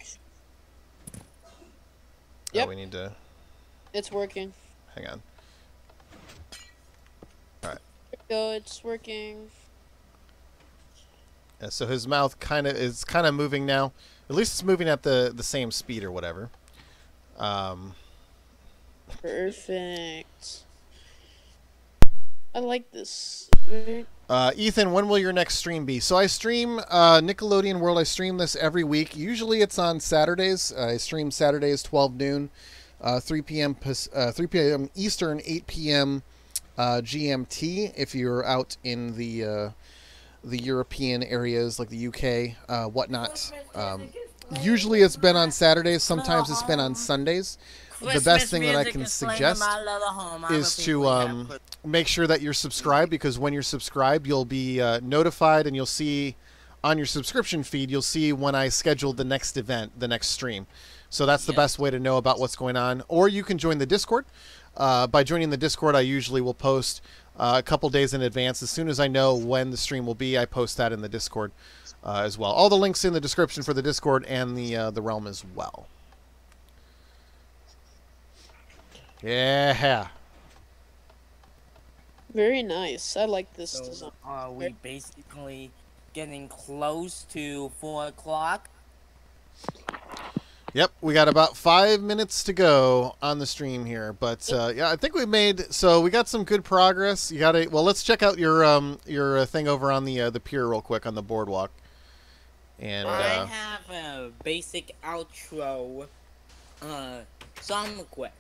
Speaker 2: Yep.
Speaker 1: Oh, we need to...
Speaker 2: It's working.
Speaker 1: Hang on. Alright.
Speaker 2: There we go, it's working.
Speaker 1: Yeah, so his mouth is kind of moving now. At least it's moving at the same speed or whatever.
Speaker 2: Perfect. I like this.
Speaker 1: Ethan, when will your next stream be? So I stream Nickelodeon World. I stream this every week. Usually it's on Saturdays. I stream Saturdays 12 noon, 3 p.m. Eastern, 8 p.m. GMT. If you're out in the European areas like the UK, whatnot. Usually it's been on Saturdays. Sometimes it's been on Sundays. The best thing that I can suggest is to make sure that you're subscribed, because when you're subscribed, you'll be notified, and you'll see on your subscription feed, you'll see when I schedule the next event, the next stream. So that's the best way to know about what's going on. Or you can join the Discord. By joining the Discord, I usually will post a couple days in advance. As soon as I know when the stream will be, I post that in the Discord as well. All the links in the description for the Discord and the Realm as well. Yeah.
Speaker 2: Very nice. I like this design.
Speaker 5: Are we basically getting close to 4 o'clock?
Speaker 1: Yep, we got about 5 minutes to go on the stream here, but yeah, I think we got some good progress. You got to let's check out your thing over on the pier real quick on the boardwalk. And
Speaker 5: I have a basic outro song request.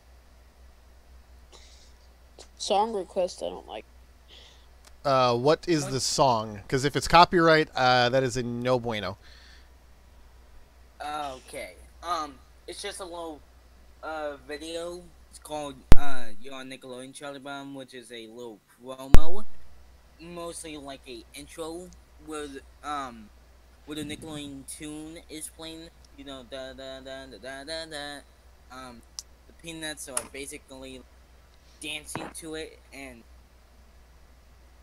Speaker 2: Song request I don't like.
Speaker 1: What is the song? Because if it's copyright, that is a no bueno.
Speaker 5: Okay. It's just a little video. It's called You're on Nickelodeon Charlie Brown, which is a little promo, mostly like a intro where the Nickelodeon tune is playing. You know, da da da da da da da. The Peanuts are basically dancing to it, and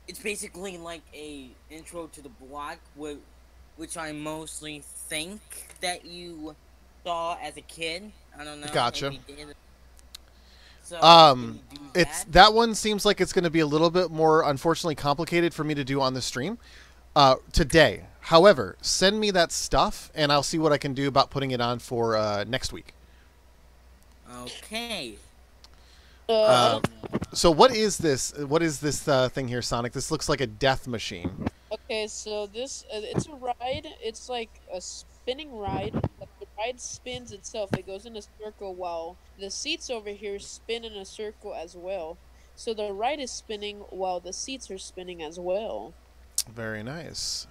Speaker 5: it's basically like a intro to the block, which I mostly think that you saw as a kid. I don't know.
Speaker 1: Gotcha.
Speaker 5: So,
Speaker 1: that one seems like it's going to be a little bit more, unfortunately, complicated for me to do on the stream today. However, send me that stuff, and I'll see what I can do about putting it on for next week.
Speaker 5: Okay.
Speaker 1: So what is this? What is this thing here, Sonic? This looks like a death machine.
Speaker 2: Okay, so this it's a ride. It's like a spinning ride. The ride spins itself. It goes in a circle while the seats over here spin in a circle as well. So the ride is spinning while the seats are spinning as well.
Speaker 1: Very nice.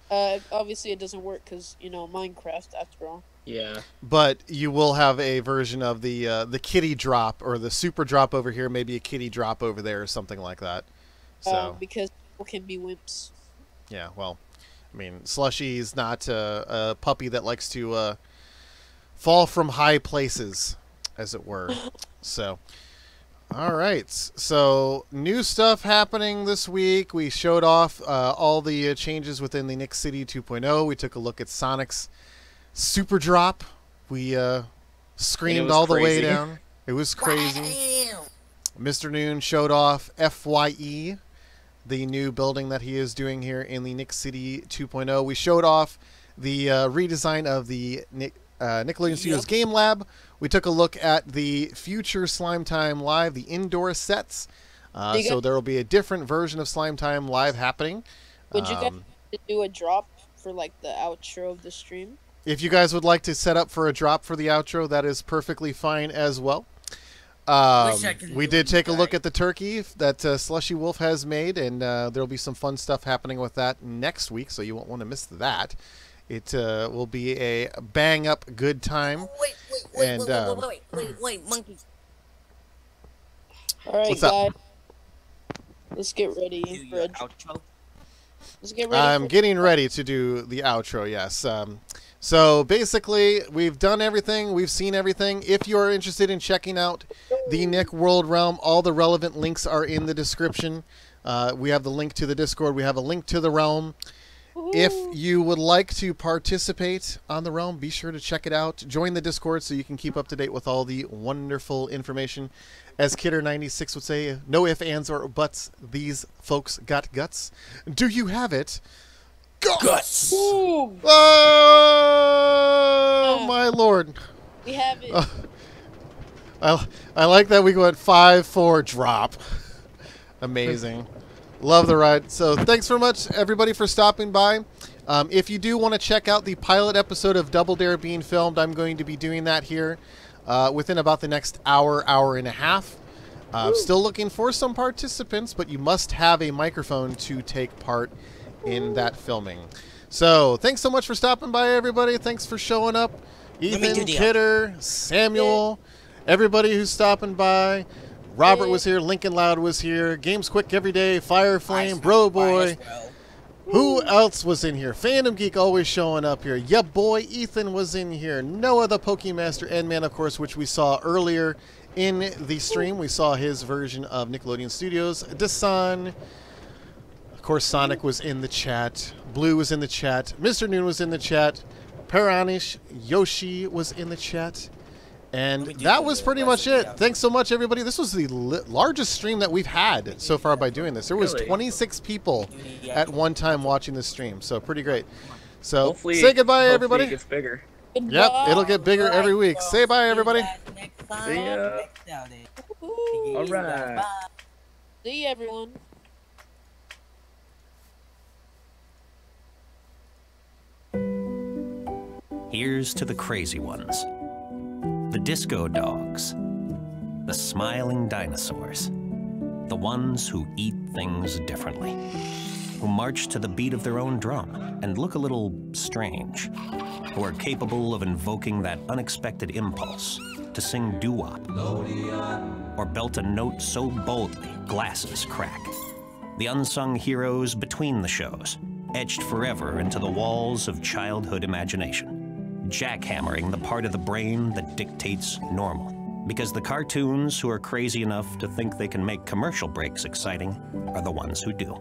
Speaker 2: Obviously it doesn't work because, you know, Minecraft after all.
Speaker 9: Yeah.
Speaker 1: But you will have a version of the kitty drop, or the super drop over here, maybe a kitty drop over there or something like that. So
Speaker 2: because people can be wimps.
Speaker 1: Yeah, well, I mean, Slushy's not a puppy that likes to fall from high places. as it were. So, all right. So, new stuff happening this week. We showed off all the changes within the Nick City 2.0. We took a look at Sonic's Super Drop. We screamed all the way down. It was crazy. Mr. Noon showed off FYE, the new building that he is doing here in the Nick City 2.0. We showed off the redesign of the Nickelodeon Studios Game Lab. We took a look at the future Slime Time Live, the indoor sets. So there will be a different version of Slime Time Live happening.
Speaker 2: Would you guys do a drop for like the outro of the stream?
Speaker 1: If you guys would like to set up for a drop for the outro, that is perfectly fine as well. We did take a look at the turkey that Slushy Wolf has made, and there'll be some fun stuff happening with that next week, so you won't want to miss that. It will be a bang-up good time.
Speaker 5: Wait, monkey.
Speaker 2: All right,
Speaker 1: What's
Speaker 2: guys.
Speaker 1: up?
Speaker 2: Let's get ready for a
Speaker 5: outro.
Speaker 2: Let's get ready.
Speaker 1: I'm getting ready to do the outro, yes. So basically, we've done everything. We've seen everything. If you're interested in checking out the Nick World Realm, all the relevant links are in the description. We have the link to the Discord. We have a link to the realm. If you would like to participate on the realm, be sure to check it out. Join the Discord so you can keep up to date with all the wonderful information. As Kidder96 would say, no ifs, ands, or buts. These folks got guts. Do you have it? Guts! Oh, my lord.
Speaker 2: We have it.
Speaker 1: I like that we went 5-4 drop. Amazing. Love the ride. So thanks very much, everybody, for stopping by. If you do want to check out the pilot episode of Double Dare being filmed, I'm going to be doing that here within about the next hour, hour and a half. Still looking for some participants, but you must have a microphone to take part in that filming. So thanks so much for stopping by, everybody. Thanks for showing up. Ethan, Kidder, Samuel, everybody who's stopping by. Robert was here. Lincoln Loud was here. Games Quick every day. Fireflame, Bro Boy. Who else was in here? Fandom Geek always showing up here. Yeah, boy. Ethan was in here. Noah the Pokemaster, Endman, of course, which we saw earlier in the stream. We saw his version of Nickelodeon Studios. Desan. Of course, Sonic was in the chat. Blue was in the chat. Mr. Noon was in the chat. Paranish, Yoshi was in the chat. And that was pretty much it. Thanks so much, everybody. This was the largest stream that we've had so far by doing this. There was 26 people at one time watching this stream, so pretty great. So hopefully, say goodbye, everybody.
Speaker 9: It gets bigger.
Speaker 1: Yep, it'll get bigger every week. Say bye, everybody.
Speaker 9: See ya. All right.
Speaker 2: See you, everyone.
Speaker 7: Here's to the crazy ones. The disco dogs, the smiling dinosaurs, the ones who eat things differently, who march to the beat of their own drum and look a little strange, who are capable of invoking that unexpected impulse to sing doo-wop or belt a note so boldly glasses crack. The unsung heroes between the shows, etched forever into the walls of childhood imagination. Jackhammering the part of the brain that dictates normal. Because the cartoons who are crazy enough to think they can make commercial breaks exciting are the ones who do.